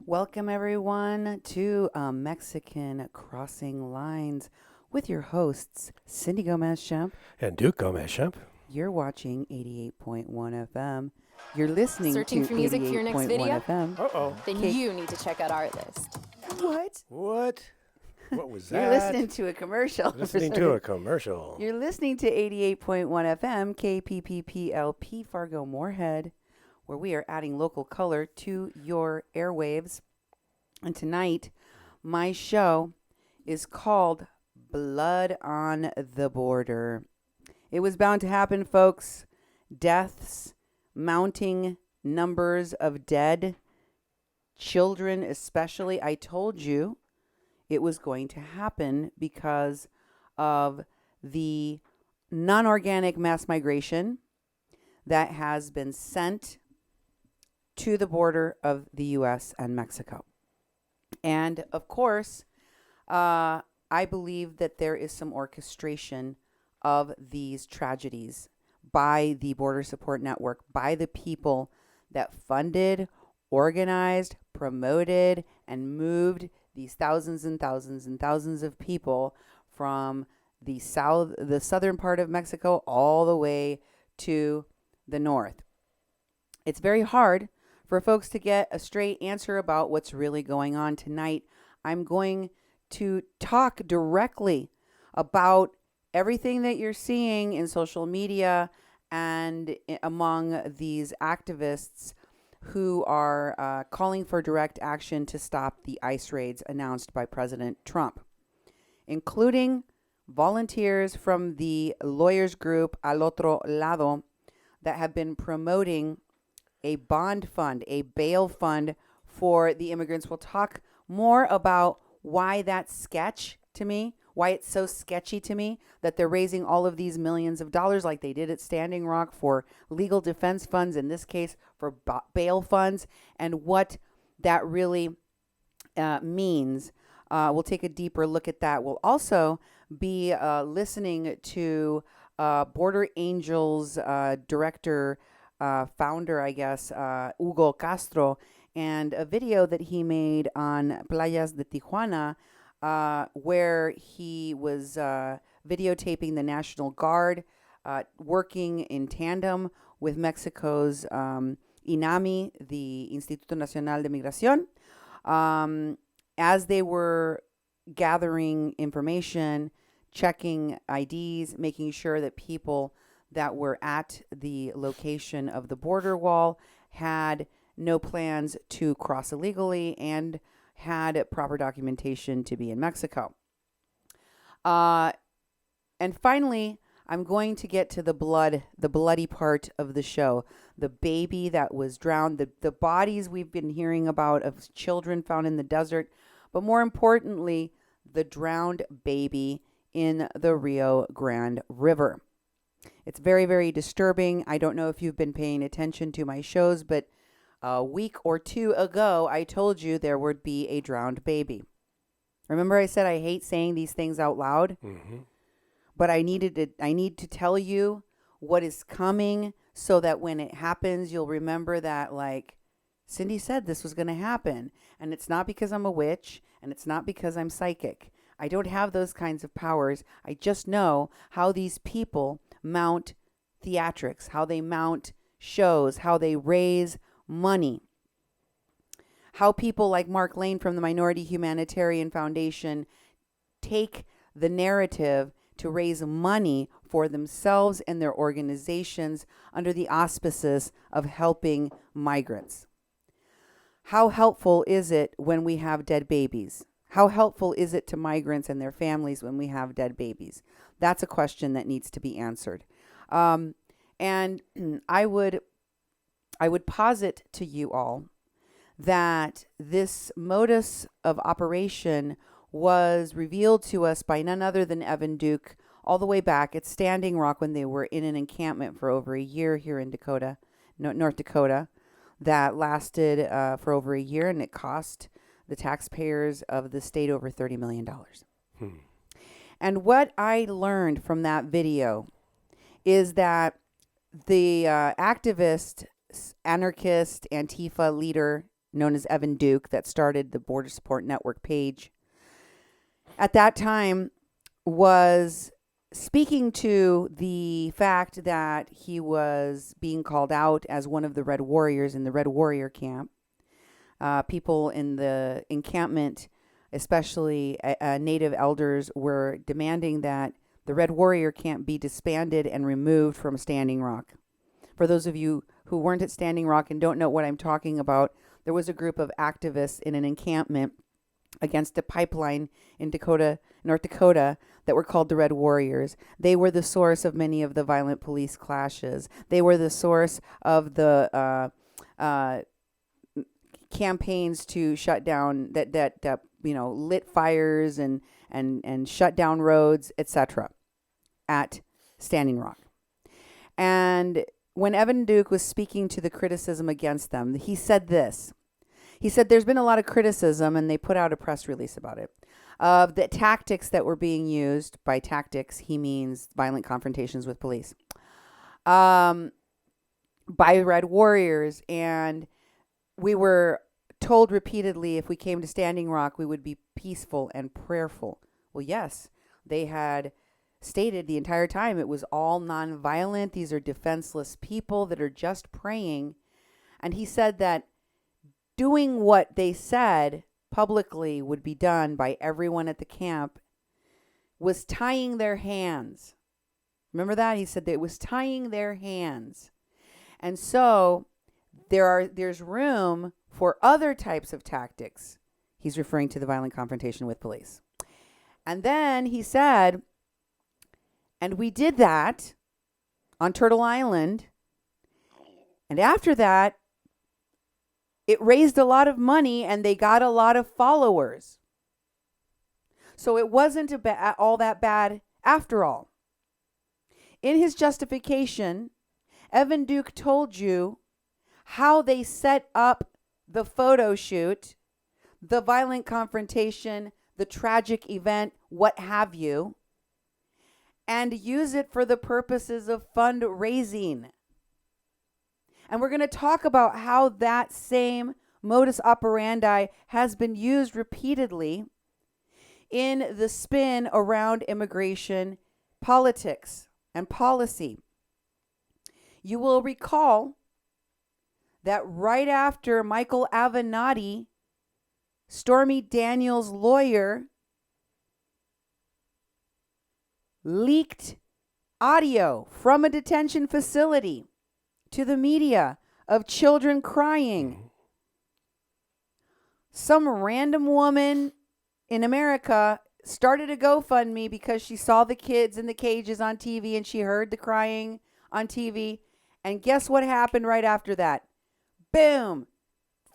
Welcome, everyone, to Mexican Crossing Lines with your hosts, Cindy Gomez-Schempp. And Duke Gomez-Schempp. You're watching 88.1 FM. You're listening Searching to for music for your next 88.1 video? FM. Uh-oh. Then Okay. you need to check out our list. What? What? What was that? You're listening to a commercial. Listening to a commercial. You're listening to 88.1 FM, KPPPLP, Fargo Moorhead, where we are adding local color to your airwaves. And tonight, my show is called Blood on the Border. It was bound to happen, folks. Deaths, mounting numbers of dead, children especially. I told you it was going to happen because of the non-organic mass migration that has been sent to the border of the U.S. and Mexico. And of course, I believe that there is some orchestration of these tragedies by the Border Support Network, by the people that funded, organized, promoted, and moved these thousands and thousands and thousands of people from the southern part of Mexico all the way to the north. It's very hard for folks to get a straight answer about what's really going on tonight. I'm going to talk directly about everything that you're seeing in social media and among these activists who are calling for direct action to stop the ICE raids announced by President Trump, including volunteers from the lawyers group Otro Lado that have been promoting a bond fund, a bail fund for the immigrants. We'll talk more about why that's sketch to me, why it's so sketchy to me that they're raising all of these millions of dollars like they did at Standing Rock for legal defense funds, in this case for bail funds, and what that really means. We'll take a deeper look at that. We'll also be listening to Border Angels director, founder, I guess, Hugo Castro, and a video that he made on Playas de Tijuana, where he was videotaping the National Guard working in tandem with Mexico's INAMI, the Instituto Nacional de Migración, as they were gathering information, checking IDs, making sure that people that were at the location of the border wall had no plans to cross illegally and had proper documentation to be in Mexico. And finally, I'm going to get to the bloody part of the show. The baby that was drowned, the bodies we've been hearing about of children found in the desert, but more importantly, the drowned baby in the Rio Grand River. It's very, very disturbing. I don't know if you've been paying attention to my shows, but a week or two ago, I told you there would be a drowned baby. Remember I said I hate saying these things out loud? Mm-hmm. But I need to tell you what is coming so that when it happens, you'll remember that, like, Cindy said this was going to happen. And it's not because I'm a witch, and it's not because I'm psychic. I don't have those kinds of powers. I just know how these people mount theatrics, how they mount shows, how they raise money, how people like Mark Lane from the Minority Humanitarian Foundation take the narrative to raise money for themselves and their organizations under the auspices of helping migrants. How helpful is it when we have dead babies? How helpful is it to migrants and their families when we have dead babies? That's a question that needs to be answered. And I would posit to you all that this modus of operation was revealed to us by none other than Evan Duke all the way back at Standing Rock when they were in an encampment for over a year here in North Dakota, that lasted for over a year, and it cost the taxpayers of the state over $30 million. And what I learned from that video is that the activist, anarchist, Antifa leader known as Evan Duke, that started the Border Support Network page, at that time was speaking to the fact that he was being called out as one of the Red Warriors in the Red Warrior camp. People in the encampment, especially Native elders, were demanding that the Red Warrior camp be disbanded and removed from Standing Rock. For those of you who weren't at Standing Rock and don't know what I'm talking about, there was a group of activists in an encampment against a pipeline in North Dakota, that were called the Red Warriors. They were the source of many of the violent police clashes. They were the source of the campaigns to shut down that lit fires and shut down roads, etc. at Standing Rock. And when Evan Duke was speaking to the criticism against them, he said this. He said there's been a lot of criticism, and they put out a press release about it, of the tactics that were being used. By tactics, he means violent confrontations with police, by Red Warriors. And we were told repeatedly if we came to Standing Rock, we would be peaceful and prayerful. Well, yes, they had stated the entire time it was all nonviolent. These are defenseless people that are just praying. And he said that doing what they said publicly would be done by everyone at the camp was tying their hands. Remember that? He said that it was tying their hands. And so there's room for other types of tactics. He's referring to the violent confrontation with police. And then he said, and we did that on Turtle Island. And after that, it raised a lot of money and they got a lot of followers. So it wasn't all that bad after all. In his justification, Evan Duke told you how they set up the photo shoot, the violent confrontation, the tragic event, what have you, and use it for the purposes of fundraising. And we're going to talk about how that same modus operandi has been used repeatedly in the spin around immigration politics and policy. You will recall that right after Michael Avenatti, Stormy Daniels' lawyer, leaked audio from a detention facility to the media of children crying, some random woman in America started a GoFundMe because she saw the kids in the cages on TV and she heard the crying on TV. And guess what happened right after that? Boom!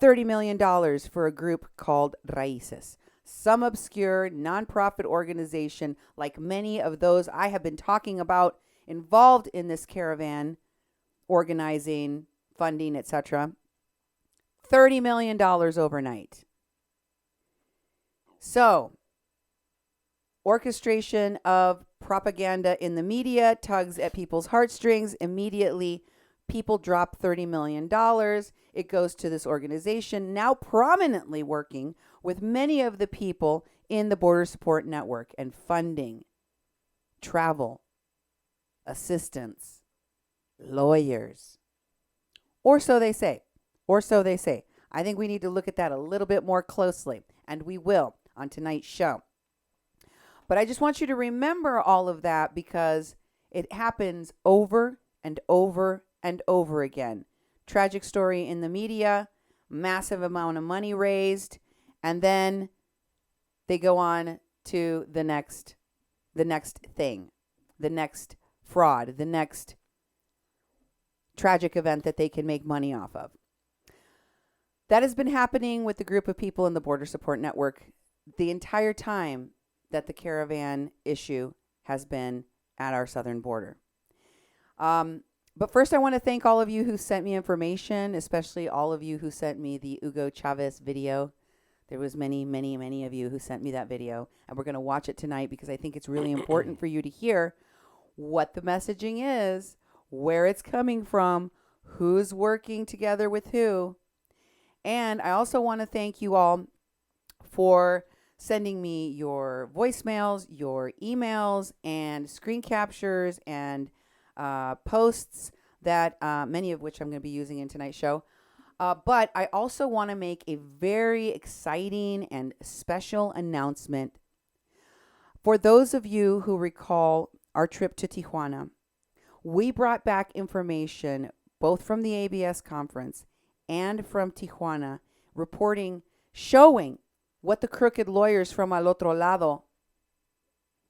$30 million for a group called Raíces, some obscure nonprofit organization like many of those I have been talking about involved in this caravan, organizing, funding, etc. $30 million overnight. So, orchestration of propaganda in the media tugs at people's heartstrings. Immediately, people drop $30 million. It goes to this organization, now prominently working with many of the people in the Border Support Network and funding, travel, assistance, lawyers. Or so they say. Or so they say. I think we need to look at that a little bit more closely, and we will on tonight's show. But I just want you to remember all of that because it happens over and over and over again. Tragic story in the media, massive amount of money raised, and then they go on to the next thing, the next fraud, the next tragic event that they can make money off of. That has been happening with the group of people in the Border Support Network the entire time that the caravan issue has been at our southern border. But first, I want to thank all of you who sent me information, especially all of you who sent me the Hugo Chavez video. There was many, many, many of you who sent me that video, and we're going to watch it tonight because I think it's really important for you to hear what the messaging is, where it's coming from, who's working together with who. And I also want to thank you all for sending me your voicemails, your emails, and screen captures and posts that many of which I'm going to be using in tonight's show. But I also want to make a very exciting and special announcement. For those of you who recall our trip to Tijuana, we brought back information both from the ABS conference and from Tijuana showing what the crooked lawyers from Otro Lado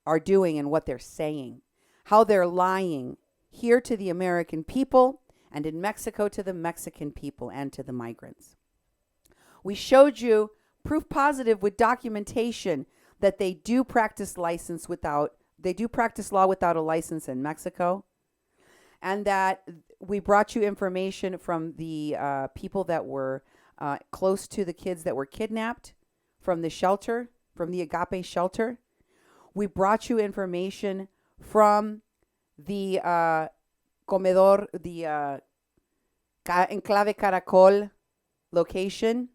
are doing and what they're saying, how they're lying here to the American people and in Mexico to the Mexican people and to the migrants. We showed you proof positive with documentation that they do practice law without a license in Mexico, and that we brought you information from the people that were close to the kids that were kidnapped from the shelter, from the Agape shelter. We brought you information from the Comedor, the Enclave Caracol location,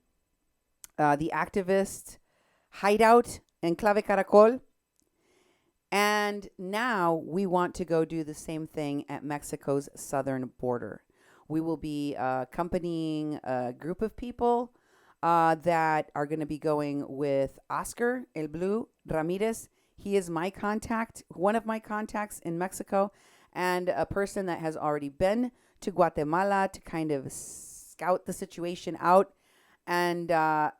the activist hideout, Enclave Caracol. And now we want to go do the same thing at Mexico's southern border. We will be accompanying a group of people that are going to be going with Oscar El Blue Ramirez. He is my contact, one of my contacts in Mexico, and a person that has already been to Guatemala to kind of scout the situation out. And that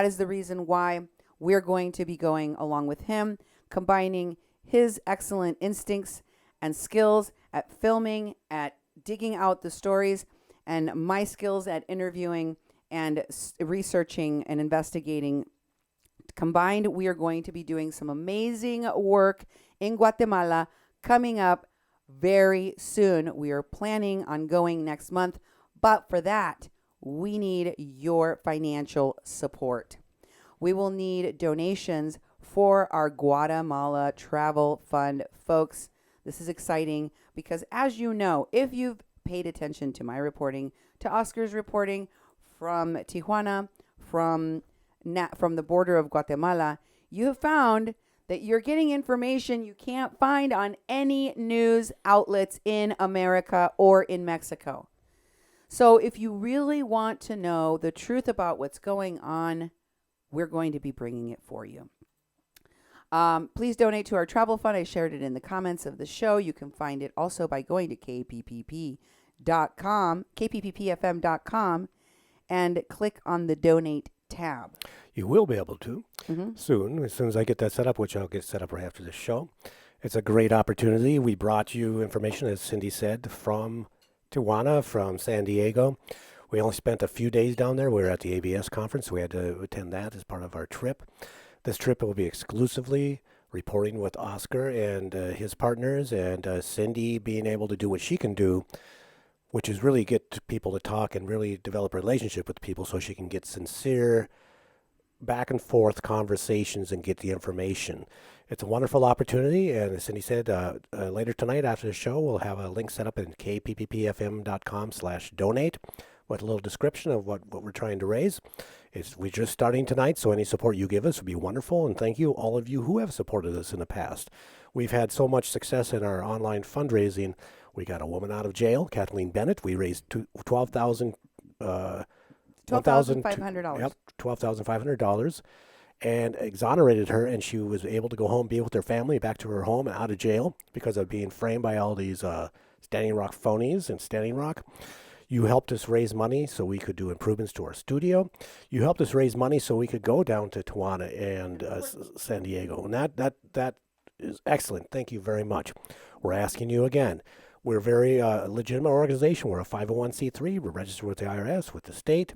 is the reason why we're going to be going along with him, combining his excellent instincts and skills at filming, at digging out the stories, and my skills at interviewing and researching and investigating. Combined, we are going to be doing some amazing work in Guatemala coming up very soon. We are planning on going next month, but for that, we need your financial support. We will need donations for our Guatemala Travel Fund. Folks, this is exciting because, as you know, if you've paid attention to my reporting, to Oscar's reporting from Tijuana, from the border of Guatemala, you have found that you're getting information you can't find on any news outlets in America or in Mexico. So if you really want to know the truth about what's going on, we're going to be bringing it for you. Please donate to our travel fund. I shared it in the comments of the show. You can find it also by going to kpppfm.com, and click on the donate tab. You will be able to soon, as soon as I get that set up, which I'll get set up right after this show. It's a great opportunity. We brought you information, as Cindy said, from Tijuana, from San Diego. We only spent a few days down there. We were at the ABS conference, so we had to attend that as part of our trip. This trip will be exclusively reporting with Oscar and his partners, and Cindy being able to do what she can do, which is really get people to talk and really develop a relationship with people so she can get sincere back and forth conversations and get the information. It's a wonderful opportunity, and as Cindy said, later tonight after the show, we'll have a link set up in kpppfm.com/donate with a little description of what we're trying to raise. We're just starting tonight, so any support you give us would be wonderful, and thank you, all of you who have supported us in the past. We've had so much success in our online fundraising. We got a woman out of jail, Kathleen Bennett. We raised $12,500. Yep, $12,500, and exonerated her, and she was able to go home, be with her family, back to her home, and out of jail because of being framed by all these Standing Rock phonies in Standing Rock. You helped us raise money so we could do improvements to our studio. You helped us raise money so we could go down to Tijuana and San Diego, and that is excellent. Thank you very much. We're asking you again. We're a very legitimate organization. We're a 501c3. We're registered with the IRS, with the state.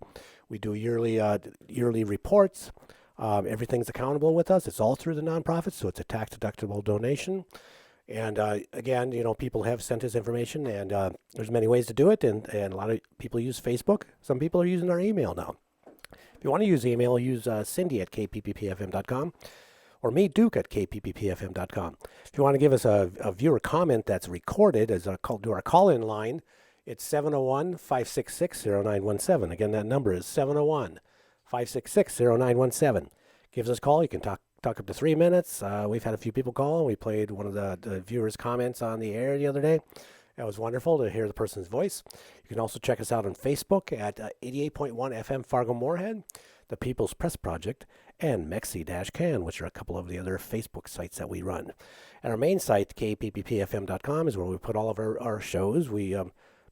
We do yearly reports. Everything's accountable with us. It's all through the nonprofit, so it's a tax-deductible donation. And again, people have sent us information, and there's many ways to do it, and a lot of people use Facebook. Some people are using our email now. If you want to use email, use Cindy at kpppfm.com. or me, Duke, at kpppfm.com. If you want to give us a viewer comment that's recorded, do our call-in line It's 701-566-0917. Again, that number is 701-566-0917. Gives us a call. You can talk up to 3 minutes. We've had a few people call, and we played one of the viewers' comments on the air the other day. It was wonderful to hear the person's voice. You can also check us out on Facebook at 88.1 FM Fargo-Moorhead, the People's Press Project, and Mexi-Can, which are a couple of the other Facebook sites that we run. And our main site, kpppfm.com, is where we put all of our shows.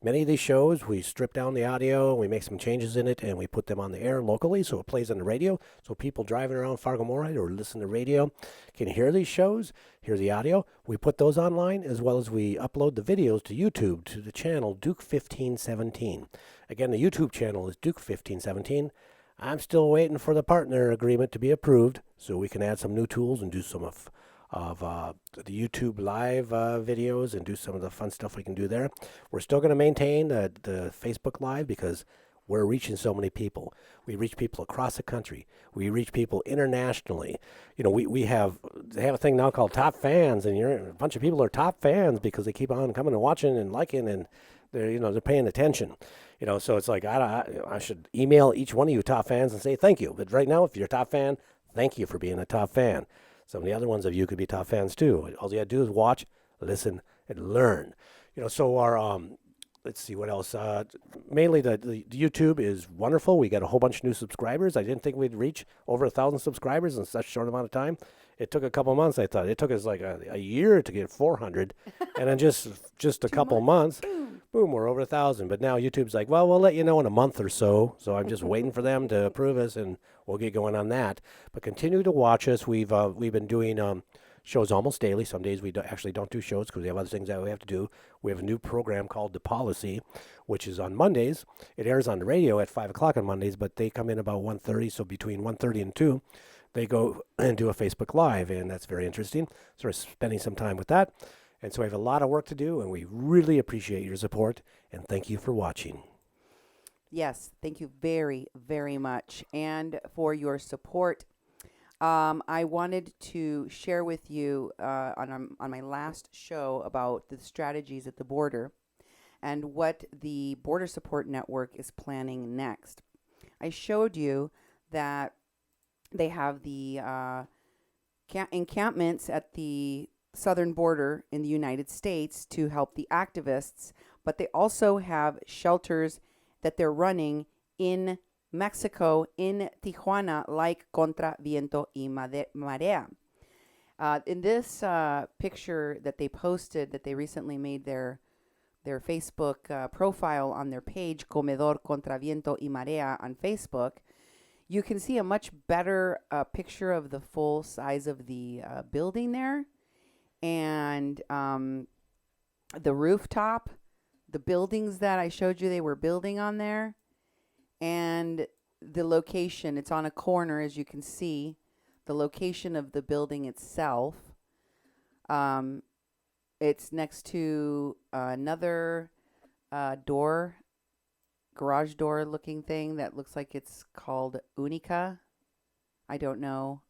Many of these shows, we strip down the audio, we make some changes in it, and we put them on the air locally, so it plays on the radio. So people driving around Fargo-Moorhead or listen to radio can hear these shows, hear the audio. We put those online, as well as we upload the videos to YouTube, to the channel Duke1517. Again, the YouTube channel is Duke1517. I'm still waiting for the partner agreement to be approved, so we can add some new tools and do some of the YouTube live videos and do some of the fun stuff we can do there. We're still going to maintain the Facebook Live because we're reaching so many people. We reach people across the country. We reach people internationally. You know, they have a thing now called Top Fans, and a bunch of people are top fans because they keep on coming and watching and liking, and they're paying attention. So it's like I should email each one of you top fans and say thank you. But right now, if you're a top fan, thank you for being a top fan. Some of the other ones of you could be top fans too. All you got to do is watch, listen, and learn. So our let's see what else. Mainly the YouTube is wonderful. We got a whole bunch of new subscribers. I didn't think we'd reach over 1,000 subscribers in such a short amount of time. It took a couple months. I thought it took us like a year to get 400, and then just a couple months, boom, we're over 1,000. But now YouTube's like, well, we'll let you know in a month or so. So I'm just waiting for them to approve us, and we'll get going on that. But continue to watch us. We've been doing shows almost daily. Some days we actually don't do shows because we have other things that we have to do. We have a new program called The Policy, which is on Mondays. It airs on the radio at 5 o'clock on Mondays, but they come in about 1:30. So between 1:30 and 2, they go and do a Facebook Live, and that's very interesting. So we're spending some time with that. And so we have a lot of work to do, and we really appreciate your support, and thank you for watching. Yes, thank you very, very much, and for your support. I wanted to share with you on my last show about the strategies at the border and what the Border Support Network is planning next. I showed you that they have the encampments at the southern border in the United States to help the activists, but they also have shelters that they're running in Mexico, in Tijuana, like Contra Viento y Marea. In this picture that they posted, that they recently made their Facebook profile on their page, Comedor Contra Viento y Marea on Facebook, you can see a much better picture of the full size of the building there. And the rooftop, the buildings that I showed you they were building on there, and the location. It's on a corner, as you can see, the location of the building itself. It's next to another garage door looking thing that looks like it's called Unica. I don't know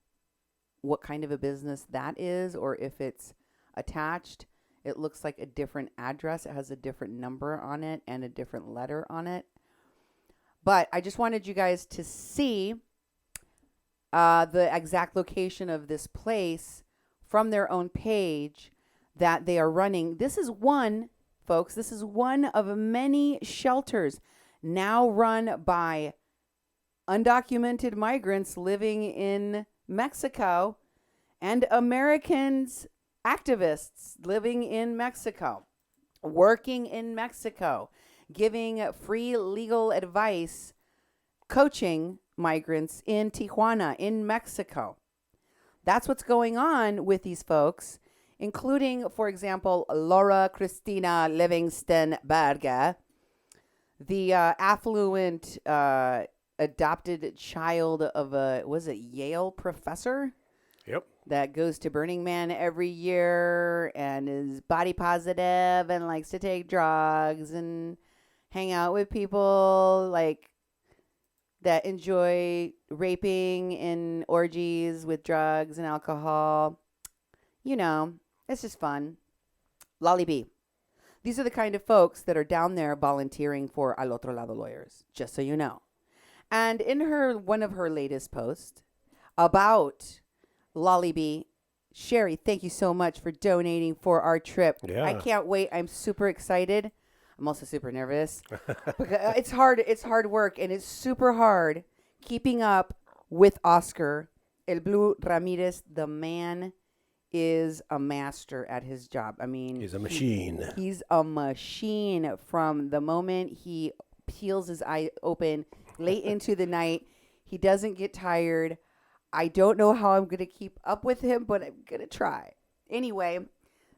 what kind of a business that is, or if it's attached. It looks like a different address. It has a different number on it and a different letter on it. But I just wanted you guys to see the exact location of this place from their own page that they are running. This is one, folks, this is one of many shelters now run by undocumented migrants living in Mexico and Americans, activists living in Mexico, working in Mexico, giving free legal advice, coaching migrants in Tijuana, in Mexico. That's what's going on with these folks, including, for example, Laura Cristina Livingston Berger, the affluent adopted child of a, was it Yale professor? Yep. That goes to Burning Man every year and is body positive and likes to take drugs and hang out with people like that enjoy raping and orgies with drugs and alcohol. You know, it's just fun. Lolly B. These are the kind of folks that are down there volunteering for Al Otro Lado lawyers, just so you know. And in one of her latest posts about Lolly B, Sherry, thank you so much for donating for our trip. Yeah. I can't wait. I'm super excited. I'm also super nervous. Because it's hard. It's hard work, and it's super hard keeping up with Oscar El Blue Ramirez. The man is a master at his job. I mean, he's a machine. He's a machine from the moment he peels his eye open late into the night. He doesn't get tired. I don't know how I'm going to keep up with him, but I'm going to try. Anyway,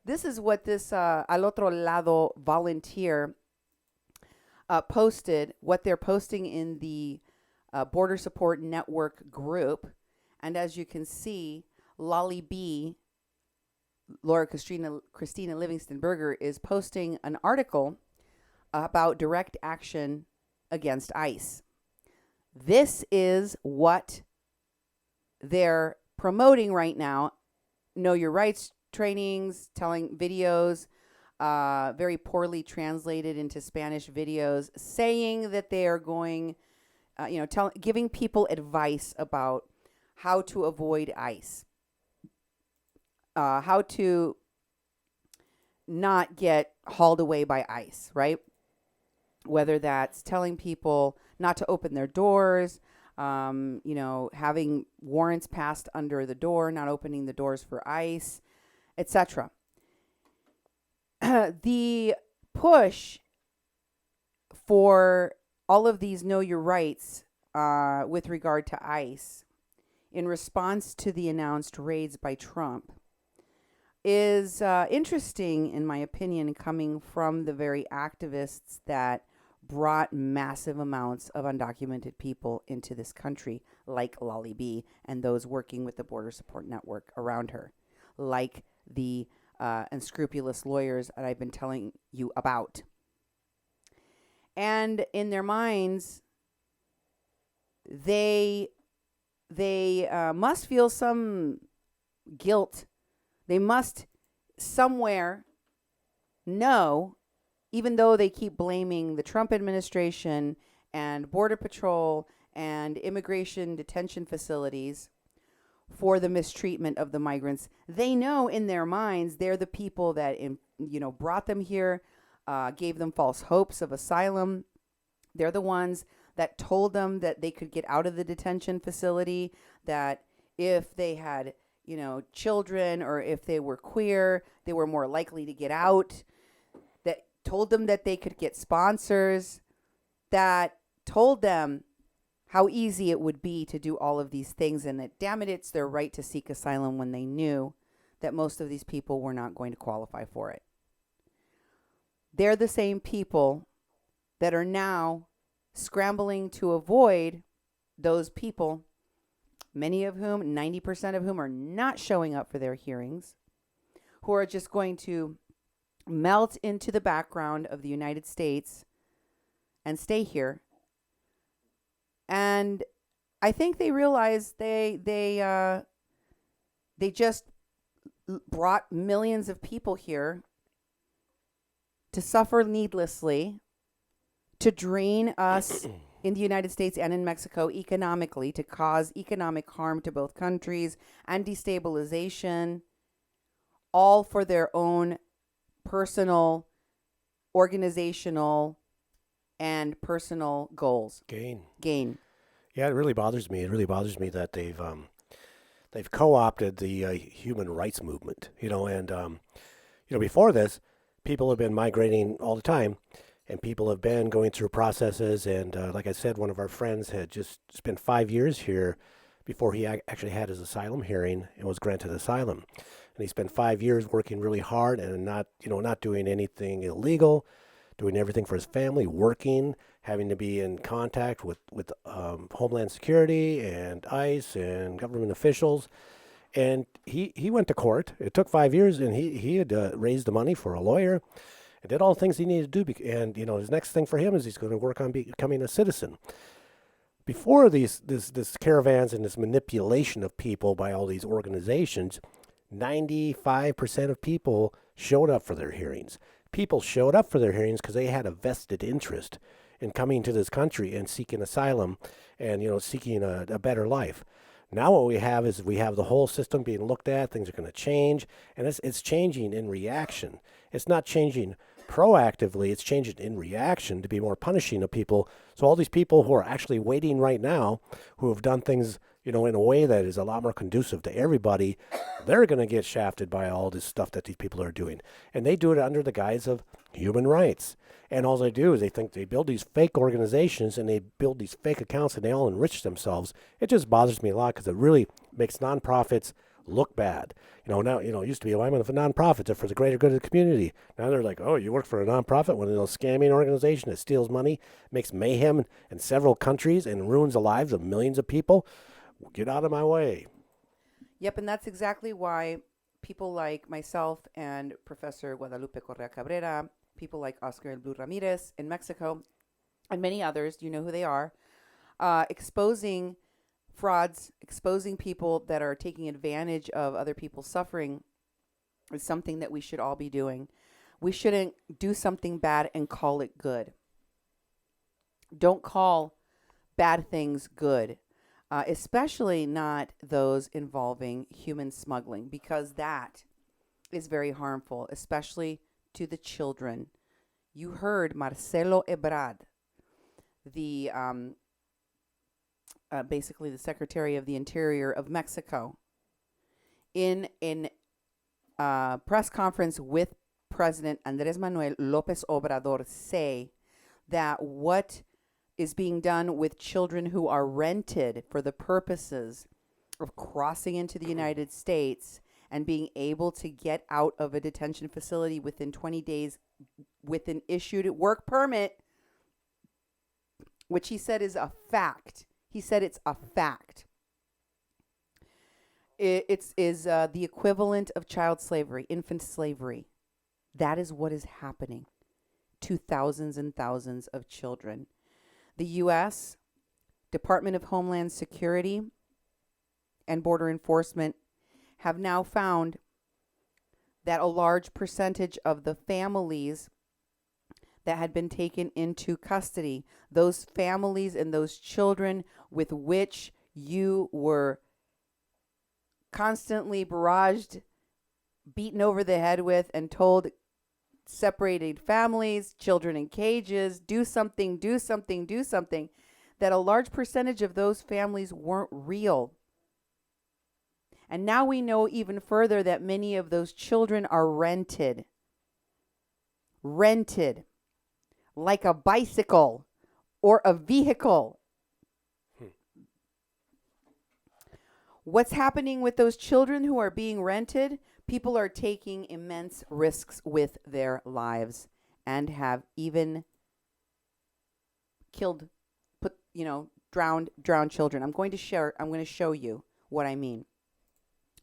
this is what this Al Otro Lado volunteer posted, what they're posting in the Border Support Network group. And as you can see, Lolly B, Laura Christina Livingston Berger, is posting an article about direct action against ICE. This is what they're promoting right now. Know Your Rights trainings, telling videos, very poorly translated into Spanish videos, saying that they are going, giving people advice about how to avoid ICE, how to not get hauled away by ICE, right? Whether that's telling people not to open their doors, having warrants passed under the door, not opening the doors for ICE, etc. The push for all of these Know Your Rights with regard to ICE in response to the announced raids by Trump is interesting, in my opinion, coming from the very activists that brought massive amounts of undocumented people into this country, like Lolly B and those working with the Border Support Network around her, like the unscrupulous lawyers that I've been telling you about. And in their minds, they must feel some guilt. They must somewhere know, even though they keep blaming the Trump administration and Border Patrol and immigration detention facilities for the mistreatment of the migrants, they know in their minds they're the people that brought them here, gave them false hopes of asylum. They're the ones that told them that they could get out of the detention facility, that if they had children or if they were queer, they were more likely to get out, that told them that they could get sponsors, that told them how easy it would be to do all of these things, and that, damn it, it's their right to seek asylum, when they knew that most of these people were not going to qualify for it. They're the same people that are now scrambling to avoid those people, many of whom, 90% of whom, are not showing up for their hearings, who are just going to melt into the background of the United States and stay here. And I think they realize they just brought millions of people here to suffer needlessly, to drain us in the United States and in Mexico economically, to cause economic harm to both countries and destabilization, all for their own personal, organizational, and personal goals. Gain. Yeah, it really bothers me. It really bothers me that they've co-opted the human rights movement. Before this, people have been migrating all the time, and people have been going through processes. And like I said, one of our friends had just spent 5 years here before he actually had his asylum hearing and was granted asylum. And he spent 5 years working really hard and not doing anything illegal, doing everything for his family, working, having to be in contact with Homeland Security and ICE and government officials. And he went to court. It took 5 years, and he had raised the money for a lawyer and did all the things he needed to do. And, his next thing for him is he's going to work on becoming a citizen. Before this caravans and this manipulation of people by all these organizations, 95% of people showed up for their hearings. people showed up for their hearings because they had a vested interest in coming to this country and seeking asylum and, seeking a better life. Now what we have is we have the whole system being looked at. Things are going to change, and it's changing in reaction. It's not changing proactively. It's changing in reaction to be more punishing of people. So all these people who are actually waiting right now, who have done things, in a way that is a lot more conducive to everybody, they're going to get shafted by all this stuff that these people are doing. And they do it under the guise of human rights. And all they do is they build these fake organizations and they build these fake accounts and they all enrich themselves. It just bothers me a lot because it really makes nonprofits look bad. Now, it used to be, I'm a nonprofit, they're for the greater good of the community. Now they're like, oh, you work for a nonprofit, one of those scamming organization that steals money, makes mayhem in several countries and ruins the lives of millions of people. Get out of my way. Yep, and that's exactly why people like myself and Professor Guadalupe Correa Cabrera, people like Oscar El Blue Ramirez in Mexico, and many others, you know who they are, exposing frauds, exposing people that are taking advantage of other people's suffering is something that we should all be doing. We shouldn't do something bad and call it good. Don't call bad things good. Especially not those involving human smuggling, because that is very harmful, especially to the children. You heard Marcelo Ebrard, the basically the Secretary of the Interior of Mexico, in a press conference with President Andrés Manuel López Obrador, say that what is being done with children who are rented for the purposes of crossing into the United States and being able to get out of a detention facility within 20 days with an issued work permit, which he said is a fact. He said it's a fact. It's the equivalent of child slavery, infant slavery. That is what is happening to thousands and thousands of children. The U.S. Department of Homeland Security and Border Enforcement have now found that a large percentage of the families that had been taken into custody, those families and those children with which you were constantly barraged, beaten over the head with, and told separated families, children in cages, do something, that a large percentage of those families weren't real. And now we know even further that many of those children are rented like a bicycle or a vehicle. What's happening with those children who are being rented? People are taking immense risks with their lives and have even killed, drowned children. I'm going to show you what I mean.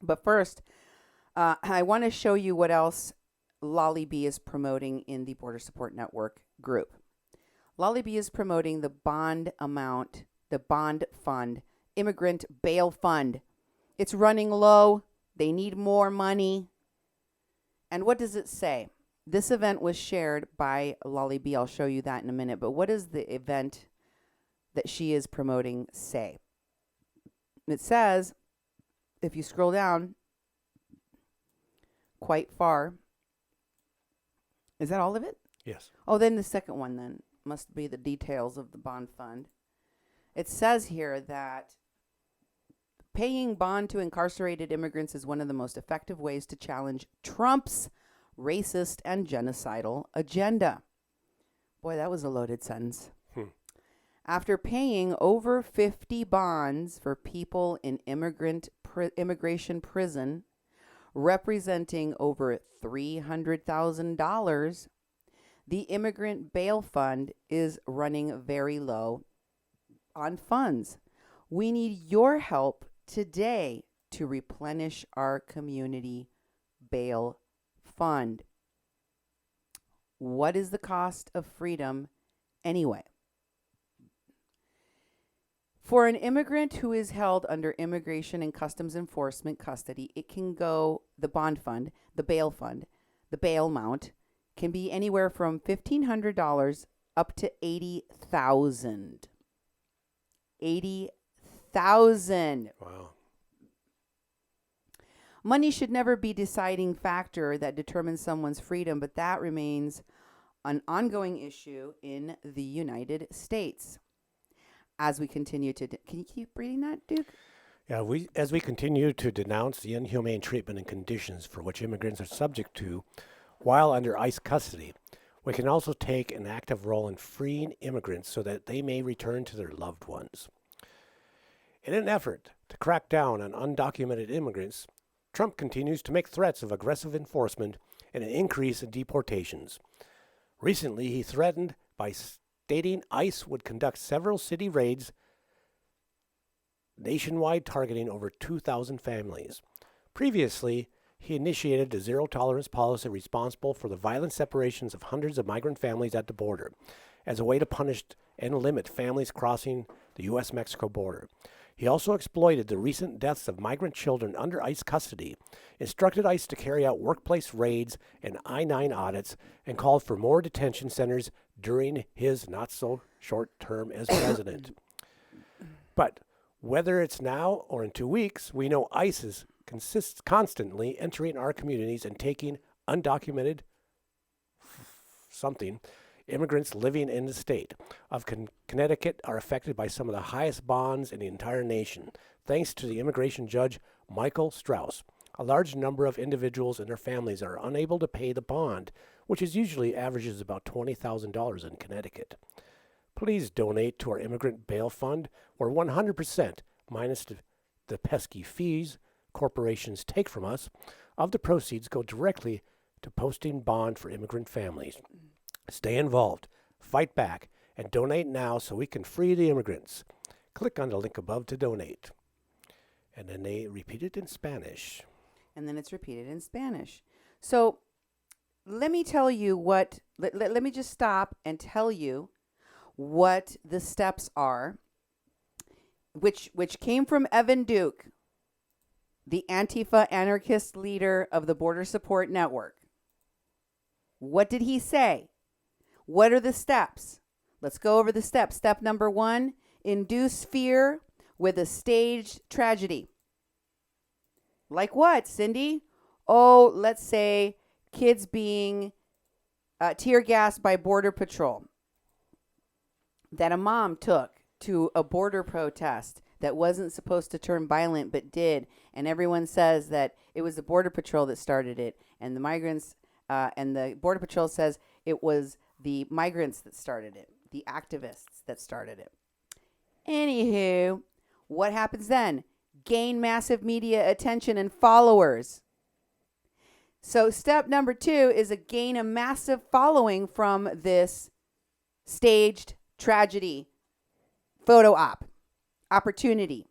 But first, I want to show you what else Lolly B is promoting in the Border Support Network group. Lolly B is promoting the bond amount, the bond fund, Immigrant Bail Fund. It's running low. They need more money. And what does it say? This event was shared by Lolly B. I'll show you that in a minute. But what does the event that she is promoting say? It says, if you scroll down quite far, is that all of it? Yes. Oh, then the second one then must be the details of the bond fund. It says here that paying bond to incarcerated immigrants is one of the most effective ways to challenge Trump's racist and genocidal agenda. Boy, that was a loaded sentence. After paying over 50 bonds for people in immigration prison, representing over $300,000, the Immigrant Bail Fund is running very low on funds. We need your help today to replenish our community bail fund. What is the cost of freedom anyway? For an immigrant who is held under Immigration and Customs Enforcement custody, it can go, the bond fund, the bail fund, the bail amount can be anywhere from $1,500 up to $80,000. $80,000. Wow. Money should never be a deciding factor that determines someone's freedom, but that remains an ongoing issue in the United States. As we continue to... Can you keep reading that, Duke? Yeah, as we continue to denounce the inhumane treatment and conditions for which immigrants are subject to while under ICE custody, we can also take an active role in freeing immigrants so that they may return to their loved ones. In an effort to crack down on undocumented immigrants, Trump continues to make threats of aggressive enforcement and an increase in deportations. Recently, he threatened by stating ICE would conduct several city raids nationwide, targeting over 2,000 families. Previously, he initiated a zero-tolerance policy responsible for the violent separations of hundreds of migrant families at the border as a way to punish and limit families crossing the U.S.-Mexico border. He also exploited the recent deaths of migrant children under ICE custody, instructed ICE to carry out workplace raids and I-9 audits, and called for more detention centers during his not-so-short term as president. But whether it's now or in 2 weeks, we know ICE is constantly entering our communities and taking undocumented immigrants living in the state of Connecticut are affected by some of the highest bonds in the entire nation, thanks to the immigration judge Michael Strauss. A large number of individuals and their families are unable to pay the bond, which is usually averages about $20,000 in Connecticut. Please donate to our Immigrant Bail Fund, where 100%, minus the pesky fees corporations take from us, of the proceeds go directly to posting bond for immigrant families. Stay involved, fight back, and donate now so we can free the immigrants. Click on the link above to donate. And then they repeat it in Spanish. And then it's repeated in Spanish. So let me tell you what, let me just stop and tell you what the steps are, which came from Evan Duke, the Antifa anarchist leader of the Border Support Network. What did he say? What are the steps? Let's go over the steps. Step number 1, induce fear with a staged tragedy. Like what, Cindy? Oh, let's say kids being tear gassed by Border Patrol that a mom took to a border protest that wasn't supposed to turn violent but did, and everyone says that it was the Border Patrol that started it, and the migrants and the Border Patrol says it was the migrants that started it, the activists that started it. Anywho, what happens then? Gain massive media attention and followers. So step number 2 is gain a massive following from this staged tragedy photo opportunity.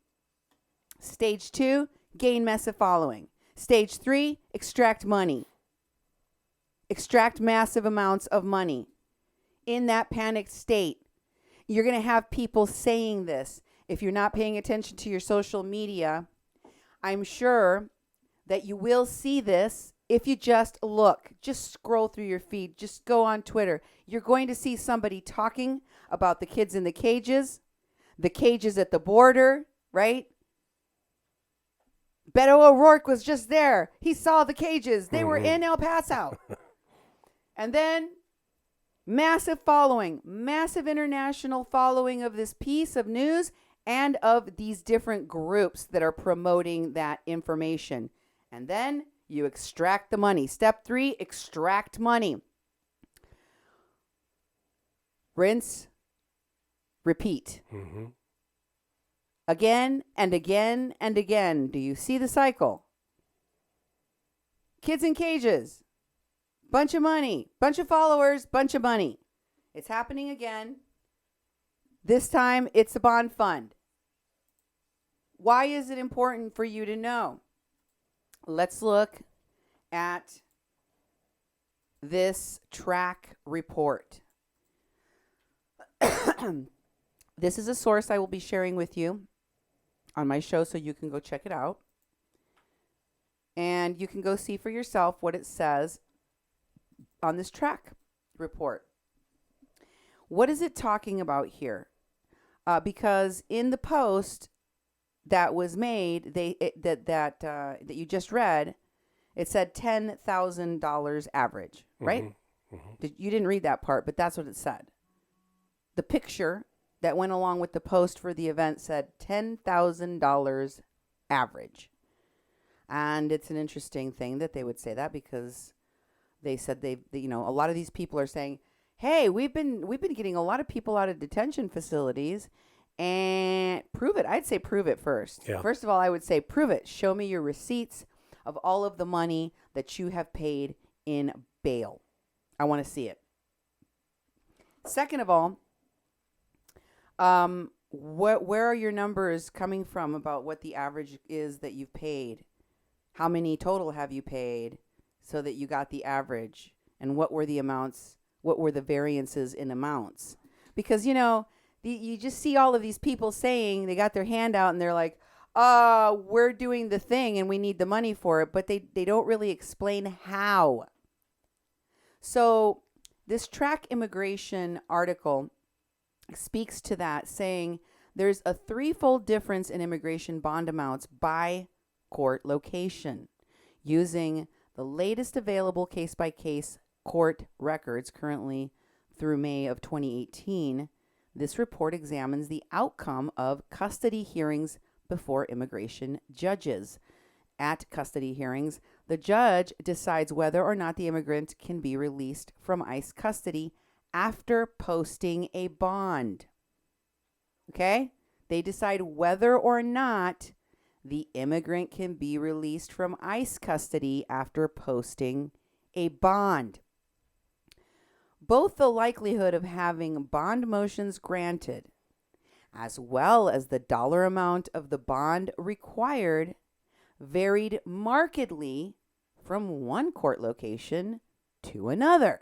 Stage 2, gain massive following. Stage 3, extract money. Extract massive amounts of money. In that panicked state, you're going to have people saying this. If you're not paying attention to your social media, I'm sure that you will see this if you just look. Just scroll through your feed. Just go on Twitter. You're going to see somebody talking about the kids in the cages at the border, right? Beto O'Rourke was just there. He saw the cages. They were in El Paso. And then massive following, massive international following of this piece of news and of these different groups that are promoting that information. And then you extract the money. Step 3, extract money. Rinse, repeat. Mm-hmm. Again and again and again. Do you see the cycle? Kids in cages. Bunch of money. Bunch of followers. Bunch of money. It's happening again. This time it's a bond fund. Why is it important for you to know? Let's look at this track report. This is a source I will be sharing with you on my show, so you can go check it out. And you can go see for yourself what it says. track report. What is it talking about here? Because in the post that was made, that you just read, it said $10,000 average, right? Mm-hmm. Mm-hmm. You didn't read that part, but that's what it said. The picture that went along with the post for the event said $10,000 average. And it's an interesting thing that they would say that, because they said a lot of these people are saying, hey, we've been getting a lot of people out of detention facilities, and prove it. I'd say prove it first. Yeah. First of all, I would say prove it. Show me your receipts of all of the money that you have paid in bail. I want to see it. Second of all, where are your numbers coming from about what the average is that you've paid? How many total have you paid so that you got the average? And what were the amounts? What were the variances in amounts? Because, you just see all of these people saying they got their hand out and they're like, we're doing the thing and we need the money for it. But they don't really explain how. So this Track Immigration article speaks to that, saying there's a threefold difference in immigration bond amounts by court location, using the latest available case-by-case court records currently through May of 2018. This report examines the outcome of custody hearings before immigration judges. At custody hearings, the judge decides whether or not the immigrant can be released from ICE custody after posting a bond. Okay? They decide whether or not the immigrant can be released from ICE custody after posting a bond. Both the likelihood of having bond motions granted, as well as the dollar amount of the bond required, varied markedly from one court location to another.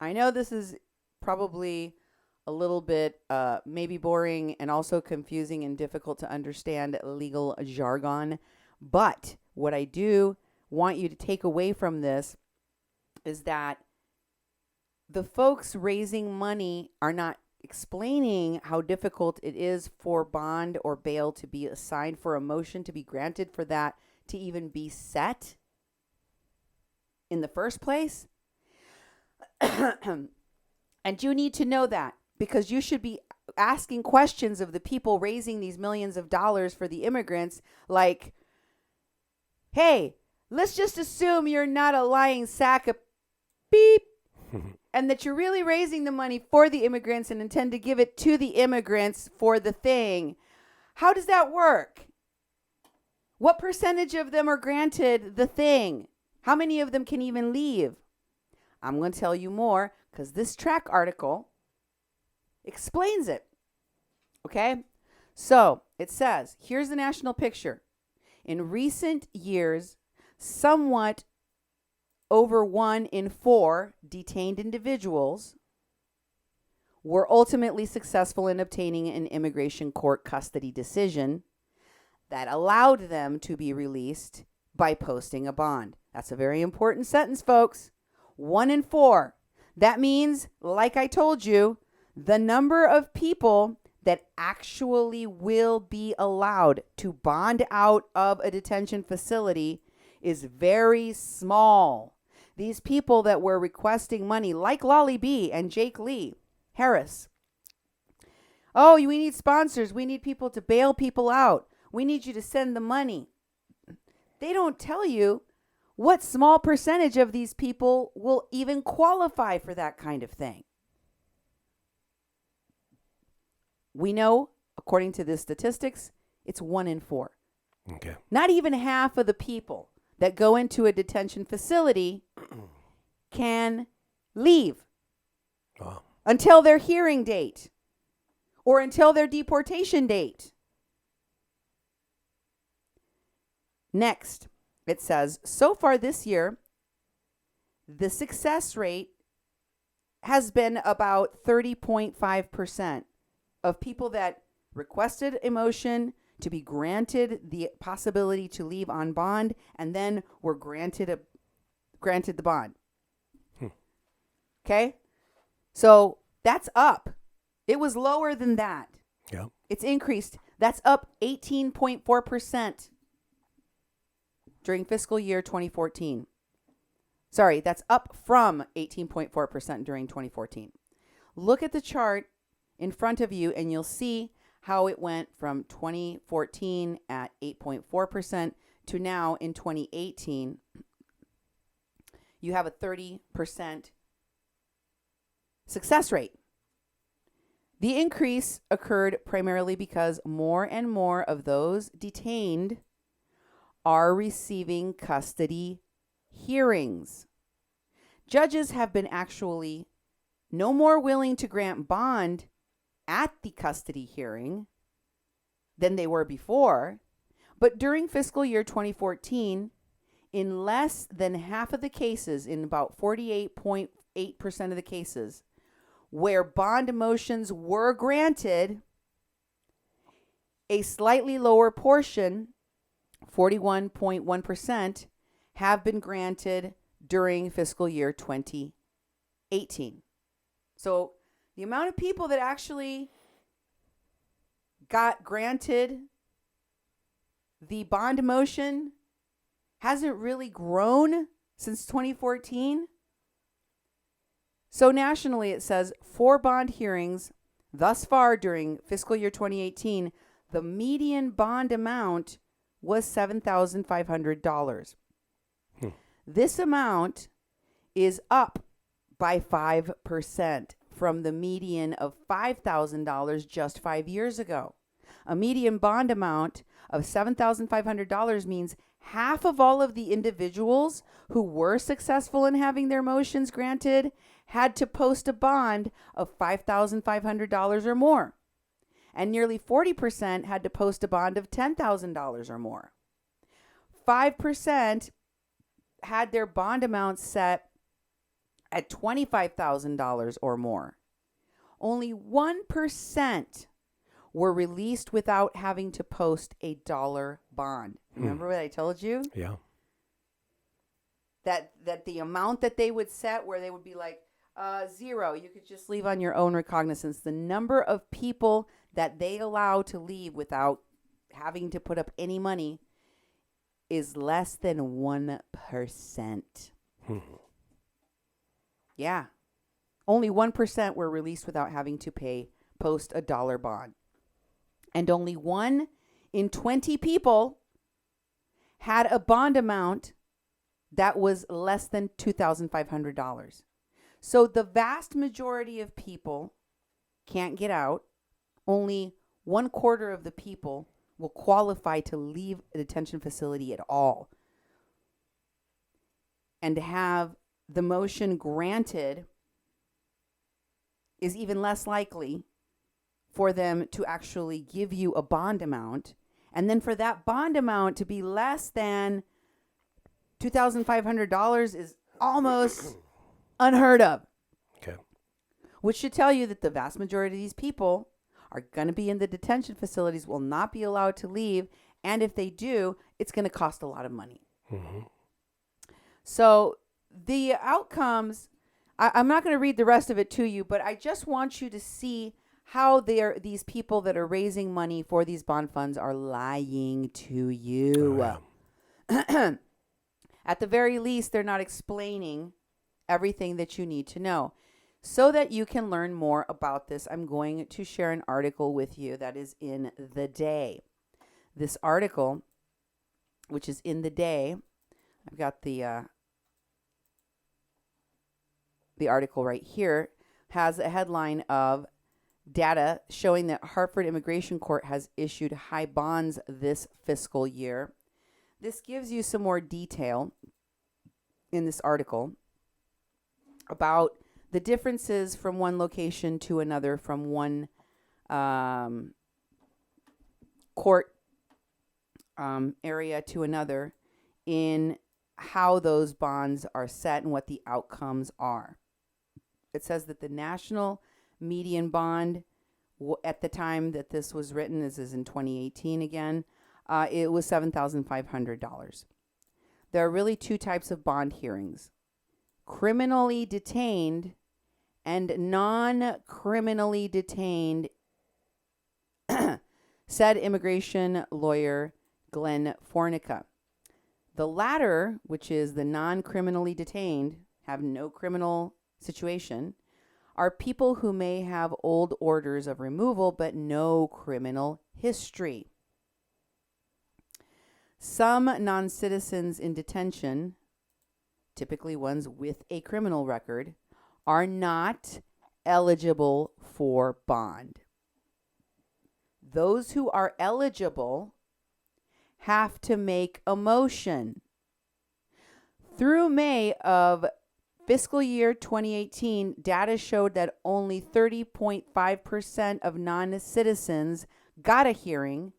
I know this is probably a little bit maybe boring and also confusing and difficult to understand legal jargon, but what I do want you to take away from this is that the folks raising money are not explaining how difficult it is for bond or bail to be assigned, for a motion to be granted, for that to even be set in the first place. And you need to know that, because you should be asking questions of the people raising these millions of dollars for the immigrants, like, hey, let's just assume you're not a lying sack of beep and that you're really raising the money for the immigrants and intend to give it to the immigrants for the thing. How does that work? What percentage of them are granted the thing? How many of them can even leave? I'm going to tell you more, because this Track article explains it. Okay? So it says, here's the national picture. In recent years, somewhat over 1 in 4 detained individuals were ultimately successful in obtaining an immigration court custody decision that allowed them to be released by posting a bond. That's a very important sentence, folks. 1 in 4. That means, like I told you, the number of people that actually will be allowed to bond out of a detention facility is very small. These people that were requesting money, like Lolly B and Jake Lee Harris. Oh, we need sponsors. We need people to bail people out. We need you to send the money. They don't tell you what small percentage of these people will even qualify for that kind of thing. We know, according to the statistics, it's 1 in 4. Okay. Not even half of the people that go into a detention facility can leave until their hearing date or until their deportation date. Next, it says, so far this year, the success rate has been about 30.5% of people that requested a motion to be granted the possibility to leave on bond and then were granted the bond. Okay? So that's up. It was lower than that. Yeah. It's increased. That's up 18.4% during fiscal year 2014. Sorry, that's up from 18.4% during 2014. Look at the chart in front of you and you'll see how it went from 2014 at 8.4% to now in 2018. You have a 30% success rate. The increase occurred primarily because more and more of those detained are receiving custody hearings. Judges have been actually no more willing to grant bond at the custody hearing than they were before, but during fiscal year 2014, in less than half of the cases, in about 48.8% of the cases, where bond motions were granted, a slightly lower portion, 41.1%, have been granted during fiscal year 2018. So the amount of people that actually got granted the bond motion hasn't really grown since 2014. So nationally, it says for bond hearings thus far during fiscal year 2018, the median bond amount was $7,500. This amount is up by 5% from the median of $5,000 just 5 years ago. A median bond amount of $7,500 means half of all of the individuals who were successful in having their motions granted had to post a bond of $5,500 or more. And nearly 40% had to post a bond of $10,000 or more. 5% had their bond amount set at $25,000 or more. Only 1% were released without having to post a dollar bond. Remember what I told you? Yeah. That the amount that they would set, where they would be like, 0, you could just leave on your own recognizance. The number of people that they allow to leave without having to put up any money is less than 1%. Yeah. Only 1% were released without having to post a dollar bond. And only 1 in 20 people had a bond amount that was less than $2,500. So the vast majority of people can't get out. Only 1/4 of the people will qualify to leave a detention facility at all. And to have the motion granted is even less likely for them to actually give you a bond amount. And then for that bond amount to be less than $2,500 is almost unheard of. Okay. Which should tell you that the vast majority of these people are going to be in the detention facilities, will not be allowed to leave. And if they do, it's going to cost a lot of money. So the outcomes, I'm not going to read the rest of it to you, but I just want you to see how these people that are raising money for these bond funds are lying to you. Oh, yeah. At the very least, they're not explaining everything that you need to know. So that you can learn more about this, I'm going to share an article with you that is in The Day. This article, which is in The Day, I've got the article right here, has a headline of data showing that Hartford Immigration Court has issued high bonds this fiscal year. This gives you some more detail in this article about the differences from one location to another, from one court area to another, in how those bonds are set and what the outcomes are. It says that the national median bond at the time that this was written, this is in 2018 again, it was $7,500. There are really two types of bond hearings. Criminally detained and non-criminally detained, said immigration lawyer Glenn Fornica. The latter, which is the non-criminally detained, have no criminal situation, are people who may have old orders of removal but no criminal history. Some non-citizens in detention, typically ones with a criminal record, are not eligible for bond. Those who are eligible have to make a motion. Through May of fiscal year 2018, data showed that only 30.5% of non-citizens got a hearing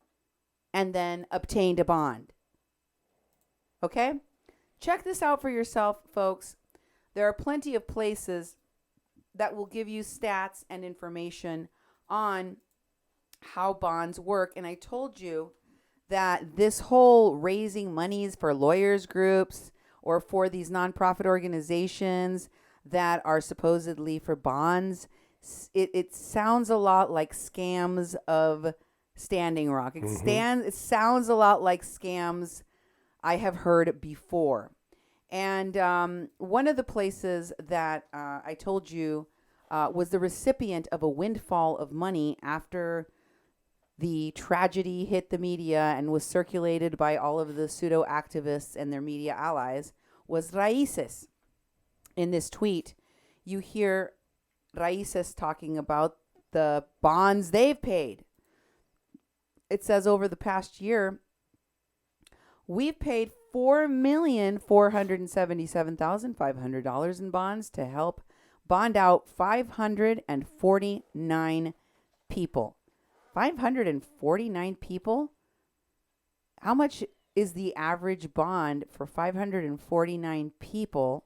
and then obtained a bond. Okay? Check this out for yourself, folks. There are plenty of places that will give you stats and information on how bonds work. And I told you that this whole raising monies for lawyers groups or for these nonprofit organizations that are supposedly for bonds, it sounds a lot like scams of Standing Rock. It sounds a lot like scams I have heard before. And one of the places that I told you was the recipient of a windfall of money after the tragedy hit the media and was circulated by all of the pseudo-activists and their media allies was Raíces. In this tweet, you hear Raíces talking about the bonds they've paid. It says over the past year, we've paid $4,477,500 in bonds to help bond out 549 people. 549 people? How much is the average bond for 549 people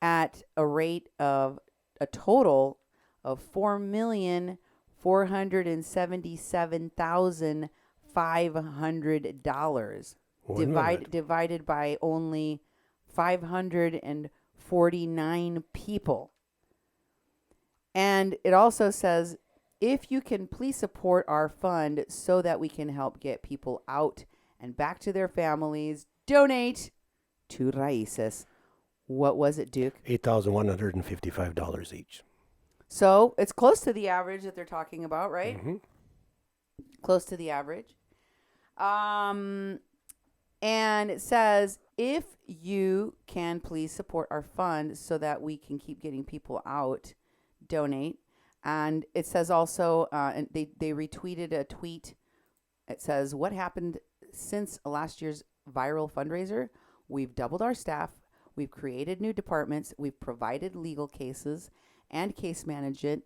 at a rate of a total of $4,477,500 divided by only 549 people? And it also says, if you can please support our fund so that we can help get people out and back to their families, donate to Raíces. What was it, Duke? $8,155 each. So it's close to the average that they're talking about, right? Mm-hmm. Close to the average. And it says, if you can please support our fund so that we can keep getting people out, donate. And it says also, and they retweeted a tweet. It says, what happened since last year's viral fundraiser? We've doubled our staff. We've created new departments. We've provided legal cases and case management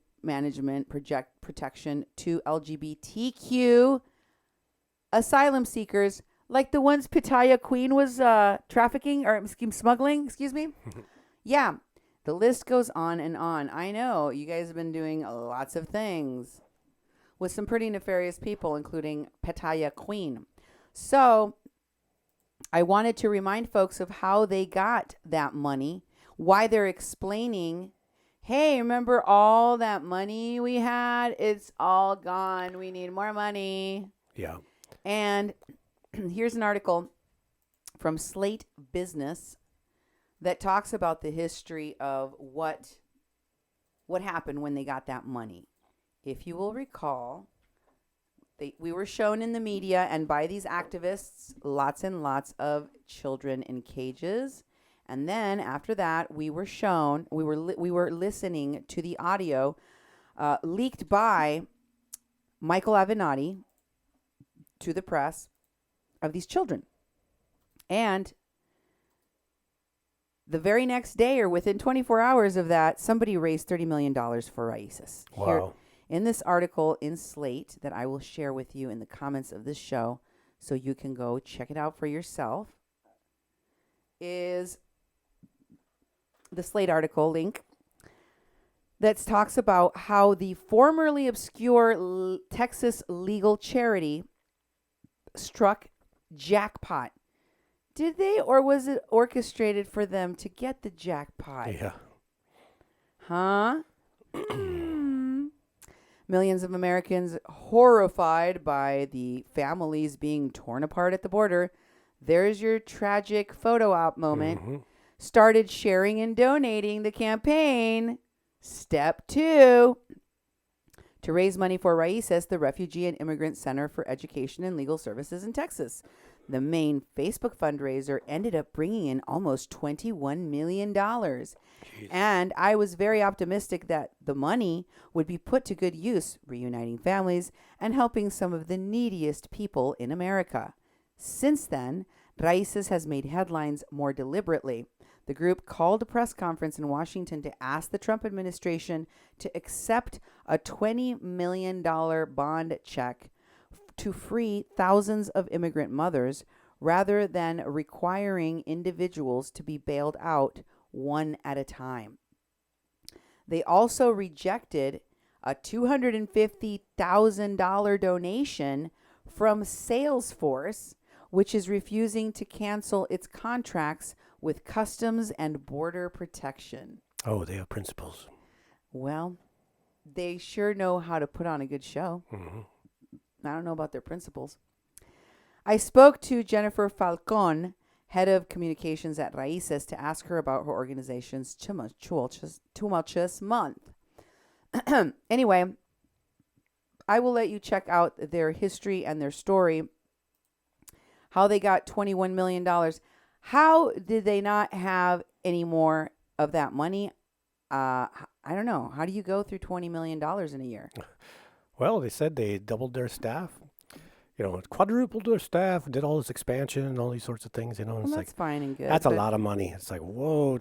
protection to LGBTQ asylum seekers, like the ones Pitaya Queen was trafficking or smuggling. Excuse me. Yeah. The list goes on and on. I know you guys have been doing lots of things with some pretty nefarious people, including Pitaya Queen. So I wanted to remind folks of how they got that money, why they're explaining, hey, remember all that money we had? It's all gone. We need more money. Yeah. And here's an article from Slate Business that talks about the history of what happened when they got that money. If you will recall, we were shown in the media and by these activists lots and lots of children in cages. And then after that, we were listening to the audio leaked by Michael Avenatti to the press of these children. And the very next day or within 24 hours of that, somebody raised $30 million for Raíces. Wow. Here, in this article in Slate that I will share with you in the comments of this show so you can go check it out for yourself, is the Slate article link that talks about how the formerly obscure Texas legal charity struck jackpot. Did they, or was it orchestrated for them to get the jackpot? Yeah. Huh? Millions of Americans horrified by the families being torn apart at the border. There's your tragic photo op moment. Mm-hmm. Started sharing and donating the campaign. Step 2. To raise money for Raíces, the Refugee and Immigrant Center for Education and Legal Services in Texas. The main Facebook fundraiser ended up bringing in almost $21 million. Jeez. And I was very optimistic that the money would be put to good use, reuniting families and helping some of the neediest people in America. Since then, Raíces has made headlines more deliberately. The group called a press conference in Washington to ask the Trump administration to accept a $20 million bond check to free thousands of immigrant mothers rather than requiring individuals to be bailed out one at a time. They also rejected a $250,000 donation from Salesforce, which is refusing to cancel its contracts with Customs and Border Protection. Oh, they have principles. Well, they sure know how to put on a good show. Mm-hmm. I don't know about their principles. I spoke to Jennifer Falcon, head of communications at Raíces, to ask her about her organization's tumultuous month. Anyway, I will let you check out their history and their story, how they got $21 million. How did they not have any more of that money? I don't know. How do you go through $20 million in a year? Well, they said they doubled their staff, quadrupled their staff, did all this expansion and all these sorts of things, Well, it's that's like, fine and good. that's a lot of money. It's like, whoa,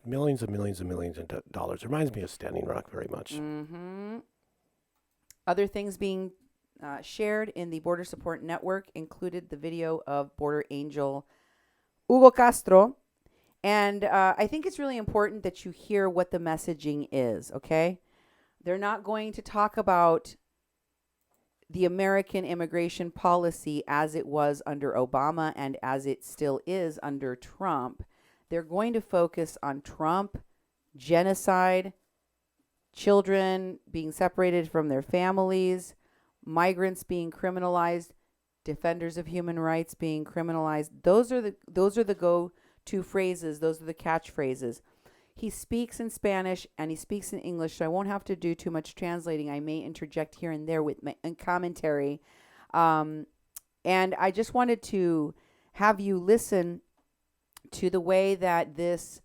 millions and millions and millions of dollars. It reminds me of Standing Rock very much. Mm-hmm. Other things being shared in the Border Support Network included the video of Border Angel Hugo Castro. And I think it's really important that you hear what the messaging is, okay? They're not going to talk about the American immigration policy as it was under Obama and as it still is under Trump. They're going to focus on Trump, genocide, children being separated from their families, migrants being criminalized, defenders of human rights being criminalized. Those are the go-to phrases. Those are the catchphrases. He speaks in Spanish and he speaks in English, so I won't have to do too much translating. I may interject here and there with my commentary. And I just wanted to have you listen to the way that this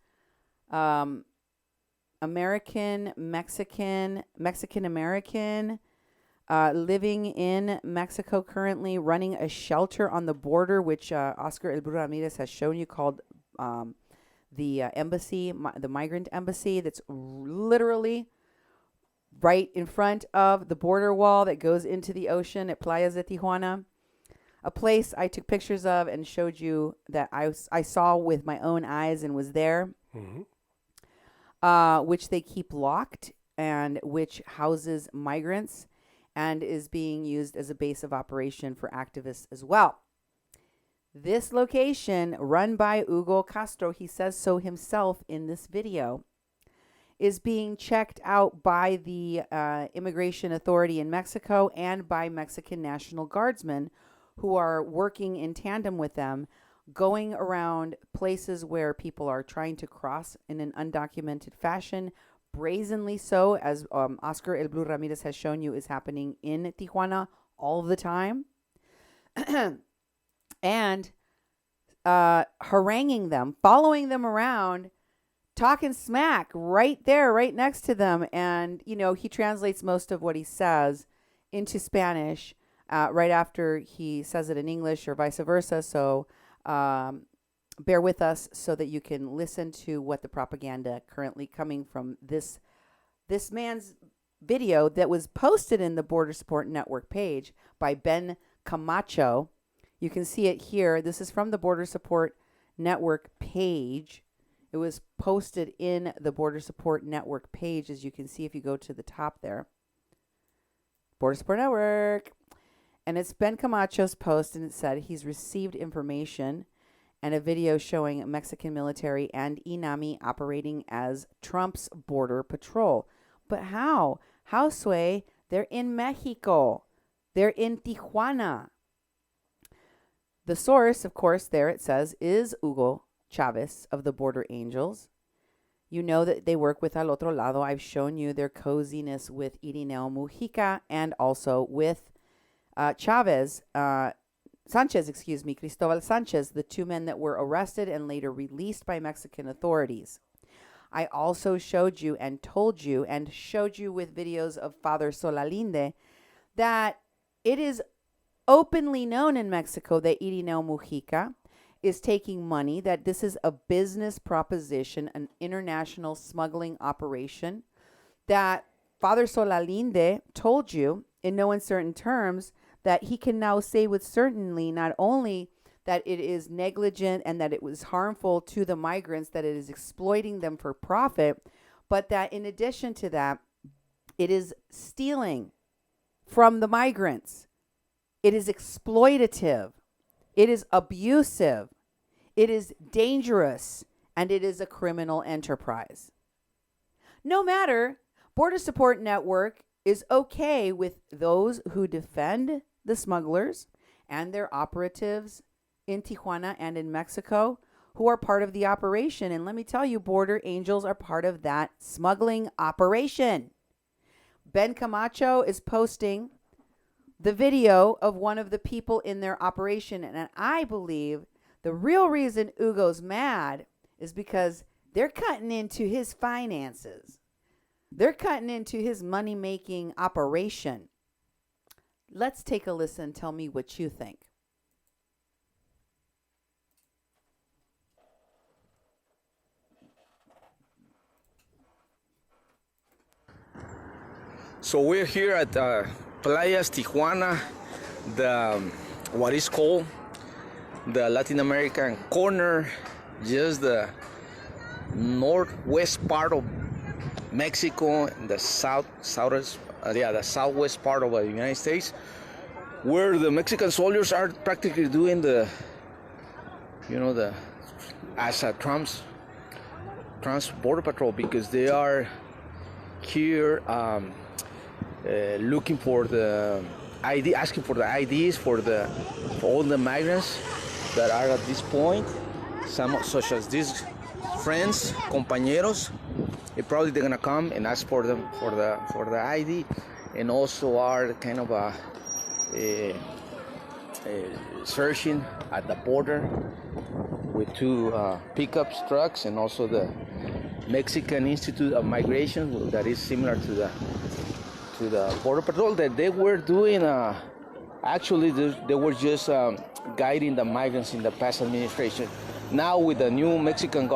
Mexican-American living in Mexico currently, running a shelter on the border, which Oscar El Ramirez has shown you, called the embassy, the migrant embassy, that's literally right in front of the border wall that goes into the ocean at Playas de Tijuana. A place I took pictures of and showed you that I saw with my own eyes and was there, which they keep locked and which houses migrants and is being used as a base of operation for activists as well. This location, run by Hugo Castro, he says so himself in this video, is being checked out by the Immigration Authority in Mexico and by Mexican National Guardsmen who are working in tandem with them, going around places where people are trying to cross in an undocumented fashion, brazenly so, as Oscar El Blue Ramirez has shown you is happening in Tijuana all the time. And haranguing them, following them around, talking smack right there, right next to them. And, he translates most of what he says into Spanish right after he says it in English or vice versa. So bear with us so that you can listen to what the propaganda currently coming from this man's video that was posted in the Border Support Network page by Ben Camacho. You can see it here. This is from the Border Support Network page. It was posted in the Border Support Network page, as you can see if you go to the top there. Border Support Network. And it's Ben Camacho's post, and it said he's received information and a video showing Mexican military and INAMI operating as Trump's border patrol. But how? How, Sway? They're in Mexico. They're in Tijuana. The source, of course, there it says, is Hugo Chavez of the Border Angels. You know that they work with Al Otro Lado. I've shown you their coziness with Irineo Mujica and also with Sanchez, Cristobal Sanchez, the two men that were arrested and later released by Mexican authorities. I also showed you and told you and showed you with videos of Father Solalinde that it is openly known in Mexico that Irineo Mujica is taking money, that this is a business proposition, an international smuggling operation, that Father Solalinde told you in no uncertain terms that he can now say with certainty not only that it is negligent and that it was harmful to the migrants, that it is exploiting them for profit, but that in addition to that, it is stealing from the migrants. It is exploitative. It is abusive. It is dangerous. And it is a criminal enterprise. No matter, Border Support Network is okay with those who defend the smugglers and their operatives in Tijuana and in Mexico who are part of the operation. And let me tell you, Border Angels are part of that smuggling operation. Ben Camacho is posting the video of one of the people in their operation. And I believe the real reason Hugo's mad is because they're cutting into his finances. They're cutting into his money-making operation. Let's take a listen. Tell me what you think. So we're here at Playas, Tijuana, what is called the Latin American corner, just the northwest part of Mexico, the the southwest part of the United States, where the Mexican soldiers are practically doing Trump's border patrol, because they are here looking for the ID, asking for the IDs for all the migrants that are at this point, some such as these friends, compañeros. They're gonna come and ask for them for the ID, and also are kind of searching at the border with two pickups trucks, and also the Mexican Institute of Migration that is similar to the border patrol that they were doing. Actually, they were just guiding the migrants in the past administration. Now with the new Mexican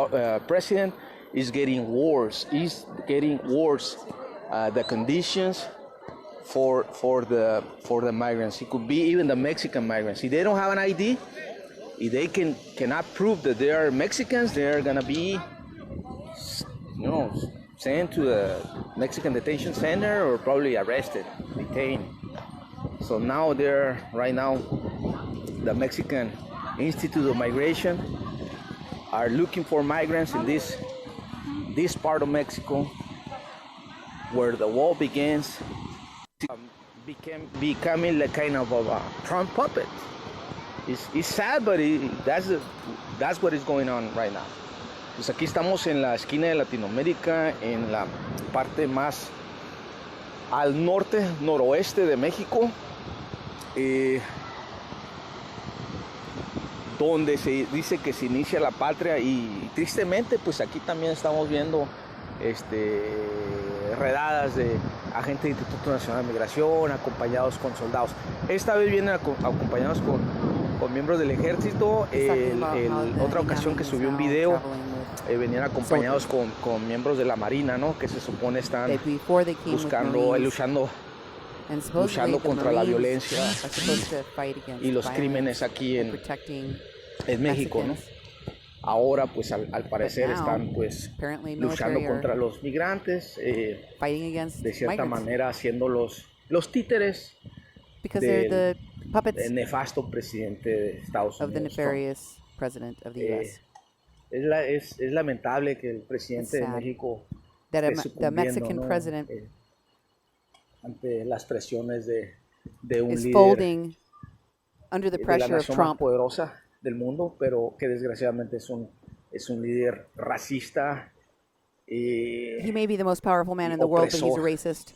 president, it's getting worse. The conditions for the migrants. It could be even the Mexican migrants. If they don't have an ID, if they cannot prove that they are Mexicans, they're gonna be, sent to the Mexican detention center or probably arrested, detained. So now right now, the Mexican Institute of Migration are looking for migrants in this part of Mexico, where the wall begins, becoming like kind of a Trump puppet. It's sad, but that's what is going on right now. Pues aquí estamos en la esquina de Latinoamérica, en la parte más al noroeste de México, donde se dice que se inicia la patria, y tristemente pues aquí también estamos viendo redadas de agentes del Instituto Nacional de Migración acompañados con soldados. Esta vez vienen acompañados con miembros del ejército. Otra ocasión que subió un video, venían acompañados con miembros de la Marina, ¿no? Que se supone están luchando contra la violencia y los crímenes aquí en México, ¿no? Ahora, pues, al parecer están, pues, luchando contra los migrantes, de cierta manera haciendo los títeres del nefasto presidente de Estados Unidos. Es lamentable que el presidente de México that the sucumbiendo, Mexican ¿no? president Ante las presiones de un is líder folding under the de la pressure of nación más Trump. poderosa del mundo, pero que desgraciadamente es un líder racista He may be the most powerful man in the world, but he's a racist.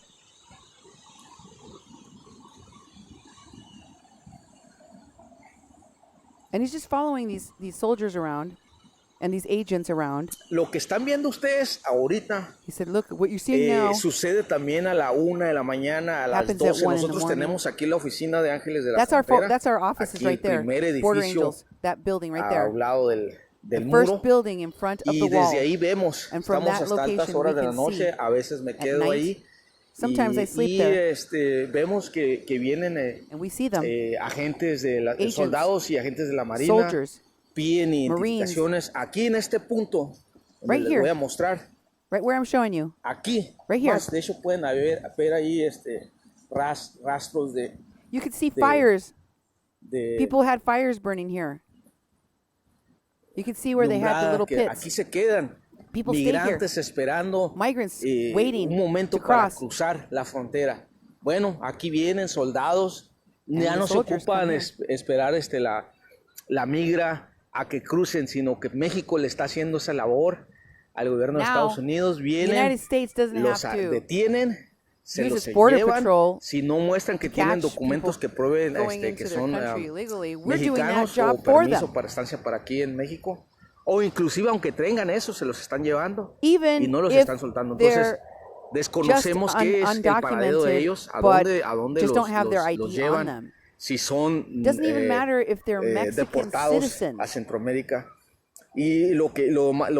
And he's just following these soldiers around and these agents around. Lo que están viendo ustedes ahorita He said, look, what you're seeing now sucede también a la 1 de la mañana, a las happens at 12. 1 in the Nosotros morning. tenemos aquí la oficina de Ángeles de la that's Frontera. our offices aquí right there. El primer Border edificio Angels, that building right there. a un lado del The muro. first building in front of Y the wall. desde ahí vemos, And from estamos that hasta altas location, horas we de la can noche, see a veces me at quedo night. ahí. Sometimes I sleep there. Vemos que vienen And we see them. agentes de Agents, soldados y agentes de la Marina, soldiers, piden Marines. identificaciones. Aquí en este punto, donde Right les here. voy a mostrar, Right where I'm showing you. aquí, Right here. más, de hecho pueden ver ahí rastros You could see fires. de People had fires burning here. You could see where they had the little que pits. aquí se quedan. People stayed here. Migrantes esperando Migrants waiting un momento to para cross. cruzar la frontera. Bueno, aquí vienen soldados, ya the no se soldiers ocupan come here. esperar la migra a que crucen, sino que México le está haciendo esa labor al gobierno de Now, Estados Unidos. The Vienen, United States doesn't los have to detienen, se use los its border llevan, patrol si no muestran que to tienen catch documentos que people prueben going que into their son country illegally. We're doing that mexicanos job o for permiso them. para estancia para aquí en México. O inclusive aunque tengan eso, se los están llevando Even y no los if están soltando. Entonces, they're desconocemos just qué es el paradero de undocumented, ellos, a but dónde just don't have their los ID on llevan, them. si son Doesn't even matter if they're Mexican deportados citizens. a Centroamérica. Y lo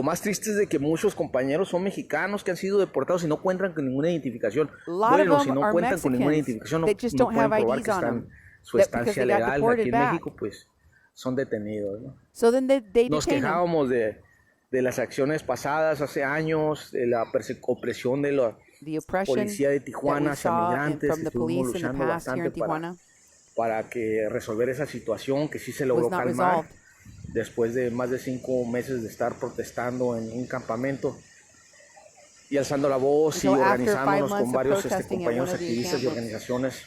más triste es de que muchos compañeros son mexicanos que han sido deportados y no cuentan con ninguna identificación. A lot Bueno, of si them no are cuentan con ninguna Mexicans identificación, no that just no don't pueden have probar IDs que on están them. su That because estancia they got legal deported aquí en back. México, pues son detenidos, ¿no? So then they Nos detain them. quejábamos de las acciones pasadas hace años, de la opresión de la The oppression policía de that Tijuana we hacia saw migrantes. from the Estuvimos police in the luchando past here in bastante Tijuana para que resolver esa situación que sí se logró was not calmar resolved. después de más de 5 meses de estar protestando en un campamento y alzando la voz y So after 5 organizándonos months con of varios protesting at compañeros one of the activistas y encampments. organizaciones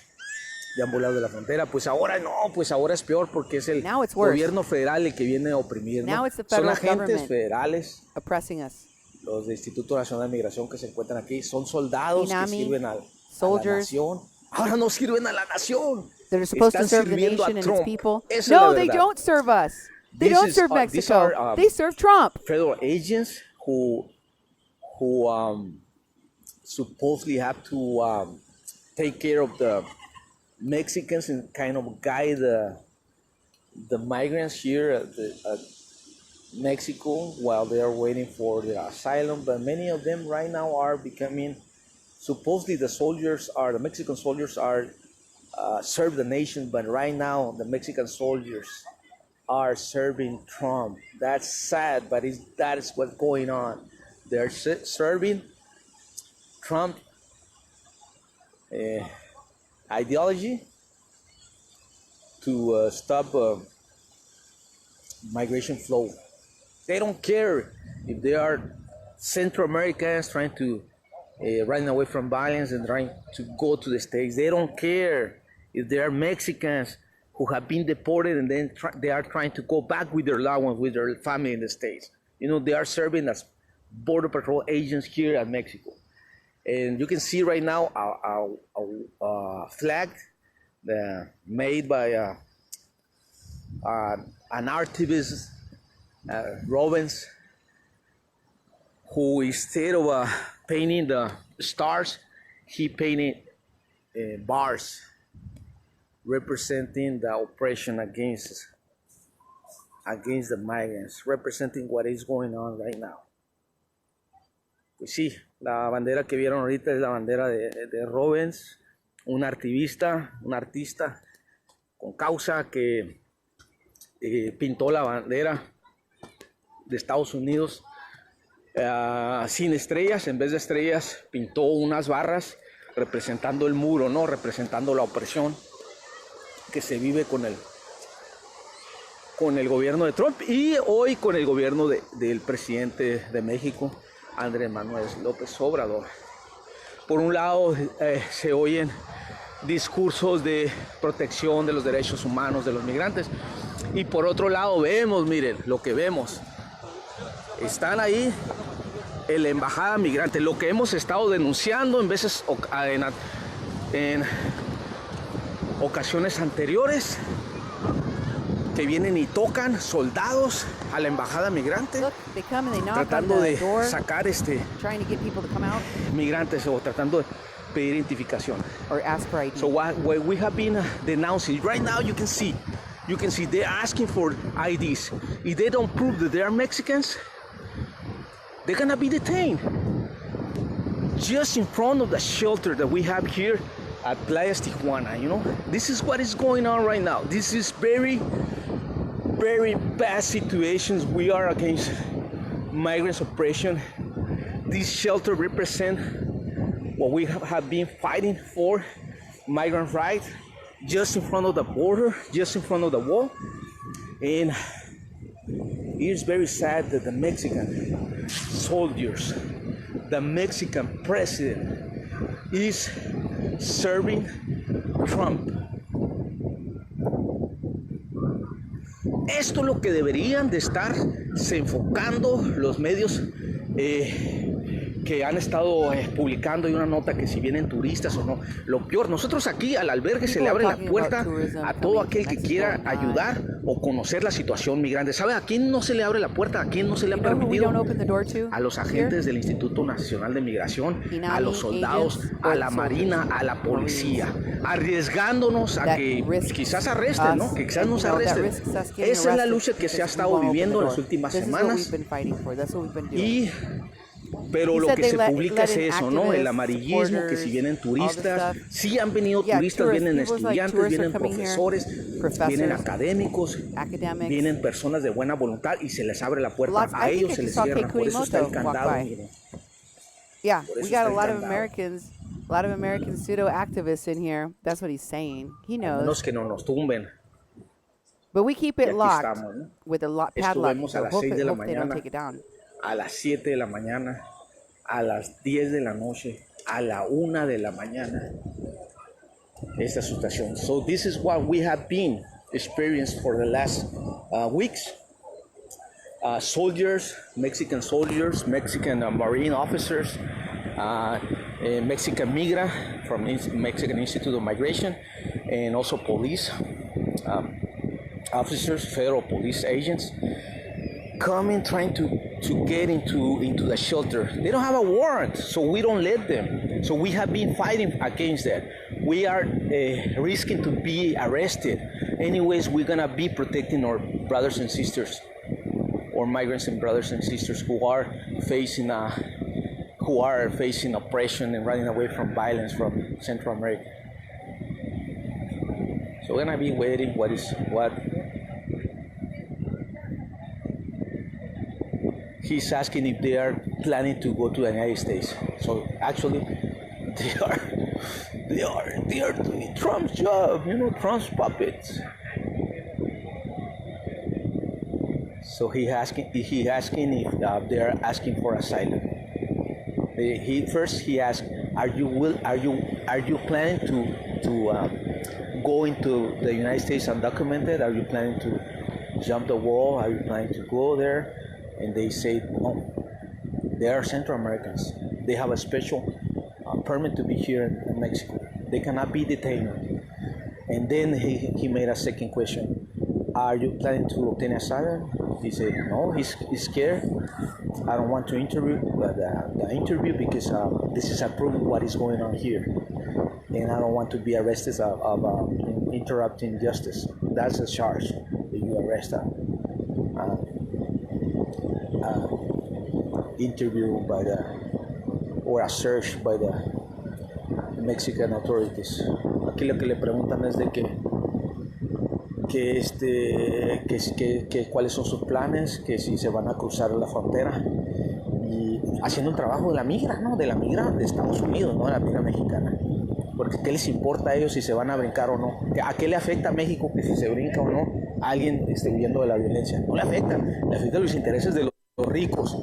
de ambos lados de la frontera. Pues ahora no, pues ahora es peor porque es el Now it's worse. gobierno federal el que viene a oprimir, ¿no? Now it's the Son federal agentes government federales, oppressing us. los del Instituto Nacional de Migración que se encuentran aquí, son soldados que INAMI, sirven a la soldiers. nación. Ahora no sirven a la nación. That are supposed to Están serve the sirviendo a nation and Trump. its people. Esa es No, la they verdad. don't serve us. They This don't is, serve these Mexico. are, They serve Trump. Federal agents who supposedly have to take care of the Mexicans and kind of guide the migrants here at Mexico while they are waiting for their asylum. But many of them right now are becoming, supposedly the Mexican soldiers are serve the nation, but right now the Mexican soldiers are serving Trump. That's sad, but that is what's going on. They're serving Trump ideology to stop migration flow. They don't care if they are Central Americans trying to run away from violence and trying to go to the States. They don't care if they are Mexicans who have been deported and then they are trying to go back with their loved ones, with their family in the States. You know, they are serving as Border Patrol agents here at Mexico. And you can see right now a flag made by an artist, Robins, who instead of painting the stars, he painted bars representing the oppression against the migrants, representing what is going on right now. Pues sí, la bandera que vieron ahorita es la bandera de Robins, un artista con causa que pintó la bandera de Estados Unidos sin estrellas. En vez de estrellas pintó unas barras representando el muro, ¿no? Representando la opresión que se vive con el gobierno de Trump y hoy con el gobierno del presidente de México. Andrés Manuel López Obrador. Por un lado, se oyen discursos de protección de los derechos humanos de los migrantes, y por otro lado vemos, miren, lo que vemos, están ahí en la embajada migrante, lo que hemos estado denunciando en veces, en ocasiones anteriores, que vienen y tocan soldados a la embajada migrante, Look, they come and they knock on tratando the de door, sacar trying to get people to come out migrantes, o tratando de pedir identificación. or ask for ID. So what we have been denouncing right now, you can see they're asking for IDs. If they don't prove that they are Mexicans, they're gonna be detained. Just in front of the shelter that we have here at Playas, Tijuana, you know, this is what is going on right now. This is very, very bad situations. We are against migrant oppression. This shelter represent what we have been fighting for, migrant rights, just in front of the border, just in front of the wall. And it is very sad that the Mexican soldiers, the Mexican president is serving Trump. Esto es lo que deberían de estar se enfocando los medios que han estado publicando. Hay una nota que si vienen turistas o no. Lo peor, nosotros aquí al albergue se le abre la puerta a todo aquel que quiera ayudar o conocer la situación migrante. ¿Sabe a quién no se le abre la puerta? ¿A quién no se le ha permitido? A los agentes del Instituto Nacional de Migración, a los soldados, a la Marina, a la policía, arriesgándonos a que quizás arresten, ¿no? Que quizás nos arresten. Esa es la lucha que se ha estado viviendo en las últimas semanas. Pero lo que se publica es eso, ¿no? El amarillismo, que si vienen turistas, sí han venido turistas, vienen estudiantes, vienen profesores, vienen académicos, vienen personas de buena voluntad y se les abre la puerta, a ellos se les cierra, por eso está el candado, miren. Yeah, we got a lot of American pseudo activists in here. That's what he's saying. He knows. Menos que no nos tumben. But we keep it locked estamos, ¿no? with a padlock. Estuvimos So a las hope 6 de la they don't mañana, take it down. a las 7 de la mañana, a las 10 de la noche, a la 1 de la mañana. Esta situación. So this is what we have been experienced for the last weeks. Soldiers, Mexican Marine officers, Mexican migra from Mexican Institute of Migration, and also police officers, federal police agents, coming trying to get into the shelter. They don't have a warrant, so we don't let them. So we have been fighting against that. We are risking to be arrested. Anyways, we're gonna be protecting our brothers and sisters, or migrants and brothers and sisters who are facing oppression and running away from violence from Central America. So we're gonna be waiting what. He's asking if they are planning to go to the United States. So actually, they are doing Trump's job, you know, Trump's puppets. So he asking if they are asking for asylum. He asked, are you planning to go into the United States undocumented? Are you planning to jump the wall? Are you planning to go there? And they say no. They are Central Americans. They have a special permit to be here in Mexico. They cannot be detained. And then he made a second question. Are you planning to obtain asylum? He said no. He's scared. I don't want to interview the interview because this is approving what is going on here, and I don't want to be arrested of interrupting justice. That's a charge that you arrest interview or a search by the Mexican authorities. Aquí lo que le preguntan es de que cuáles son sus planes, que si se van a cruzar la frontera y haciendo un trabajo de la migra, ¿no? De la migra de Estados Unidos, no de la migra mexicana. Porque ¿qué les importa a ellos si se van a brincar o no? ¿A qué le afecta a México que si se brinca o no alguien huyendo de la violencia? No le afecta, le afecta los intereses de los ricos,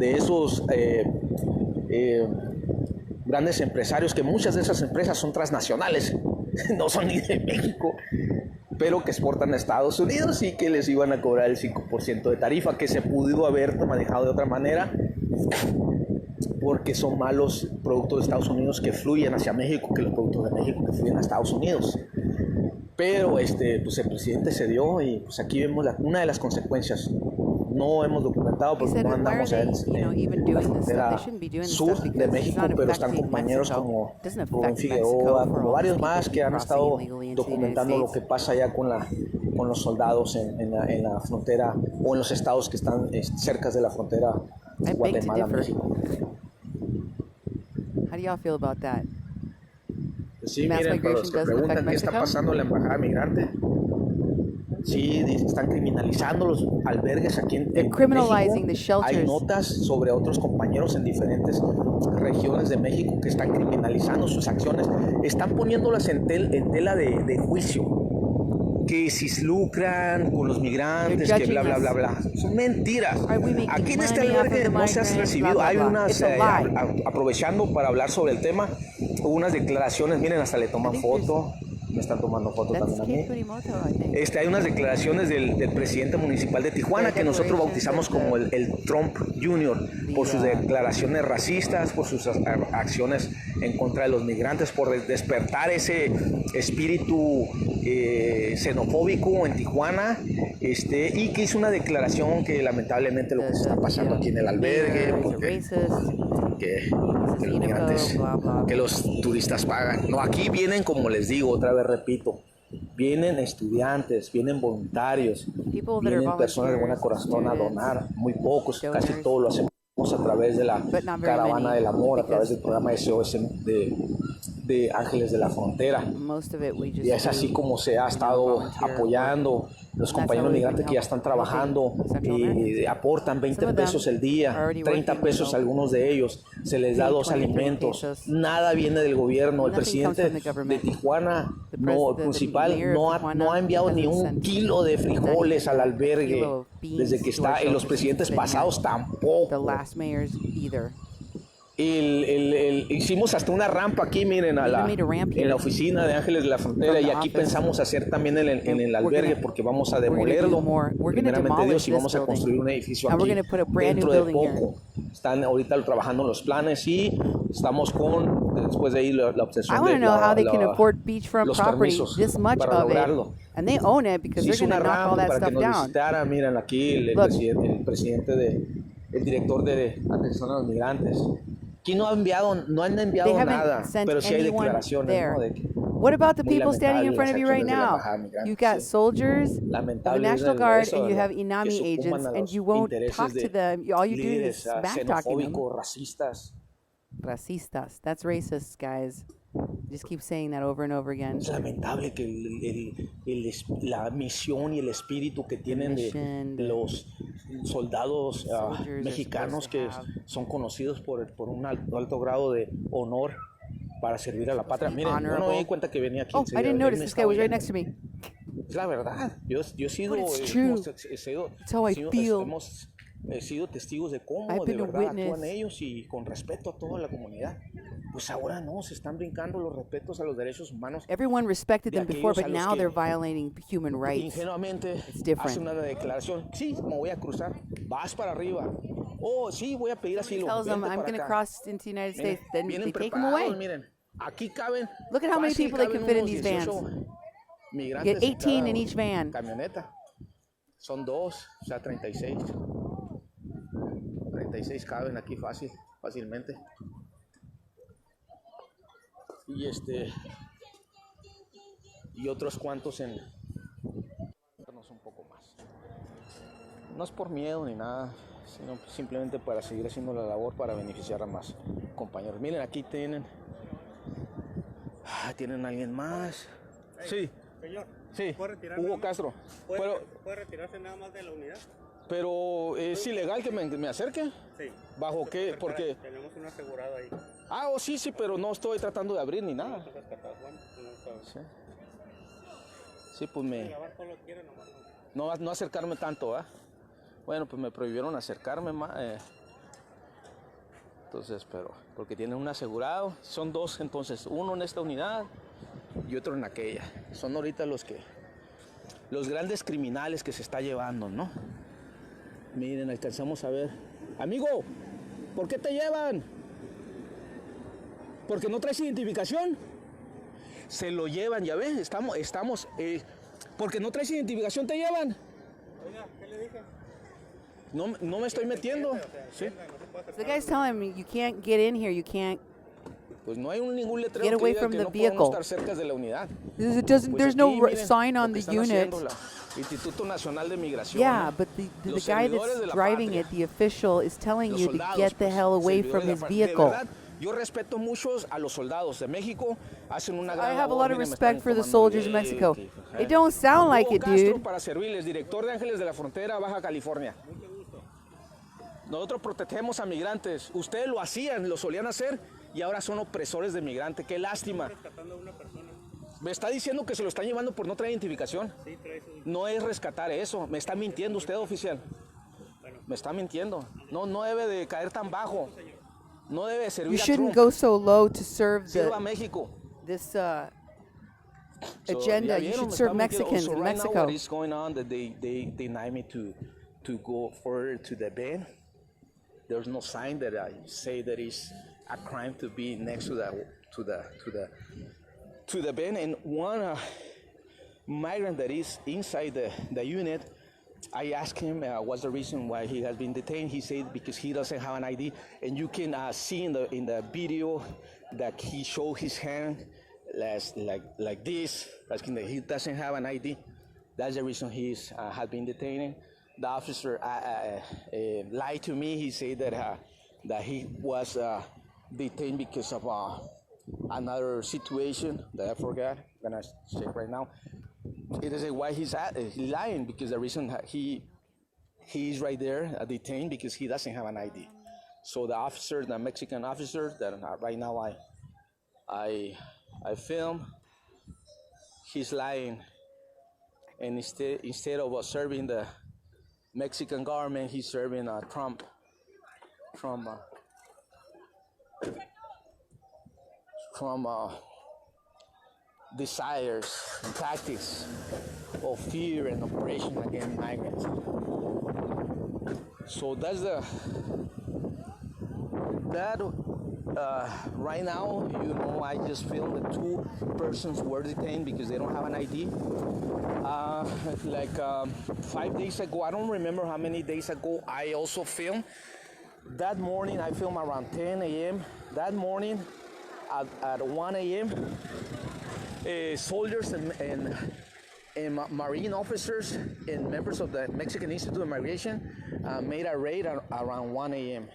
de esos grandes empresarios, que muchas de esas empresas son transnacionales, no son ni de México, pero que exportan a Estados Unidos y que les iban a cobrar el 5% de tarifa, que se pudo haber manejado de otra manera, porque son malos productos de Estados Unidos que fluyen hacia México que los productos de México que fluyen a Estados Unidos. Pero pues el presidente cedió y pues aquí vemos una de las consecuencias. No hemos documentado porque no andamos en la frontera sur de México, pero están compañeros como Rubén Figueroa, como varios más que han estado documentando lo que pasa allá con los soldados en la frontera o en los estados que están cerca de la frontera Guatemala-México. How do y'all feel about that? Sí, miren, para los que preguntan qué está pasando en la embajada migrante, sí, están criminalizando los albergues aquí en México. Hay notas sobre otros compañeros en diferentes regiones de México que están criminalizando sus acciones. Están poniéndolas en tela de juicio. Que si lucran con los migrantes, que bla, bla, bla, bla. Son mentiras. Aquí en este albergue no se ha recibido. Hay unas, aprovechando para hablar sobre el tema, unas declaraciones, miren, hasta le toman foto. Me están tomando foto también a mí. Hay unas declaraciones del presidente municipal de Tijuana que nosotros bautizamos como el Trump Jr. por sus declaraciones racistas, por sus acciones en contra de los migrantes, por despertar ese espíritu xenofóbico en Tijuana, y que hizo una declaración que lamentablemente lo que se está pasando aquí en el albergue, porque que los migrantes, que los turistas pagan. No, aquí vienen, como les digo, otra vez repito, vienen estudiantes, vienen voluntarios, vienen personas de buena corazón a donar, muy pocos, casi todo lo hacemos a través de la Caravana del Amor, a través del programa SOS de Ángeles de la Frontera. Y es así como se ha estado apoyando los compañeros migrantes que ya están trabajando, aportan 20 pesos el día, 30 pesos algunos de ellos, se les da 2 alimentos, nada viene del gobierno. El presidente de Tijuana, el principal, no ha enviado ni un kilo de frijoles al albergue desde que está, en los presidentes pasados tampoco. Hicimos hasta una rampa aquí, miren, en la oficina de Ángeles de la Frontera, y aquí pensamos hacer también en el albergue, porque vamos a demolerlo, primeramente Dios, y vamos a construir un edificio aquí dentro de poco. Están ahorita trabajando en los planes y estamos después de ahí la obsesión de los permisos para lograrlo. Se hizo una rampa para que nos visitara, miren aquí el director de atención a los migrantes. Aquí no han enviado nada, pero sí hay declaraciones, ¿no? De que what about the people standing in front of you right now? You've got soldiers of the National Guard and you have INAMI agents, and you won't talk to them. All you're doing is smack talking them. Racistas. That's racist, guys. Just keep saying that over and over again. Es lamentable que la misión y el espíritu que tienen de los soldados mexicanos, que son conocidos por un alto grado de honor para servir a la patria. Miren, yo no me di cuenta que venía aquí. Oh, I didn't notice. This guy was right next to me. Es la verdad. Yo he sido, hemos sido testigos de cómo de verdad actúan ellos, y con respeto a toda la comunidad. Pues ahora no, se están brincando los respetos a los derechos humanos. Everyone respected them before, but now they're violating human rights. Ingenuamente hace una declaración. Sí, me voy a cruzar. Vas para arriba. Oh, sí, voy a pedir asilo. Tells them I'm going to cross into the United States. Then they take them away. Miren, aquí caben. Look at how many people they can fit in these vans. Get 18 in each van. Camioneta. Son 2, o sea, 36. 36 caben aquí fácilmente. Y otros cuantos un poco más. No es por miedo ni nada, sino simplemente para seguir haciendo la labor para beneficiar a más compañeros. Miren, aquí tienen a alguien más. Sí. Señor, sí. ¿puede retirar Hugo Castro. ¿Puede retirarse nada más de la unidad? Pero ¿es ilegal que me acerque? Sí. ¿Bajo qué? Porque tenemos un asegurado ahí. Sí, pero no estoy tratando de abrir ni nada. Sí, pues no acercarme tanto, ¿eh? Bueno, pues me prohibieron acercarme más. Entonces, pero porque tienen un asegurado, son dos, entonces uno en esta unidad y otro en aquella. Son ahorita los grandes criminales que se está llevando, ¿no? Miren, alcanzamos a ver. Amigo, ¿por qué te llevan? ¿Porque no traes identificación? Se lo llevan, ya ves, estamos, porque no traes identificación te llevan. Oiga, ¿qué le dije? No me estoy metiendo. ¿Sí? The guy's telling him you can't get in here. You can't. Pues no hay ningún letrero Get que away diga from que the no vehicle. podemos estar cerca de la unidad. It doesn't. Pues There's aquí, no miren, sign lo on que the están unit. haciendo, el Instituto Nacional de Migración. Yeah, but the los guy servidores de that's la driving patria, it, the official, is telling los you to soldados, get the pues, hell away from servidores de his la patria. De vehicle. verdad, yo respeto mucho a los soldados de México, hacen una gran I have a labor. lot of Miren, me respect están for the tomando soldiers in bien, Mexico. hijo. It don't sound like Hugo it, Castro, dude. para servirles, director de Ángeles de la Frontera, Baja California. Nosotros protegemos a migrantes. Ustedes lo hacían, lo solían hacer y ahora son opresores de migrantes. Qué lástima. Rescatando a una persona. Me está diciendo que se lo están llevando por no traer identificación. Sí, trae su... No es rescatar eso. Me está mintiendo usted, oficial. Me está mintiendo. No debe de caer tan bajo. No debe de You servir a shouldn't Trump. go so low to serve Sirva a México. this So, agenda. ya You vieron, should me serve está mintiendo. Mexicans So in right now Mexico. what is going on that they deny me to go further to the van. There's no sign that I say that it's a crime to be next to the van. And one migrant that is inside the unit, I asked him what's the reason why he has been detained. He said because he doesn't have an ID, and you can see in the video that he showed his hand like this, asking that he doesn't have an ID. That's the reason he has been detained. The officer lied to me. He said that he was detained because of another situation that I forgot. I'm gonna check right now. It is why he's lying, because the reason he's right there detained because he doesn't have an ID. So the officer, the Mexican officer that right now I film, he's lying, and instead of serving the Mexican government, he's serving Trump desires and tactics of fear and oppression against migrants. So right now, I just filmed that 2 persons were detained because they don't have an ID. 5 days ago, I don't remember how many days ago, I also filmed. That morning, I filmed around 10 a.m. That morning, at 1 a.m., soldiers and Marine officers and members of the Mexican Institute of Migration made a raid around 1 a.m.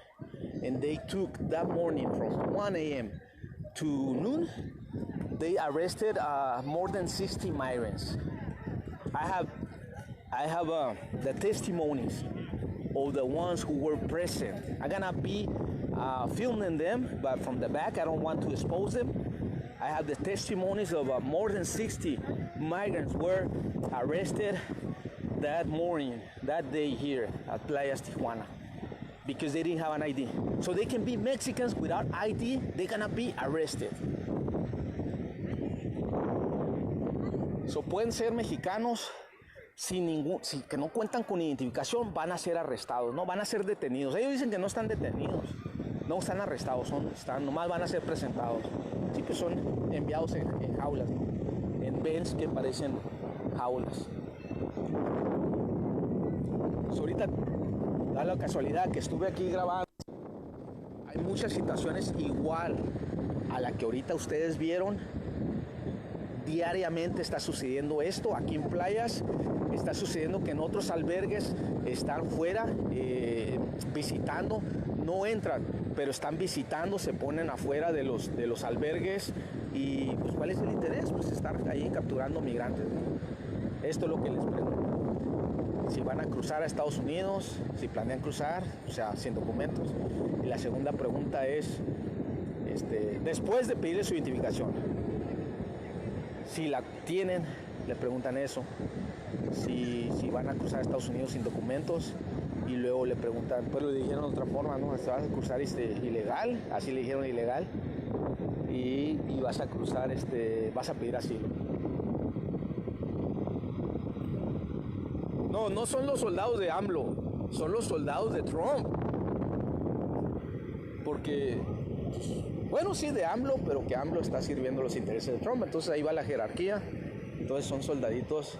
And they took that morning from 1 a.m. to noon. They arrested more than 60 migrants. I have the testimonies of the ones who were present. I'm gonna be filming them, but from the back, I don't want to expose them. I have the testimonies of more than 60 migrants were arrested that morning, that day here at Playas, Tijuana, because they didn't have an ID. So they can be Mexicans without ID, they're gonna be arrested. So pueden ser mexicanos que no cuentan con identificación, van a ser arrestados, no van a ser detenidos. Ellos dicen que no están detenidos, no están arrestados, nomás van a ser presentados. Sí, que son enviados en jaulas, ¿no? En vans que parecen jaulas. So, ahorita da la casualidad que estuve aquí grabando. Hay muchas situaciones igual a la que ahorita ustedes vieron. Diariamente está sucediendo esto aquí en Playas. Está sucediendo que en otros albergues están fuera visitando, no entran, pero están visitando, se ponen afuera de los albergues. Y pues, ¿cuál es el interés? Pues estar ahí capturando migrantes, ¿no? Esto es lo que les pregunto. Si van a cruzar a Estados Unidos, si planean cruzar, o sea, sin documentos. Y la segunda pregunta es, después de pedirle su identificación, si la tienen, le preguntan eso. Si van a cruzar a Estados Unidos sin documentos, y luego le preguntan, pues le dijeron de otra forma, ¿no? Te vas a cruzar ilegal, así le dijeron ilegal, y vas a cruzar, vas a pedir asilo. No, no son los soldados de AMLO, son los soldados de Trump. Porque, bueno, sí de AMLO, pero que AMLO está sirviendo los intereses de Trump. Entonces ahí va la jerarquía. Entonces son soldaditos,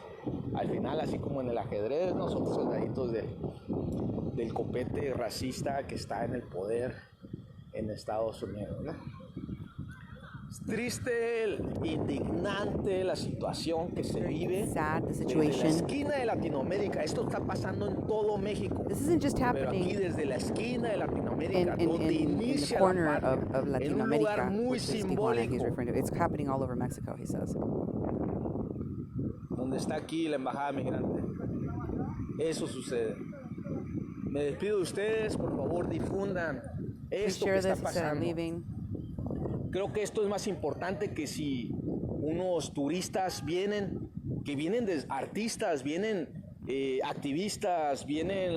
al final, así como en el ajedrez, no son soldaditos del copete racista que está en el poder en Estados Unidos, ¿no? Es triste, indignante la situación que se vive Sad, the desde la situation. esquina de Latinoamérica. Esto está pasando en todo México. This isn't just Pero aquí happening desde la esquina de Latinoamérica, donde in the inicia corner la patria, of en un lugar Latinoamérica, muy which is Tijuana, he's simbólico, referring to. It's happening all over Mexico, he says. donde está aquí la embajada migrante. Eso sucede. Me despido de ustedes, por favor difundan Please esto que share está this, he said, I'm pasando. leaving. Creo que esto es más importante que si unos turistas vienen, que vienen de artistas, vienen activistas, vienen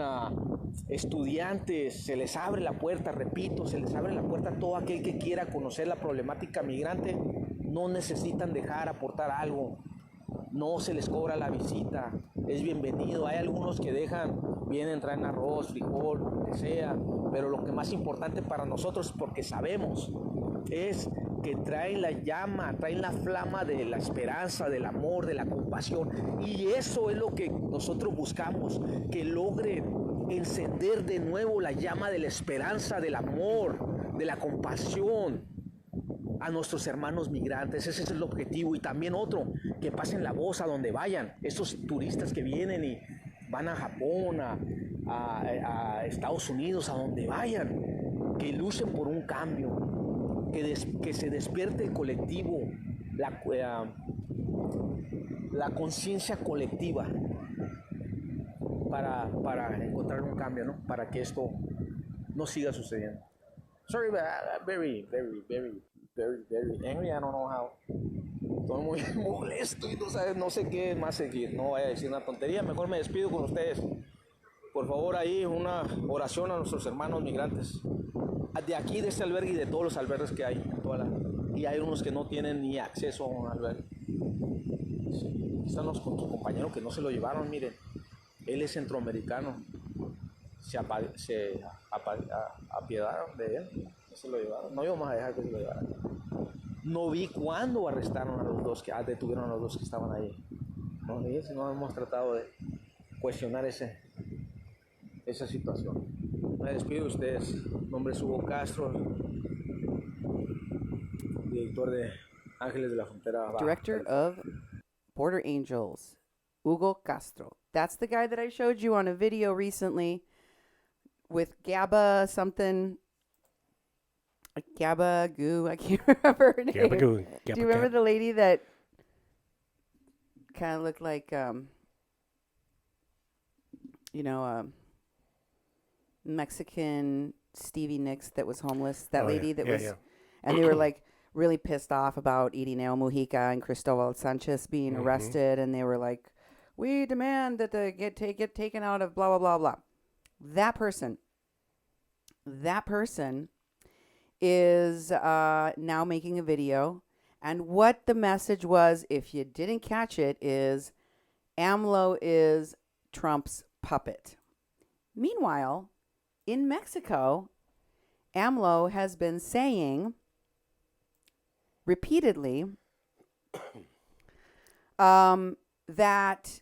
estudiantes, se les abre la puerta, repito, se les abre la puerta a todo aquel que quiera conocer la problemática migrante. No necesitan dejar aportar algo, no se les cobra la visita, es bienvenido. Hay algunos que vienen, traen arroz, frijol, lo que sea, pero lo que más importante para nosotros, porque sabemos, es que traen la llama, traen la flama de la esperanza, del amor, de la compasión, y eso es lo que nosotros buscamos, que logren encender de nuevo la llama de la esperanza, del amor, de la compasión a nuestros hermanos migrantes. Ese es el objetivo. Y también otro, que pasen la voz a donde vayan, estos turistas que vienen y van a Japón, a Estados Unidos, a donde vayan, que luchen por un cambio, que se despierte el colectivo, la conciencia colectiva para encontrar un cambio, ¿no? Para que esto no siga sucediendo. Sorry, but I'm very, very, very, very, very angry. I don't know how. Estoy muy molesto y no sé qué más seguir. No vaya a decir una tontería. Mejor me despido con ustedes. Por favor, ahí una oración a nuestros hermanos migrantes. De aquí, de este albergue y de todos los albergues que hay. Y hay unos que no tienen ni acceso a un albergue. Sí. Están los compañeros que no se lo llevaron, miren. Él es centroamericano. Se apiedaron de él. No se lo llevaron. No íbamos a dejar que se lo llevaran. No vi cuándo arrestaron a los dos, detuvieron a los dos que estaban ahí. No hemos tratado de cuestionar esa situación. Me despido de ustedes. Mi nombre es Hugo Castro, director de Ángeles de la Frontera Baja. Director of Border Angels, Hugo Castro. That's the guy that I showed you on a video recently with Gaba something. Gaba Goo, I can't remember her name. Gabagoo. Do you remember the lady that kind of looked like, Mexican Stevie Nicks that was homeless? That lady that was, and they were like really pissed off about Irineo Mujica and Cristobal Sanchez being arrested, and they were like, we demand that they get taken out of blah, blah, blah, blah. That person is now making a video. And what the message was, if you didn't catch it, is AMLO is Trump's puppet. Meanwhile, in Mexico, AMLO has been saying repeatedly that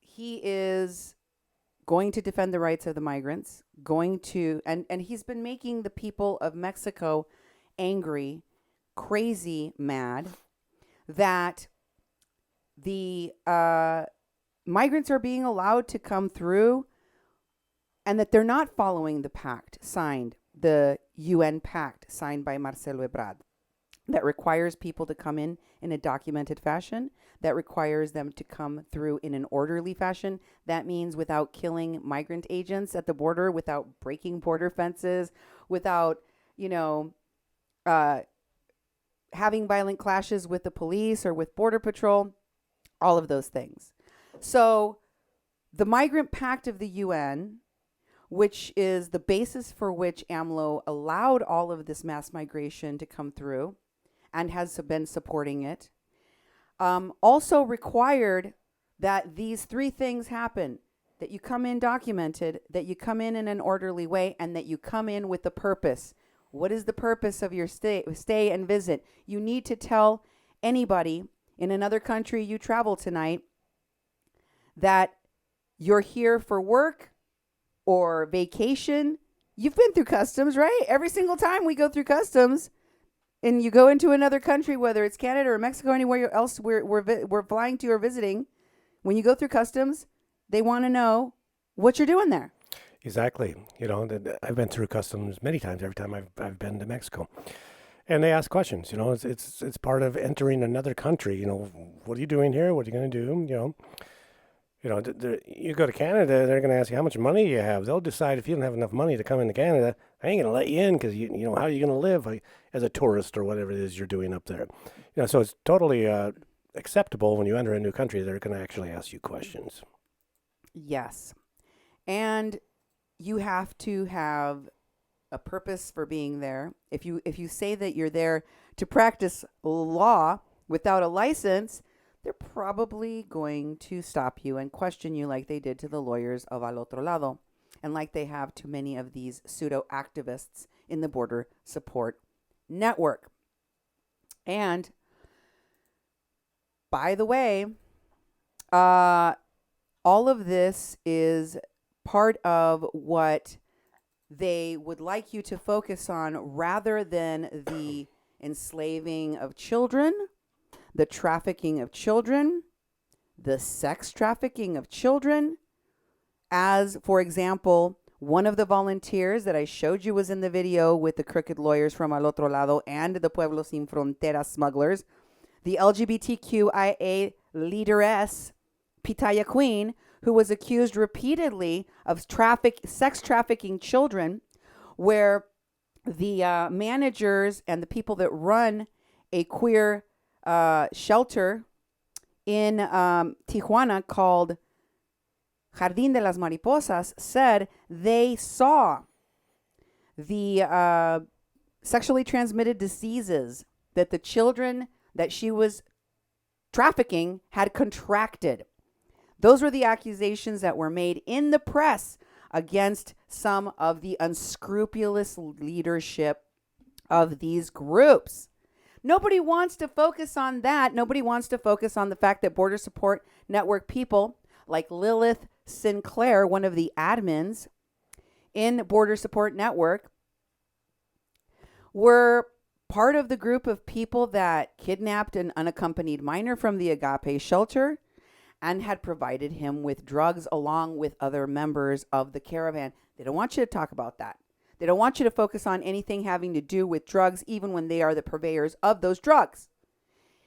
he is going to defend the rights of the migrants, and he's been making the people of Mexico angry, crazy, mad, that the migrants are being allowed to come through and that they're not following the UN pact signed by Marcelo Ebrard that requires people to come in a documented fashion, that requires them to come through in an orderly fashion. That means without killing migrant agents at the border, without breaking border fences, without, having violent clashes with the police or with Border Patrol, all of those things. So The Migrant Pact of the UN, which is the basis for which AMLO allowed all of this mass migration to come through and has been supporting it, also required that these three things happen: that you come in documented, that you come in an orderly way, and that you come in with a purpose. What is the purpose of your stay and visit? You need to tell anybody in another country you travel tonight that you're here for work or vacation. You've been through customs, right? Every single time we go through customs and you go into another country, whether it's Canada or Mexico, anywhere else we're flying to or visiting, when you go through customs, they want to know what you're doing there. Exactly. I've been through customs many times, every time I've been to Mexico. And they ask questions. It's part of entering another country. What are you doing here? What are you going to do? You go to Canada, they're going to ask you how much money you have. They'll decide if you don't have enough money to come into Canada, I ain't going to let you in because, how are you going to live as a tourist or whatever it is you're doing up there? So it's totally acceptable when you enter a new country. They're going to actually ask you questions. Yes. And you have to have a purpose for being there. If you say that you're there to practice law without a license, they're probably going to stop you and question you like they did to the lawyers of Otro Lado and like they have to many of these pseudo-activists in the border support network. And by the way, all of this is part of what they would like you to focus on rather than the enslaving of children, the trafficking of children, the sex trafficking of children. As, for example, one of the volunteers that I showed you was in the video with the crooked lawyers from Al Otro Lado and the Pueblo Sin Fronteras smugglers, the LGBTQIA leaderess, Pitaya Queen, who was accused repeatedly of sex trafficking children, where the managers and the people that run a queer shelter in Tijuana called Jardín de las Mariposas said they saw the sexually transmitted diseases that the children that she was trafficking had contracted. Those were the accusations that were made in the press against some of the unscrupulous leadership of these groups. Nobody wants to focus on that. Nobody wants to focus on the fact that Border Support Network people like Lilith Sinclair, one of the admins in Border Support Network, were part of the group of people that kidnapped an unaccompanied minor from the Agape shelter and had provided him with drugs along with other members of the caravan. They don't want you to talk about that. They don't want you to focus on anything having to do with drugs, even when they are the purveyors of those drugs.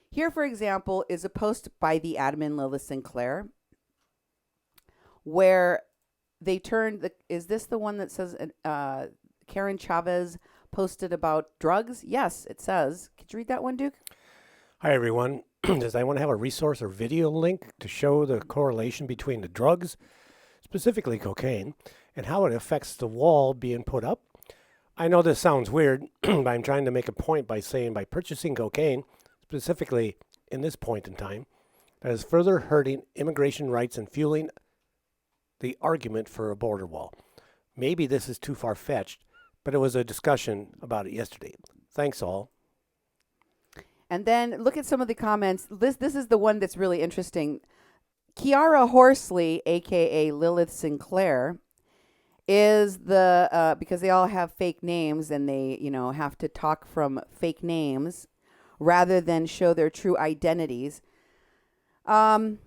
Here, for example, is a post by the admin Lilith Sinclair, where they turned, is this the one that says Karen Chavez posted about drugs? Yes, it says. Could you read that one, Duke? Hi, everyone. Does anyone have a resource or video link to show the correlation between the drugs, specifically cocaine, and how it affects the wall being put up? I know this sounds weird, but I'm trying to make a point by saying by purchasing cocaine, specifically in this point in time, that is further hurting immigration rights and fueling the argument for a border wall. Maybe this is too far-fetched, but it was a discussion about it yesterday. Thanks all. And then look at some of the comments. This is the one that's really interesting. Kiara Horsley, a.k.a. Lilith Sinclair, is the, because they all have fake names and they, have to talk from fake names rather than show their true identities, said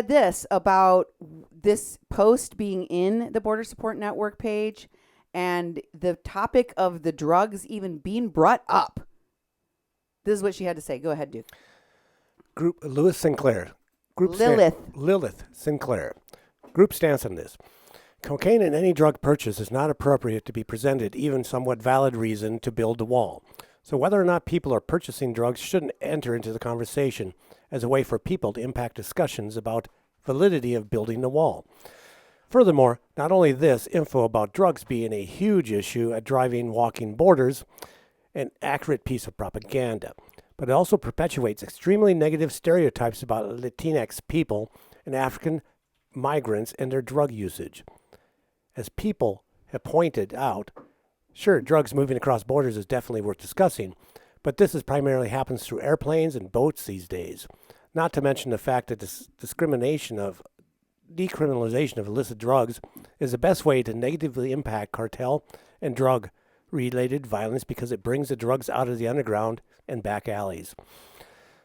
this about this post being in the Border Support Network page and the topic of the drugs even being brought up. This is what she had to say. Go ahead, Duke. Group Lewis Sinclair. Lilith Sinclair. Group stance on this. Cocaine in any drug purchase is not appropriate to be presented even somewhat valid reason to build the wall. So whether or not people are purchasing drugs shouldn't enter into the conversation as a way for people to impact discussions about validity of building the wall. Furthermore, not only this, info about drugs being a huge issue at driving walking borders, an accurate piece of propaganda, but it also perpetuates extremely negative stereotypes about Latinx people and African migrants and their drug usage. As people have pointed out, sure, drugs moving across borders is definitely worth discussing, but this primarily happens through airplanes and boats these days. Not to mention the fact that this decriminalization of illicit drugs is the best way to negatively impact cartel and drug-related violence because it brings the drugs out of the underground and back alleys.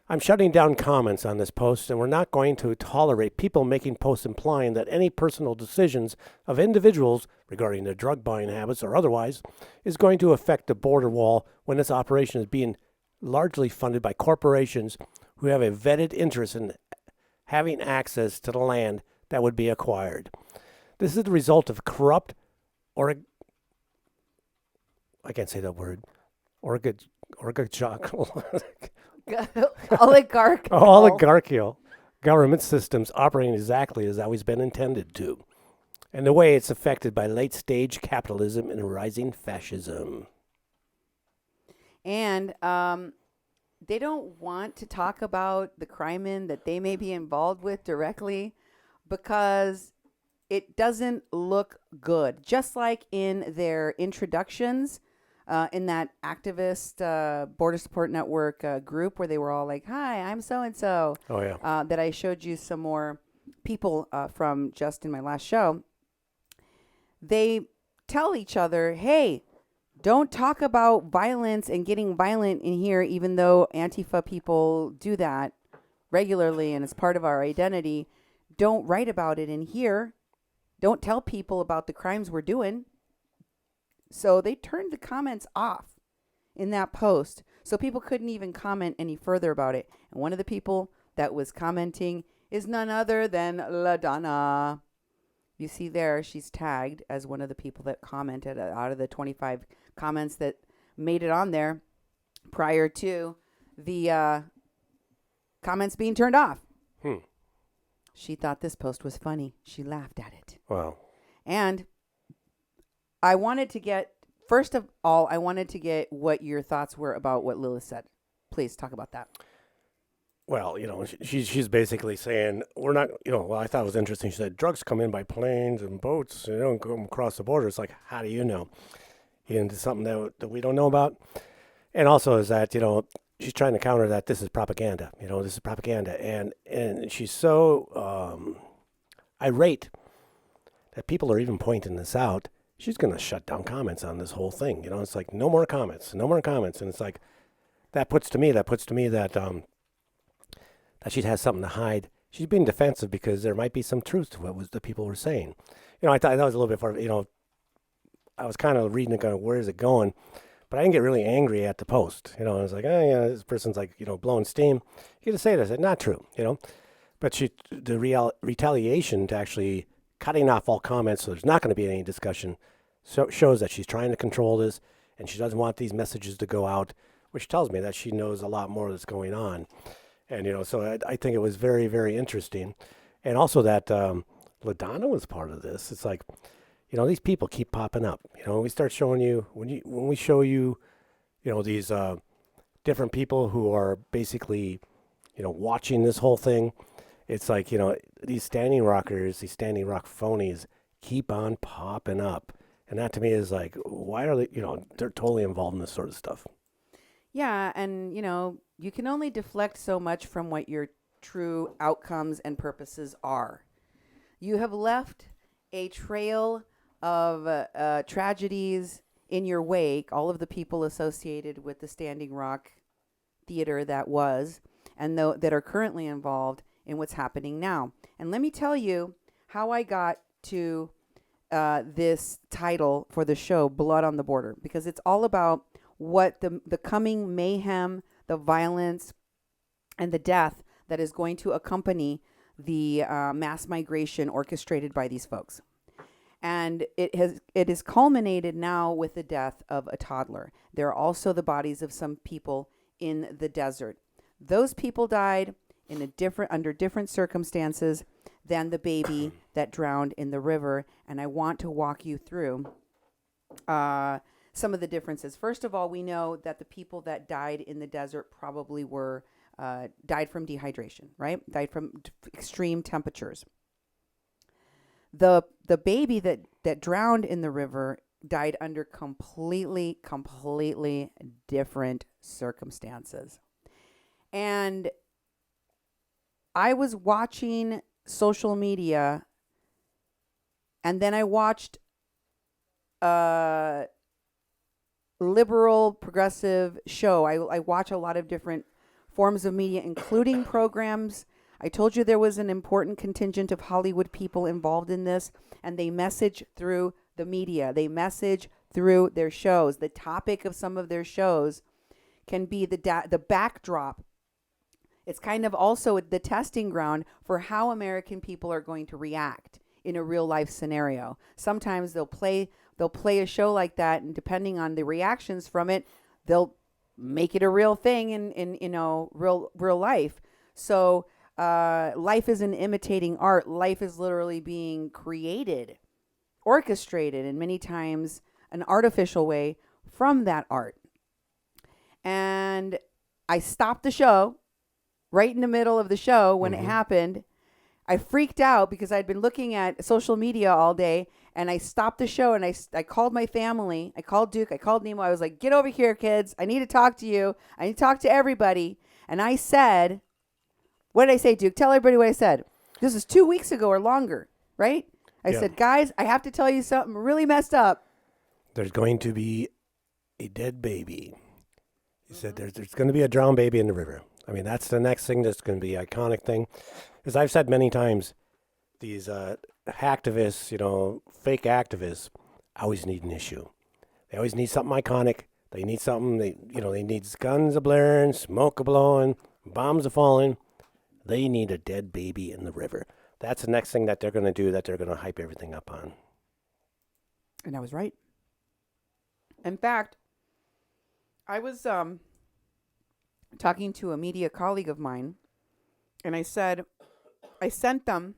I'm shutting down comments on this post, and we're not going to tolerate people making posts implying that any personal decisions of individuals regarding their drug buying habits or otherwise is going to affect the border wall when this operation is being largely funded by corporations who have a vetted interest in having access to the land that would be acquired. This is the result of corrupt I can't say that word. Oligarchical government systems operating exactly as always been intended to, and the way it's affected by late-stage capitalism and rising fascism. And they don't want to talk about the crime that they may be involved with directly because it doesn't look good. Just like in their introductions, in that activist Border Support Network group where they were all like, "Hi, I'm so-and-so." Oh, yeah. That I showed you some more people from just in my last show. They tell each other, "Hey, don't talk about violence and getting violent in here," even though Antifa people do that regularly and it's part of our identity. Don't write about it in here. Don't tell people about the crimes we're doing. So they turned the comments off in that post. So people couldn't even comment any further about it. And one of the people that was commenting is none other than LaDonna. You see there, she's tagged as one of the people that commented out of the 25 comments that made it on there prior to the comments being turned off. She thought this post was funny. She laughed at it. Wow. And I wanted to get, first of all, I wanted to get what your thoughts were about what Lilith said. Please talk about that. Well, she's basically saying we're not, well, I thought it was interesting. She said drugs come in by planes and boats. They don't come across the border. It's like, how do you know? Into something that we don't know about. And also is that, she's trying to counter that this is propaganda. This is propaganda. And she's so irate that people are even pointing this out. She's going to shut down comments on this whole thing. It's like, no more comments. And it's like, that puts to me that she has something to hide. She's being defensive because there might be some truth to what the people were saying. I thought that was a little bit far, I was kind of reading it going, where is it going? But I didn't get really angry at the post. I was like, oh, yeah, this person's like, blowing steam. You get to say this. I said, not true, But the retaliation to actually cutting off all comments so there's not going to be any discussion shows that she's trying to control this and she doesn't want these messages to go out, which tells me that she knows a lot more that's going on. And, so I think it was very, very interesting. And also that LaDonna was part of this. It's like, these people keep popping up. We start showing you, when we show you, these different people who are basically, watching this whole thing, it's like, these standing rockers, these standing rock phonies keep on popping up. And that to me is like, why are they, they're totally involved in this sort of stuff. Yeah. And, you can only deflect so much from what your true outcomes and purposes are. You have left a trail of tragedies in your wake, all of the people associated with the Standing Rock Theater that was, and that are currently involved in what's happening now. And let me tell you how I got to this title for the show, Blood on the Border, because it's all about what the coming mayhem, the violence, and the death that is going to accompany the mass migration orchestrated by these folks. And it is culminated now with the death of a toddler. There are also the bodies of some people in the desert. Those people died under different circumstances. than the baby that drowned in the river. And I want to walk you through some of the differences. First of all, we know that the people that died in the desert probably were died from dehydration, right? Died from extreme temperatures. The baby that drowned in the river died under completely different circumstances. And I was watching social media, and then I watched a liberal progressive show. I watch a lot of different forms of media, including programs. I told you there was an important contingent of Hollywood people involved in this, and they message through the media. They message through their shows. The topic of some of their shows can be the backdrop. It's kind of also the testing ground for how American people are going to react in a real life scenario. Sometimes they'll play a show like that, and depending on the reactions from it, they'll make it a real thing in real life. So life isn't imitating art. Life is literally being created, orchestrated, and many times an artificial way from that art. And I stopped the show right in the middle of the show when it happened. I freaked out because I'd been looking at social media all day, and I stopped the show, and I called my family. I called Duke. I called Nemo. I was like, get over here, kids. I need to talk to you. I need to talk to everybody. And I said, what did I say, Duke? Tell everybody what I said. This is 2 weeks ago or longer, right? I said, guys, I have to tell you something really messed up. There's going to be a dead baby. He said there's going to be a drowned baby in the river. I mean, that's the next thing that's going to be an iconic thing. As I've said many times, these hacktivists, fake activists, always need an issue. They always need something iconic. They need something, they need guns a-blaring, smoke a-blowing, bombs a-falling. They need a dead baby in the river. That's the next thing that they're going to do, that they're going to hype everything up on. And I was right. In fact, I was talking to a media colleague of mine, and I said, I sent them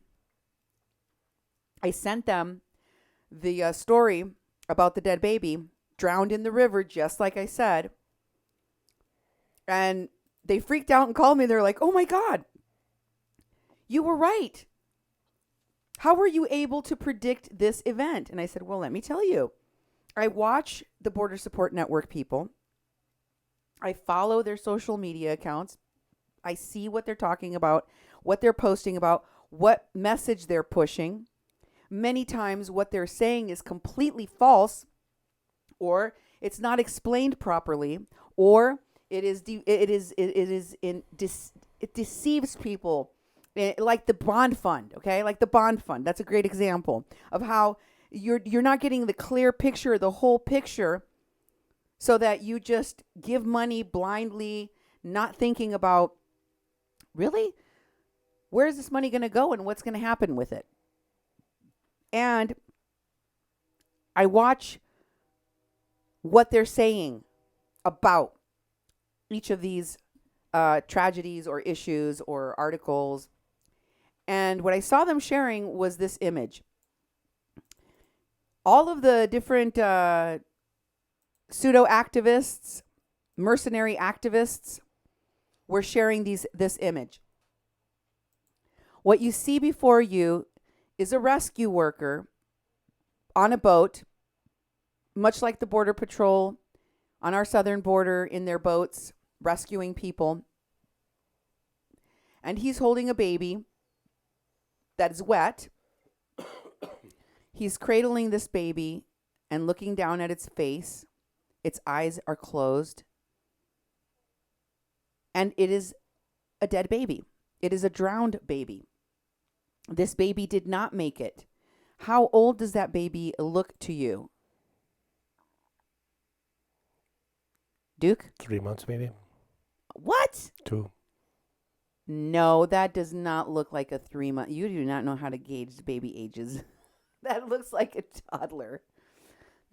the story about the dead baby drowned in the river, just like I said. And they freaked out and called me. They're like, oh my God, you were right. How were you able to predict this event? And I said, well, let me tell you. I watch the Border Support Network people. I follow their social media accounts. I see what they're talking about, what they're posting about, what message they're pushing. Many times what they're saying is completely false, or it's not explained properly, or it deceives people, like the bond fund, okay? Like the bond fund. That's a great example of how you're not getting the clear picture, the whole picture, so that you just give money blindly, not thinking about, really, where is this money going to go and what's going to happen with it? And I watch what they're saying about each of these tragedies or issues or articles. And what I saw them sharing was this image. All of the different pseudo-activists, mercenary activists, were sharing this image. What you see before you is a rescue worker on a boat, much like the Border Patrol on our southern border in their boats, rescuing people. And he's holding a baby that is wet. He's cradling this baby and looking down at its face. Its eyes are closed. And it is a dead baby. It is a drowned baby. This baby did not make it. How old does that baby look to you? Duke? 3 months, maybe. What? 2. No, that does not look like a 3 month. You do not know how to gauge baby ages. That looks like a toddler.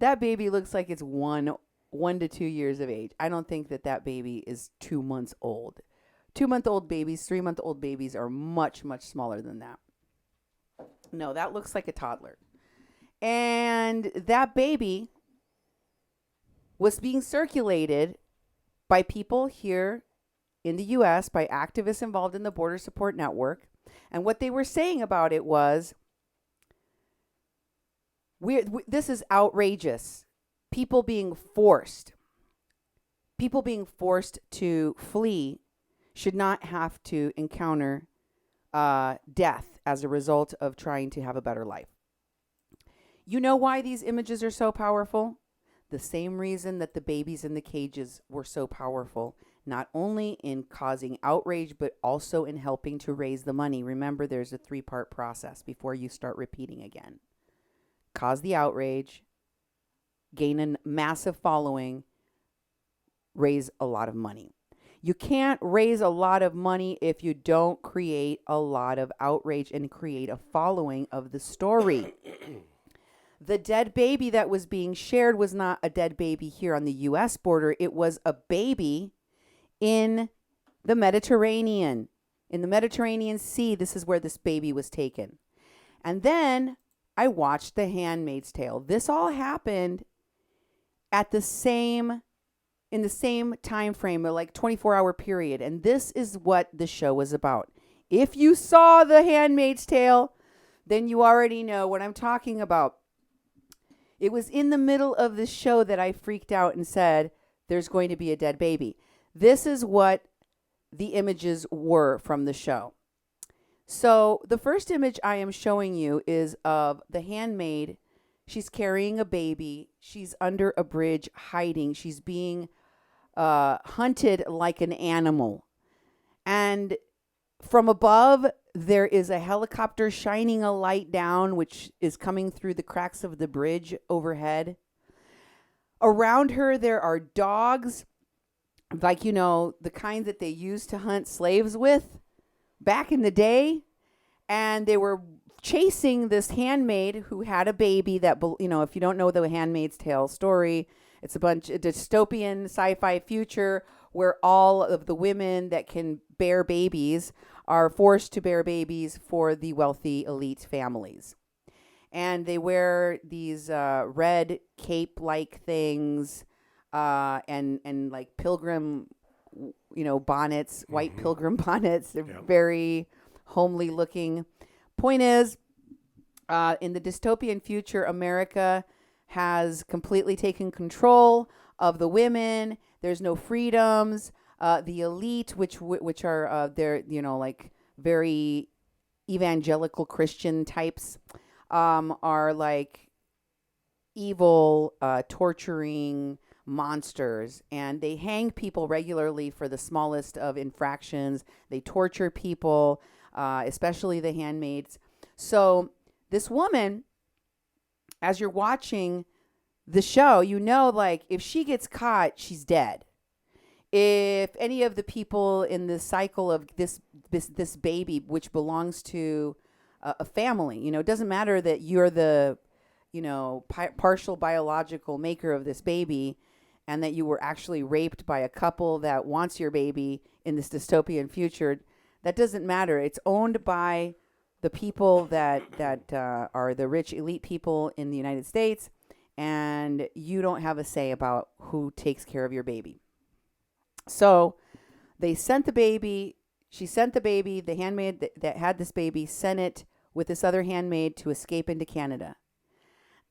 That baby looks like it's 1 to 2 years of age. I don't think that baby is 2 months old. 2-month-old babies, 3-month-old babies are much, much smaller than that. No, that looks like a toddler. And that baby was being circulated by people here in the U.S., by activists involved in the Border Support Network. And what they were saying about it was, this is outrageous. People being forced to flee should not have to encounter death as a result of trying to have a better life. You know why these images are so powerful? The same reason that the babies in the cages were so powerful, not only in causing outrage, but also in helping to raise the money. Remember, there's a 3-part process before you start repeating again. Cause the outrage, gain a massive following, raise a lot of money. You can't raise a lot of money if you don't create a lot of outrage and create a following of the story. The dead baby that was being shared was not a dead baby here on the U.S. border. It was a baby in the Mediterranean. In the Mediterranean Sea, this is where this baby was taken. And then I watched The Handmaid's Tale. This all happened in the same time frame, like 24-hour period. And this is what the show was about. If you saw The Handmaid's Tale, then you already know what I'm talking about. It was in the middle of the show that I freaked out and said, there's going to be a dead baby. This is what the images were from the show. So the first image I am showing you is of the handmaid. She's carrying a baby. She's under a bridge hiding. She's being hunted like an animal. And from above, there is a helicopter shining a light down, which is coming through the cracks of the bridge overhead. Around her, there are dogs, like, you know, the kind that they used to hunt slaves with back in the day. And they were chasing this handmaid who had a baby that, you know, if you don't know the Handmaid's Tale story, it's a dystopian sci-fi future where all of the women that can bear babies are forced to bear babies for the wealthy elite families. And they wear these red cape-like things and like pilgrim, you know, bonnets, white pilgrim bonnets. They're very homely looking. Point is, in the dystopian future, America has completely taken control of the women. There's no freedoms. The elite, which are they're, you know, like very evangelical Christian types, are like evil, torturing monsters, and they hang people regularly for the smallest of infractions. They torture people, especially the handmaids. So this woman, as you're watching the show, you know, like if she gets caught, she's dead. If any of the people in the cycle of this baby, which belongs to a family, you know, it doesn't matter that you're the, you know, partial biological maker of this baby, and that you were actually raped by a couple that wants your baby in this dystopian future. That doesn't matter. It's owned by the people that are the rich elite people in the United States, and you don't have a say about who takes care of your baby. So they sent the baby. She sent the baby. The handmaid that had this baby sent it with this other handmaid to escape into Canada.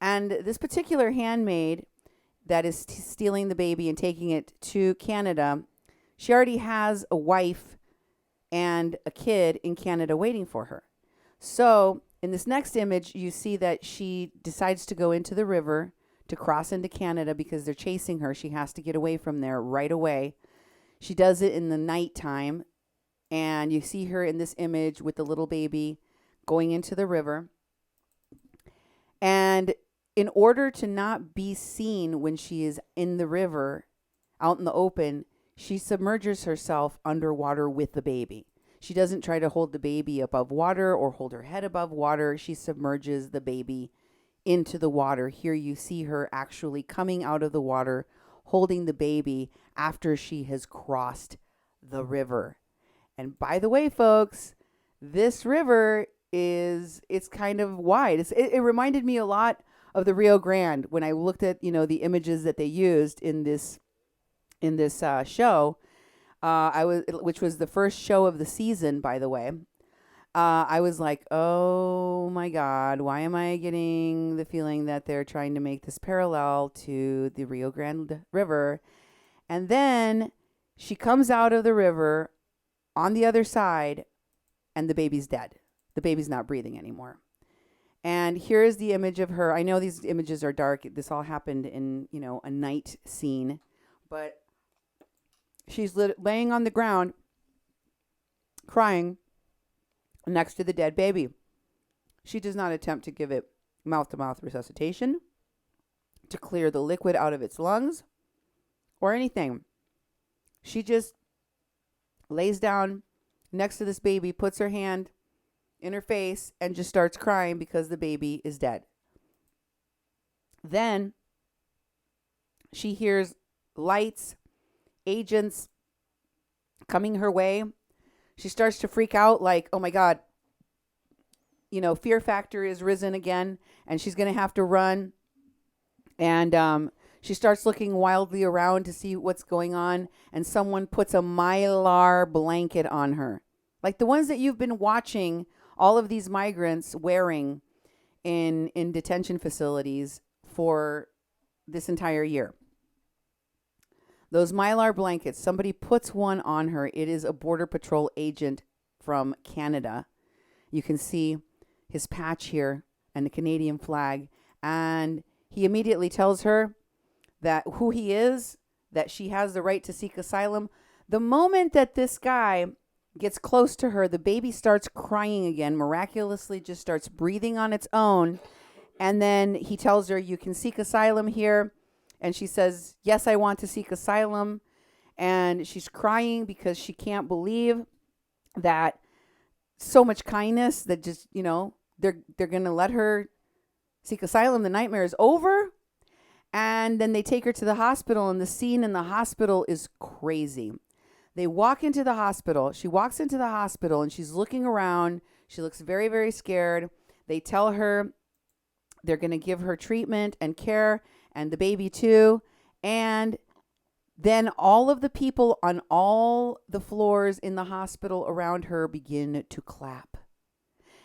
And this particular handmaid that is stealing the baby and taking it to Canada, she already has a wife and a kid in Canada waiting for her. So in this next image, you see that she decides to go into the river to cross into Canada because they're chasing her. She has to get away from there right away. She does it in the nighttime, and you see her in this image with the little baby going into the river. And in order to not be seen when she is in the river, out in the open, she submerges herself underwater with the baby. She doesn't try to hold the baby above water or hold her head above water. She submerges the baby into the water. Here you see her actually coming out of the water, holding the baby after she has crossed the river. And by the way, folks, this river it's kind of wide. It reminded me a lot of the Rio Grande when I looked at the images that they used in this show. Which was the first show of the season, by the way. I was like, oh my God, why am I getting the feeling that they're trying to make this parallel to the Rio Grande River? And then she comes out of the river on the other side, and the baby's dead. The baby's not breathing anymore. And here's the image of her. I know these images are dark. This all happened in, a night scene. But she's laying on the ground, crying next to the dead baby. She does not attempt to give it mouth-to-mouth resuscitation, to clear the liquid out of its lungs, or anything. She just lays down next to this baby, puts her hand in her face, and just starts crying because the baby is dead. Then she hears lights, agents coming her way. She starts to freak out like, oh my God, fear factor is risen again, and she's going to have to run. And she starts looking wildly around to see what's going on, and someone puts a Mylar blanket on her, like the ones that you've been watching all of these migrants wearing in detention facilities for this entire year. Those Mylar blankets, somebody puts one on her. It is a Border Patrol agent from Canada. You can see his patch here and the Canadian flag. And he immediately tells her that who he is, that she has the right to seek asylum. The moment that this guy gets close to her, the baby starts crying again, miraculously just starts breathing on its own. And then he tells her, you can seek asylum here. And she says, yes, I want to seek asylum. And she's crying because she can't believe that so much kindness that just, they're going to let her seek asylum. The nightmare is over. And then they take her to the hospital, and the scene in the hospital is crazy. They walk into the hospital. She walks into the hospital, and she's looking around. She looks very, very scared. They tell her they're going to give her treatment and care, and the baby too. And then all of the people on all the floors in the hospital around her begin to clap.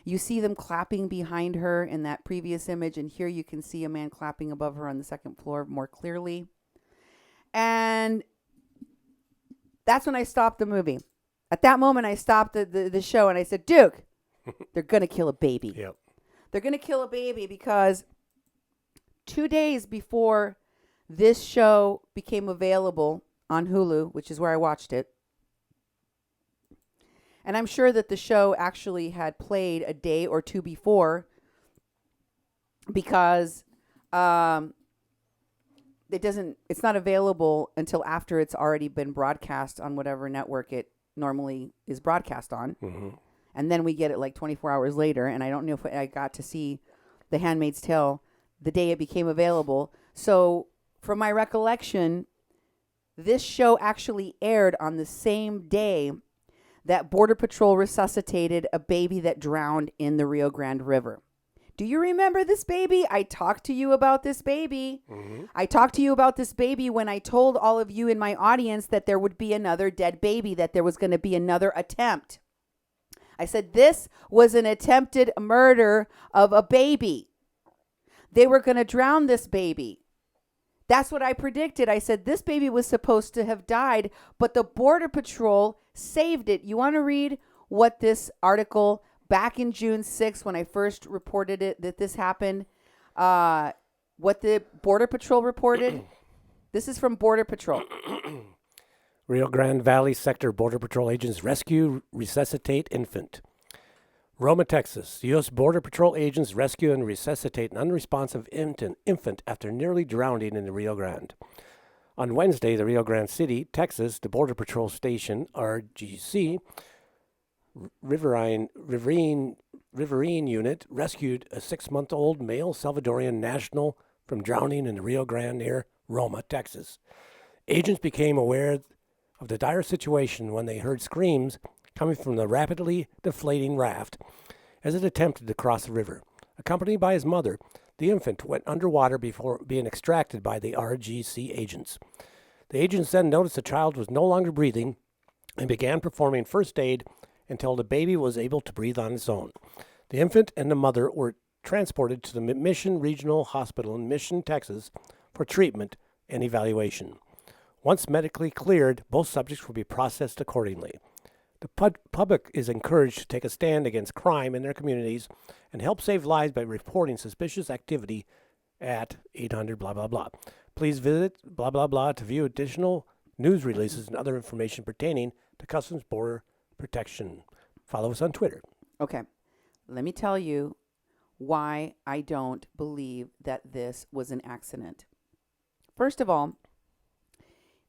You see them clapping behind her in that previous image, and here you can see a man clapping above her on the second floor more clearly. And that's when I stopped the movie. At that moment, I stopped the show, and I said, Duke, they're going to kill a baby. Yep. They're going to kill a baby because 2 days before this show became available on Hulu, which is where I watched it, and I'm sure that the show actually had played a day or two before, because it's not available until after it's already been broadcast on whatever network it normally is broadcast on. Mm-hmm. And then we get it like 24 hours later. And I don't know if I got to see The Handmaid's Tale the day it became available. So from my recollection, this show actually aired on the same day that Border Patrol resuscitated a baby that drowned in the Rio Grande River. Do you remember this baby? I talked to you about this baby. Mm-hmm. I talked to you about this baby when I told all of you in my audience that there would be another dead baby, that there was going to be another attempt. I said this was an attempted murder of a baby. They were going to drown this baby. That's what I predicted. I said this baby was supposed to have died, but the Border Patrol saved it. You want to read what this article back in June 6th, when I first reported it, that this happened, what the Border Patrol reported? This is from Border Patrol. Rio Grande Valley Sector Border Patrol agents rescue, resuscitate infant. Roma, Texas. U.S. Border Patrol agents rescue and resuscitate an unresponsive infant after nearly drowning in the Rio Grande. On Wednesday, the Rio Grande City, Texas, the Border Patrol Station, RGC, Riverine unit rescued a 6-month-old male Salvadorian national from drowning in the Rio Grande near Roma, Texas. Agents became aware of the dire situation when they heard screams coming from the rapidly deflating raft as it attempted to cross the river. Accompanied by his mother, the infant went underwater before being extracted by the RGC agents. The agents then noticed the child was no longer breathing and began performing first aid until the baby was able to breathe on its own. The infant and the mother were transported to the Mission Regional Hospital in Mission, Texas, for treatment and evaluation. Once medically cleared, both subjects will be processed accordingly. The public is encouraged to take a stand against crime in their communities and help save lives by reporting suspicious activity at 800 blah blah blah. Please visit blah blah blah to view additional news releases and other information pertaining to Customs Border Protection. Follow us on Twitter. Okay, let me tell you why I don't believe that this was an accident. First of all,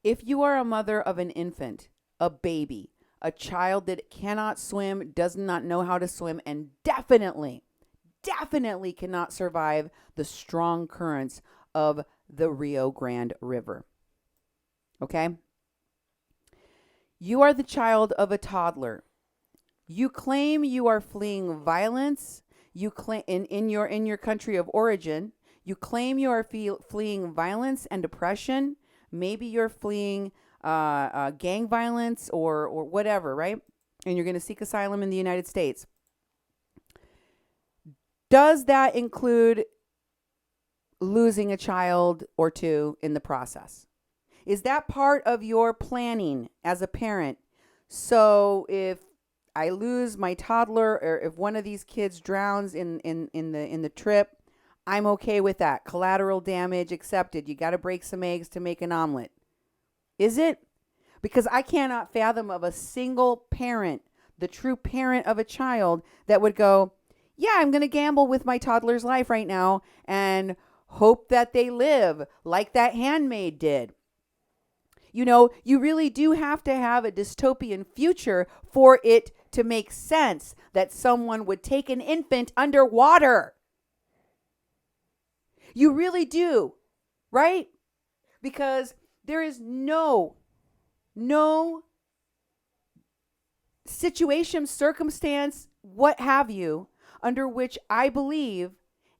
if you are a mother of an infant, a baby, a child that cannot swim, does not know how to swim, and definitely cannot survive the strong currents of the Rio Grande River. Okay? You are the child of a toddler. You claim you are fleeing violence. You claim in your country of origin. You claim you are fleeing violence and oppression. Maybe you're fleeing gang violence or whatever, right? And you're going to seek asylum in the United States. Does that include losing a child or two in the process? Is that part of your planning as a parent? So if I lose my toddler, or if one of these kids drowns in the trip, I'm okay with that. Collateral damage accepted. You got to break some eggs to make an omelet. Is it? Because I cannot fathom of a single parent, the true parent of a child, that would go, yeah, I'm going to gamble with my toddler's life right now and hope that they live like that handmaid did. You know, you really do have to have a dystopian future for it to make sense that someone would take an infant underwater. You really do, right? Because there is no situation, circumstance, what have you, under which I believe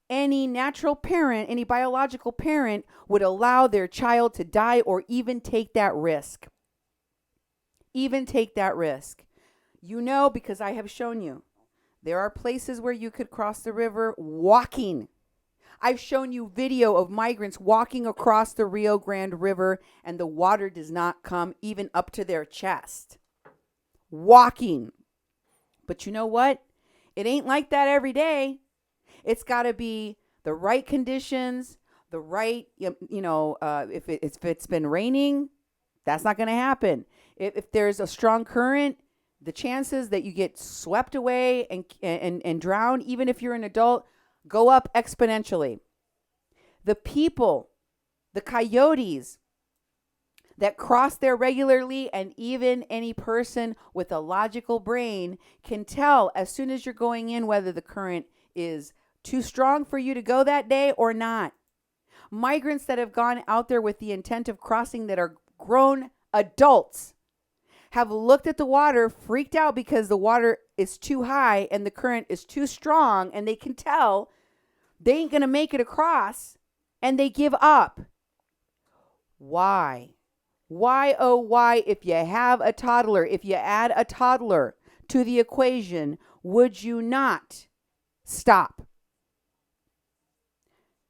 any natural parent, any biological parent would allow their child to die or even take that risk. Even take that risk. You know, because I have shown you, there are places where you could cross the river walking. I've shown you video of migrants walking across the Rio Grande River and the water does not come even up to their chest. Walking. But you know what? It ain't like that every day. It's got to be the right conditions, the right, if it's been raining, that's not going to happen. If there's a strong current, the chances that you get swept away and drown, even if you're an adult, go up exponentially. The people, the coyotes that cross there regularly, and even any person with a logical brain can tell as soon as you're going in whether the current is too strong for you to go that day or not. Migrants that have gone out there with the intent of crossing, that are grown adults, have looked at the water, freaked out because the water is too high and the current is too strong, and they can tell they ain't going to make it across, and they give up. Why? Why, oh, why, if you have a toddler, if you add a toddler to the equation, would you not stop?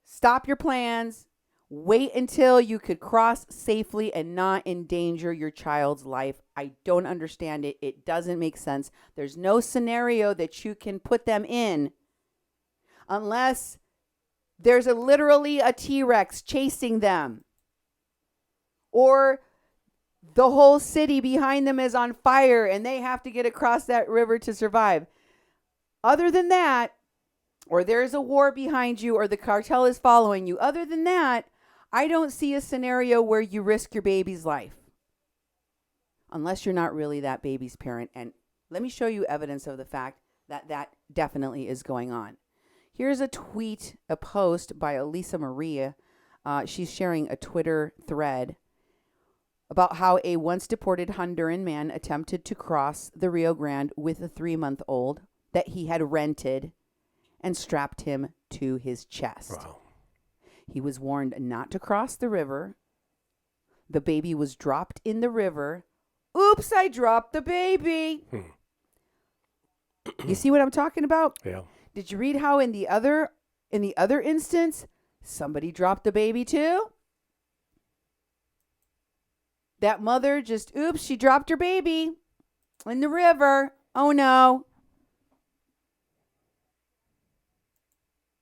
Stop your plans. Wait until you could cross safely and not endanger your child's life. I don't understand it. It doesn't make sense. There's no scenario that you can put them in unless there's literally a T-Rex chasing them, or the whole city behind them is on fire and they have to get across that river to survive. Other than that, or there's a war behind you, or the cartel is following you. Other than that, I don't see a scenario where you risk your baby's life. Unless you're not really that baby's parent. And let me show you evidence of the fact that that definitely is going on. Here's a tweet, a post by Elisa Maria. She's sharing a Twitter thread about how a once deported Honduran man attempted to cross the Rio Grande with a 3-month-old. that he had rented and strapped him to his chest. Wow. He was warned not to cross the river. The baby was dropped in the river. Oops, I dropped the baby. You see what I'm talking about? Yeah. Did you read how in the other instance, somebody dropped the baby too? That mother just, oops, she dropped her baby in the river. Oh no.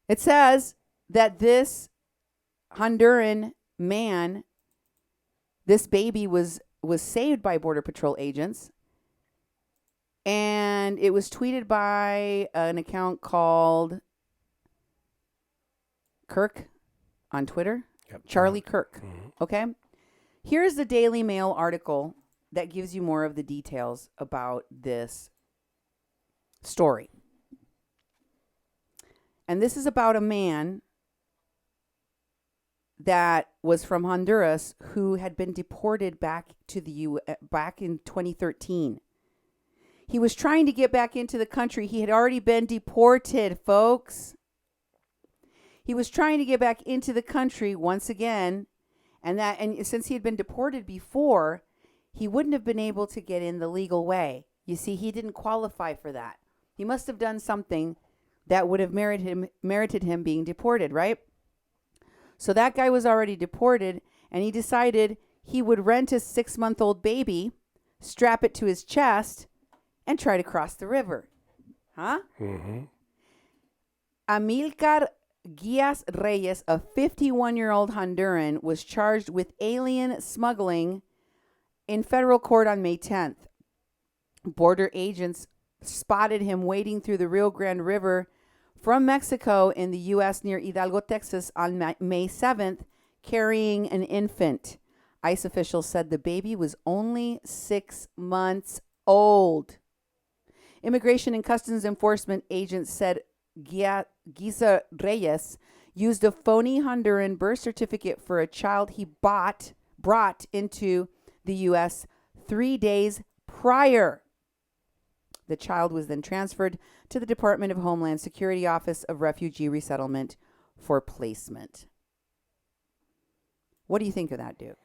It says that this Honduran man, this baby was saved by Border Patrol agents. And it was tweeted by an account called Kirk on Twitter. Yep. Charlie Kirk. Mm-hmm. Okay. Here's the Daily Mail article that gives you more of the details about this story. And this is about a man that was from Honduras who had been deported back to the back in 2013. He was trying to get back into the country. He had already been deported, folks. He was trying to get back into the country once again, and since he had been deported before, he wouldn't have been able to get in the legal way. You see, he didn't qualify for that. He must have done something that would have merited him being deported, right? So that guy was already deported, and he decided he would rent a 6-month-old baby, strap it to his chest, and try to cross the river. Huh? Mm-hmm. Amilcar Guias Reyes, a 51-year-old Honduran, was charged with alien smuggling in federal court on May 10th. Border agents spotted him wading through the Rio Grand River from Mexico in the U.S. near Hidalgo, Texas on May 7th, carrying an infant. ICE officials said the baby was only 6 months old. Immigration and Customs Enforcement agents said Giza Reyes used a phony Honduran birth certificate for a child he brought into the U.S. 3 days prior. The child was then transferred to the Department of Homeland Security Office of Refugee Resettlement for placement. What do you think of that, dude?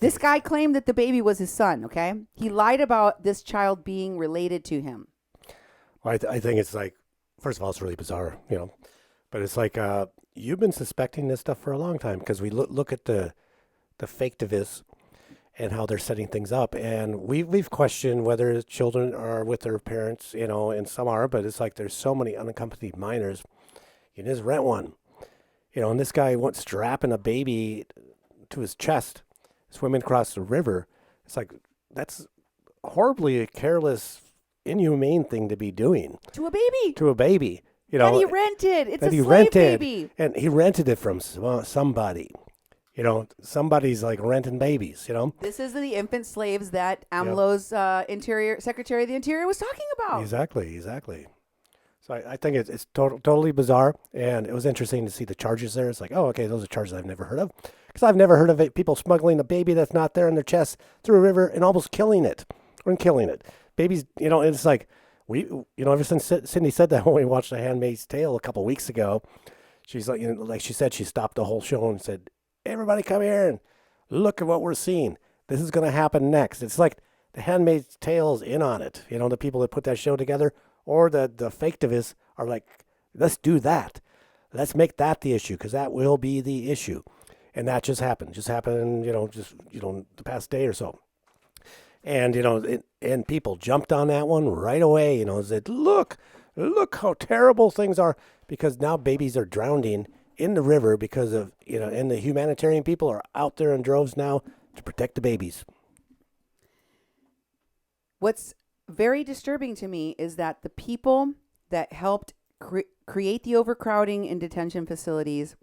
This guy claimed that the baby was his son, okay? He lied about this child being related to him. Well, I think it's like, first of all, it's really bizarre, but it's like you've been suspecting this stuff for a long time because we look at the faketivists and how they're setting things up, and we've questioned whether children are with their parents, and some are, but it's like there's so many unaccompanied minors. You just rent one, and this guy went strapping a baby to his chest, swimming across the river. It's like that's horribly a careless, inhumane thing to be doing To a baby. to a baby. That he rented. It's that a he slave rented, baby. and he rented it from somebody. Somebody's like renting babies. This is the infant slaves that AMLO's Secretary of the Interior was talking about. Exactly. So I think it's totally bizarre, and it was interesting to see the charges there. It's like, oh, okay, those are charges I've never heard of, because I've never heard of people smuggling a baby that's not there in their chest through a river and almost killing it. Babies, it's like ever since Cindy said that when we watched The Handmaid's Tale a couple weeks ago, she's like, like she said, she stopped the whole show and said, everybody come here and look at what we're seeing. This is going to happen next. It's like The Handmaid's Tale's in on it. The people that put that show together, or the faketivists are like, let's do that. Let's make that the issue, because that will be the issue. And that just happened. The past day or so. And, and people jumped on that one right away, and said, look how terrible things are, because now babies are drowning in the river because of, and the humanitarian people are out there in droves now to protect the babies. What's very disturbing to me is that the people that helped create the overcrowding in detention facilities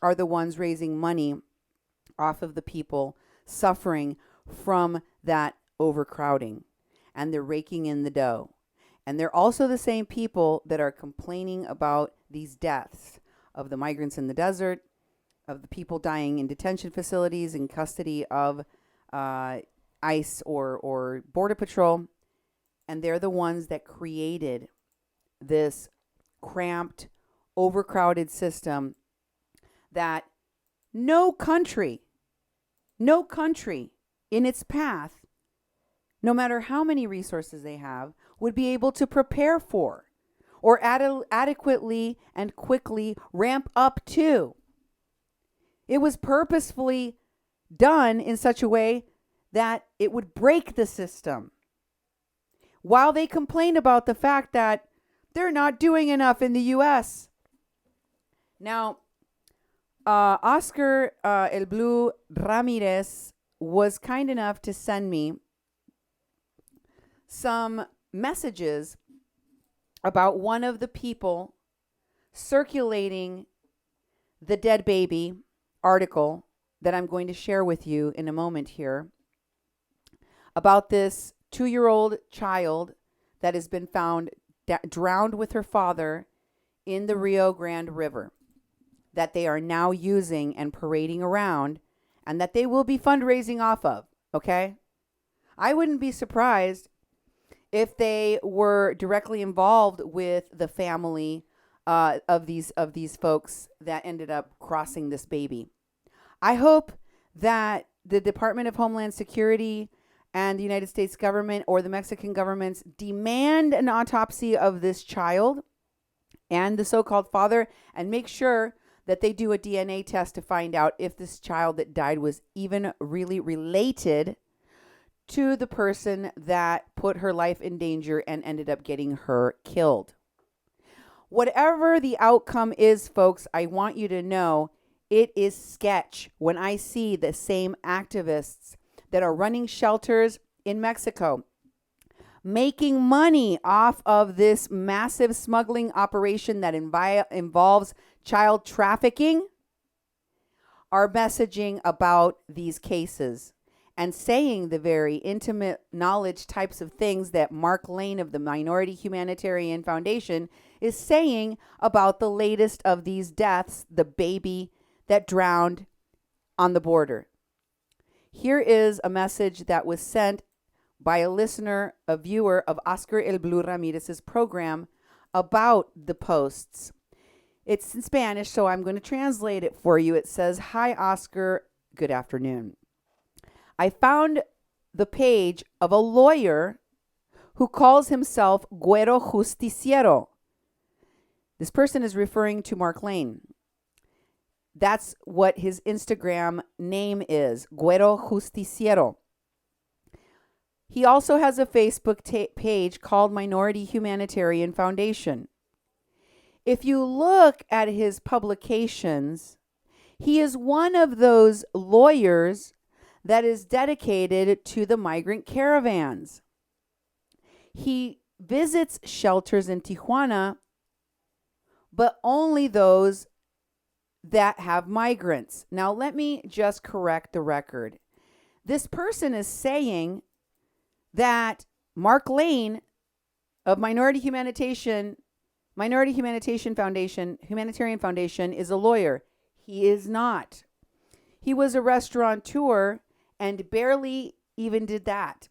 are the ones raising money off of the people suffering from that overcrowding, and they're raking in the dough. And they're also the same people that are complaining about these deaths of the migrants in the desert, of the people dying in detention facilities in custody of ICE or Border Patrol. And they're the ones that created this cramped, overcrowded system that no country in its path, no matter how many resources they have, would be able to prepare for or adequately and quickly ramp up to. It was purposefully done in such a way that it would break the system. While they complained about the fact that they're not doing enough in the U.S. Now, Oscar El Blue Ramirez was kind enough to send me some messages about one of the people circulating the dead baby article that I'm going to share with you in a moment here, about this 2-year-old child that has been found drowned with her father in the Rio Grand River, that they are now using and parading around, and that they will be fundraising off of, okay? I wouldn't be surprised if they were directly involved with the family of these folks that ended up crossing this baby. I hope that the Department of Homeland Security and the United States government or the Mexican governments demand an autopsy of this child and the so-called father, and make sure that they do a DNA test to find out if this child that died was even really related to the person that put her life in danger and ended up getting her killed. Whatever the outcome is, folks, I want you to know it is sketch when I see the same activists that are running shelters in Mexico making money off of this massive smuggling operation that involves child trafficking are messaging about these cases and saying the very intimate knowledge types of things that Mark Lane of the Minority Humanitarian Foundation is saying about the latest of these deaths, the baby that drowned on the border. Here is a message that was sent by a listener, a viewer of Oscar El Blue Ramirez's program about the posts. It's in Spanish, so I'm going to translate it for you. It says, "Hi, Oscar. Good afternoon. I found the page of a lawyer who calls himself Güero Justiciero." This person is referring to Mark Lane. That's what his Instagram name is, Güero Justiciero. He also has a Facebook page called Minority Humanitarian Foundation. If you look at his publications, he is one of those lawyers that is dedicated to the migrant caravans. He visits shelters in Tijuana, but only those that have migrants. Now, let me just correct the record. This person is saying that Mark Lane of Humanitarian Foundation is a lawyer. He is not. He was a restaurateur and barely even did that.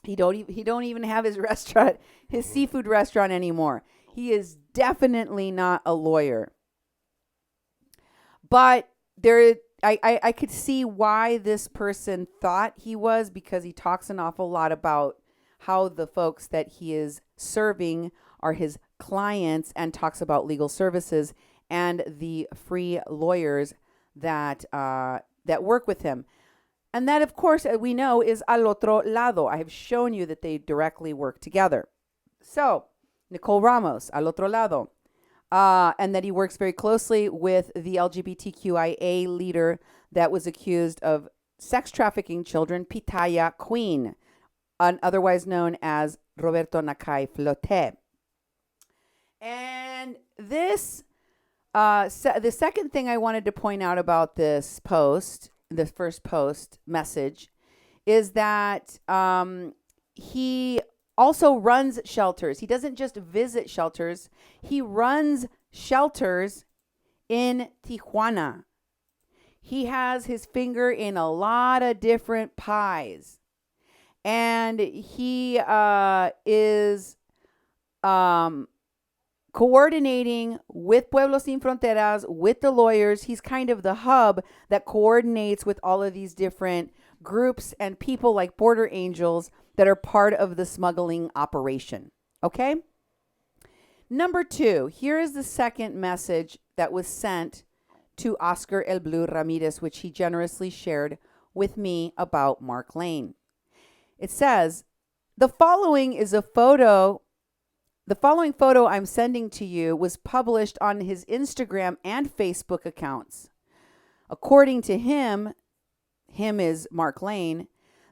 He don't even have his restaurant, his seafood restaurant anymore. He is definitely not a lawyer. But I could see why this person thought he was, because he talks an awful lot about how the folks that he is serving are his clients, and talks about legal services and the free lawyers that work with him. And that, of course, we know is Al Otro Lado. I have shown you that they directly work together. So, Nicole Ramos, Al Otro Lado. And that he works very closely with the LGBTQIA leader that was accused of sex trafficking children, Pitaya Queen, otherwise known as Roberto Nakai Flote. And this, the second thing I wanted to point out about this post, the first post message, is that he also runs shelters. He doesn't just visit shelters. He runs shelters in Tijuana. He has his finger in a lot of different pies. And he is coordinating with Pueblos Sin Fronteras, with the lawyers. He's kind of the hub that coordinates with all of these different groups and people like Border Angels that are part of the smuggling operation. Okay? Number 2, here is the second message that was sent to Oscar El Blue Ramirez, which he generously shared with me about Mark Lane. It says, the following photo I'm sending to you was published on his Instagram and Facebook accounts. According to him is Mark Lane,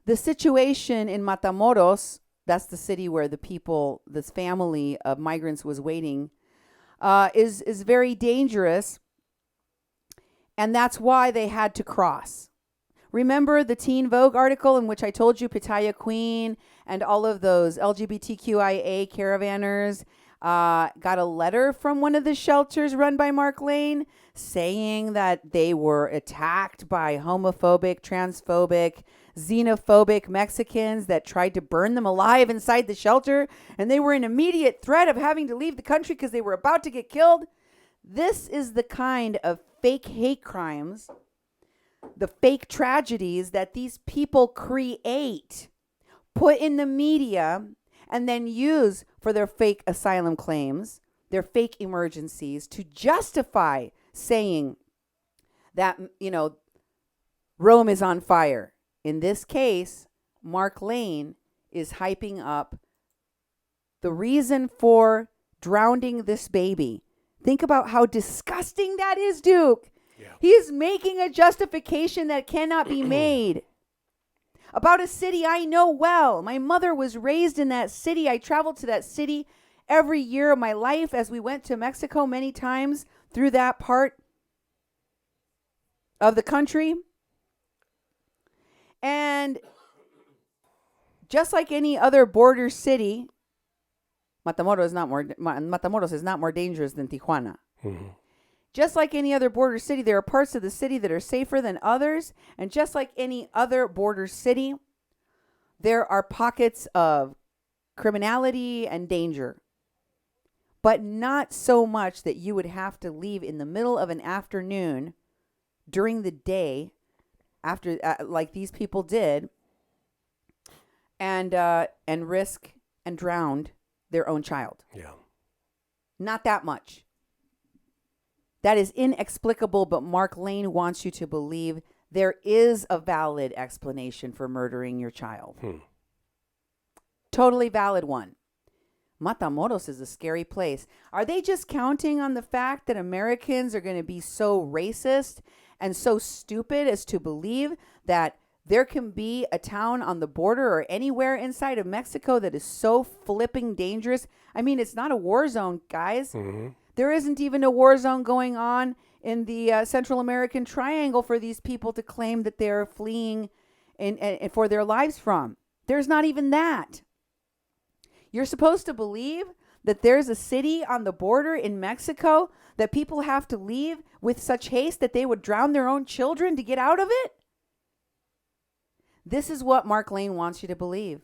the situation in Matamoros, that's the city where this family of migrants was waiting, is very dangerous. And that's why they had to cross. Remember the Teen Vogue article in which I told you Pitaya Queen and all of those LGBTQIA caravanners got a letter from one of the shelters run by Mark Lane saying that they were attacked by homophobic, transphobic, xenophobic Mexicans that tried to burn them alive inside the shelter, and they were in immediate threat of having to leave the country because they were about to get killed. This is the kind of fake hate crimes, the fake tragedies that these people create, put in the media, and then use for their fake asylum claims, their fake emergencies, to justify saying that, Rome is on fire. In this case, Mark Lane is hyping up the reason for drowning this baby. Think about how disgusting that is, Duke. Yeah. He is making a justification that cannot be made. About a city I know well. My mother was raised in that city. I traveled to that city every year of my life as we went to Mexico many times through that part of the country. And just like any other border city, Matamoros is not more dangerous than Tijuana. Mm-hmm. Just like any other border city, there are parts of the city that are safer than others. And just like any other border city, there are pockets of criminality and danger. But not so much that you would have to leave in the middle of an afternoon during the day, after like these people did, and risk and drowned their own child. Yeah. Not that much. That is inexplicable, but Mark Lane wants you to believe there is a valid explanation for murdering your child. Totally valid one. Matamoros is a scary place. Are they just counting on the fact that Americans are going to be so racist and so stupid as to believe that there can be a town on the border or anywhere inside of Mexico that is so flipping dangerous? I mean, it's not a war zone, guys. Mm-hmm. There isn't even a war zone going on in the Central American Triangle for these people to claim that they're fleeing and for their lives from. There's not even that. You're supposed to believe that there's a city on the border in Mexico that people have to leave with such haste that they would drown their own children to get out of it? This is what Mark Lane wants you to believe.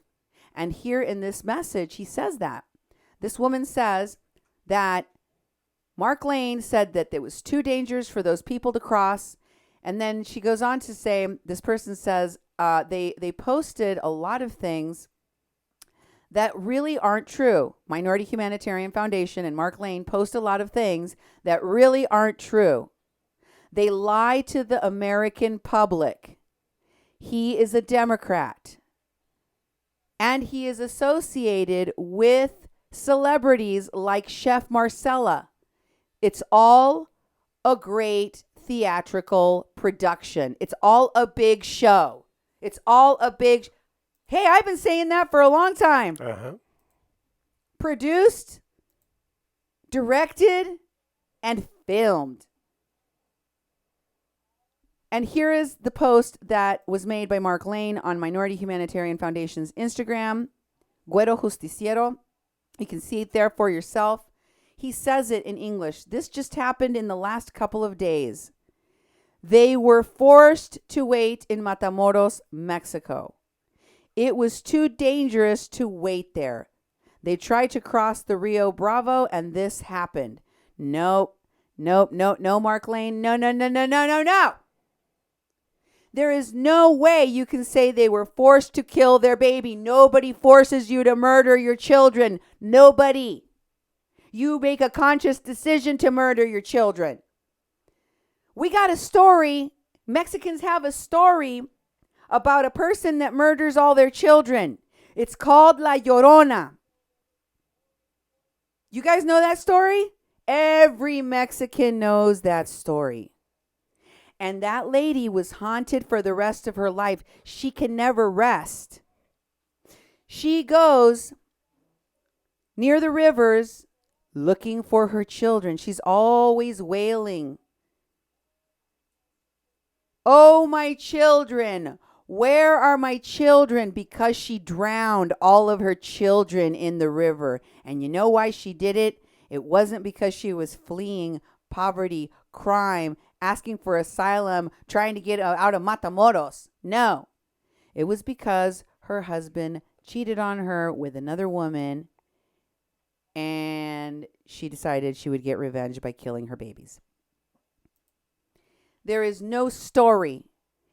And here in this message, he says that. This woman says that Mark Lane said that it was too dangerous for those people to cross. And then she goes on to say, this person says, they posted a lot of things that really aren't true. Minority Humanitarian Foundation and Mark Lane post a lot of things that really aren't true. They lie to the American public. He is a Democrat. And he is associated with celebrities like Chef Marcella. It's all a great theatrical production. It's all a big show. It's all a big... Hey, I've been saying that for a long time. Uh-huh. Produced, directed, and filmed. And here is the post that was made by Mark Lane on Minority Humanitarian Foundation's Instagram, Güero Justiciero. You can see it there for yourself. He says it in English. This just happened in the last couple of days. They were forced to wait in Matamoros, Mexico. It was too dangerous to wait there. They tried to cross the Rio Bravo, and this happened. Nope, no, Mark Lane. No. There is no way you can say they were forced to kill their baby. Nobody forces you to murder your children. Nobody. You make a conscious decision to murder your children. We got a story. Mexicans have a story about a person that murders all their children. It's called La Llorona. You guys know that story? Every Mexican knows that story. And that lady was haunted for the rest of her life. She can never rest. She goes near the rivers looking for her children. She's always wailing. Oh, my children. Where are my children? Because she drowned all of her children in the river. And you know why she did it? It wasn't because she was fleeing poverty, crime, asking for asylum, trying to get out of Matamoros. No. It was because her husband cheated on her with another woman, and she decided she would get revenge by killing her babies. There is no story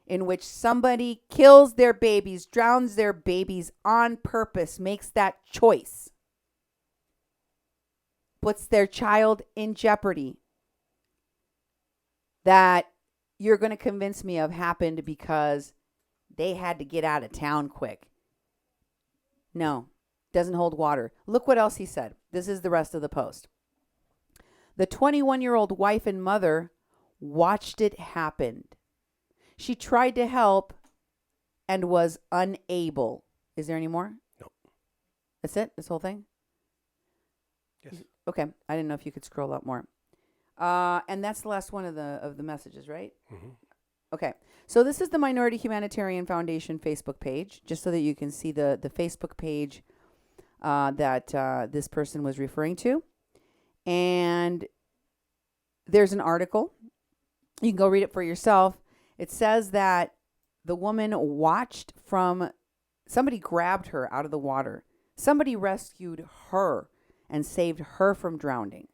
in which somebody kills their babies, drowns their babies on purpose, makes that choice, puts their child in jeopardy, that you're going to convince me of happened because they had to get out of town quick. No, doesn't hold water. Look what else he said. This is the rest of the post. The 21-year-old wife and mother watched it happen. She tried to help and was unable. Is there any more? No. That's it? This whole thing? Yes. Okay. I didn't know if you could scroll up more. And that's the last one of the messages, right? Mm-hmm. Okay. So this is the Minority Humanitarian Foundation Facebook page, just so that you can see the Facebook page that this person was referring to. And there's an article. You can go read it for yourself. It says that the woman watched from, somebody grabbed her out of the water. Somebody rescued her and saved her from drowning.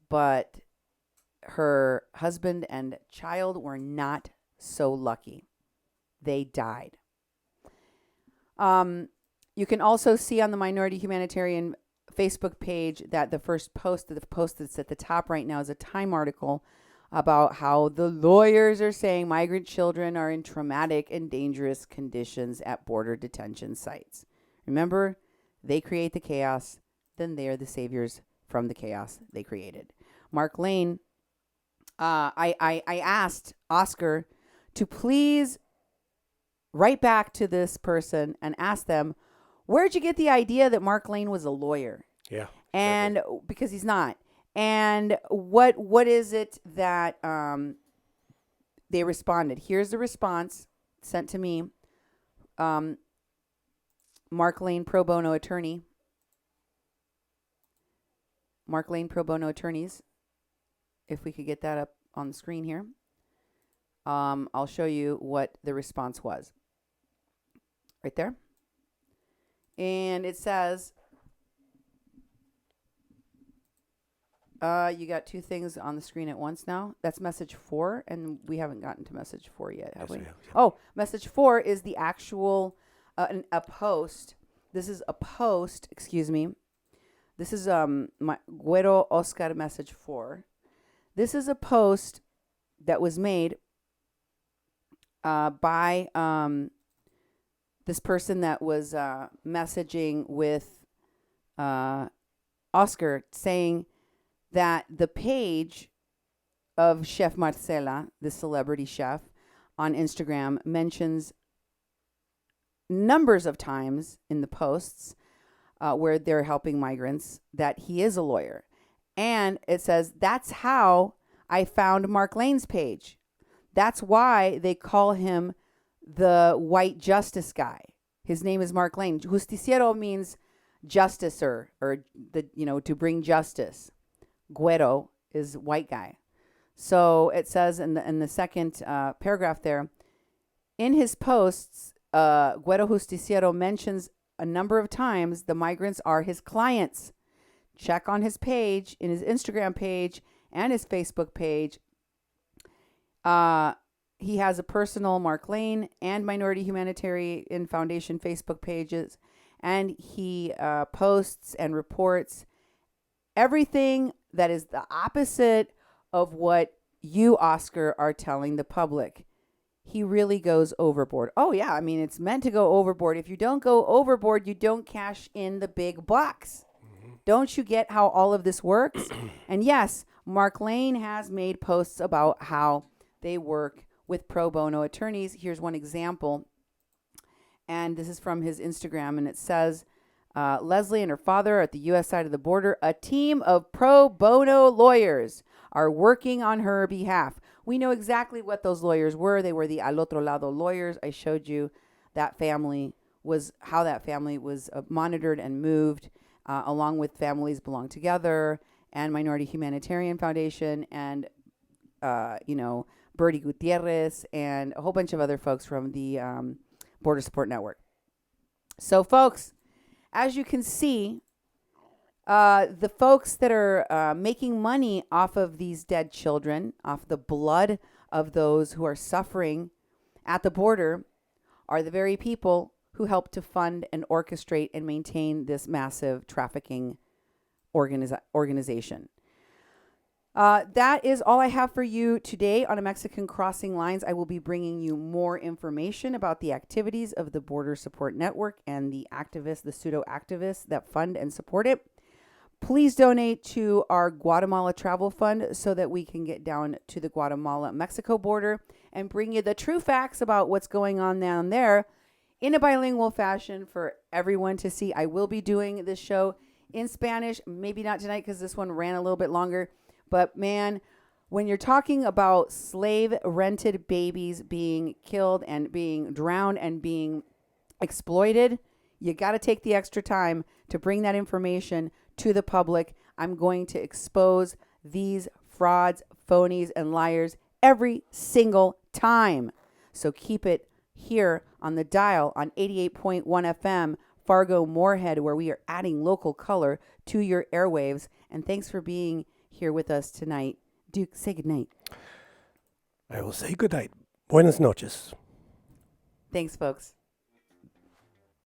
But her husband and child were not so lucky. They died. You can also see on the Minority Humanitarian Facebook page that the post that's at the top right now is a Time article about how the lawyers are saying migrant children are in traumatic and dangerous conditions at border detention sites. Remember, they create the chaos, then they are the saviors from the chaos they created. Mark Lane, I asked Oscar to please write back to this person and ask them, where'd you get the idea that Mark Lane was a lawyer? Yeah. And because he's not. And what is it that they responded? Here's the response sent to me. Mark Lane Pro Bono Attorney. Mark Lane Pro Bono Attorneys. If we could get that up on the screen here. I'll show you what the response was. Right there. And it says, you got two things on the screen at once now. That's message 4, and we haven't gotten to message 4 yet, have we? Yes, we have. Oh, message 4 is the actual, a post. This is a post, excuse me. This is my Güero Oscar message 4. This is a post that was made by this person that was messaging with Oscar, saying that the page of Chef Marcela, the celebrity chef, on Instagram mentions numbers of times in the posts where they're helping migrants that he is a lawyer. And it says, that's how I found Mark Lane's page. That's why they call him the white justice guy. His name is Mark Lane. Justiciero means justicer, or to bring justice. Güero is white guy. So it says in the second paragraph there, in his posts, Guero Justiciero mentions a number of times the migrants are his clients. Check on his page, in his Instagram page and his Facebook page. He has a personal Mark Lane and Minority Humanitarian Foundation Facebook pages, and he posts and reports everything that is the opposite of what you, Oscar, are telling the public. He really goes overboard. Oh, yeah. I mean, it's meant to go overboard. If you don't go overboard, you don't cash in the big bucks. Don't you get how all of this works? And yes, Mark Lane has made posts about how they work with pro bono attorneys. Here's one example. And this is from his Instagram. And it says, Leslie and her father are at the U.S. side of the border. A team of pro bono lawyers are working on her behalf. We know exactly what those lawyers were. They were the Otro Lado lawyers. I showed you that family was how that family was monitored and moved, along with Families Belong Together and Minority Humanitarian Foundation and, Bertie Gutierrez and a whole bunch of other folks from the Border Support Network. So, folks, as you can see, the folks that are making money off of these dead children, off the blood of those who are suffering at the border, are the very people who help to fund and orchestrate and maintain this massive trafficking organization. That is all I have for you today on A Mexican Crossing Lines. I will be bringing you more information about the activities of the Border Support Network and the activists, the pseudo-activists that fund and support it. Please donate to our Guatemala Travel Fund so that we can get down to the Guatemala-Mexico border and bring you the true facts about what's going on down there in a bilingual fashion for everyone to see. I will be doing this show in Spanish, maybe not tonight because this one ran a little bit longer. But man, when you're talking about slave-rented babies being killed and being drowned and being exploited, you got to take the extra time to bring that information to the public. I'm going to expose these frauds, phonies, and liars every single time. So keep it here on the dial on 88.1 FM, Fargo Moorhead, where we are adding local color to your airwaves. And thanks for being here with us tonight. Duke, say goodnight. I will say goodnight. Buenas noches. Thanks, folks.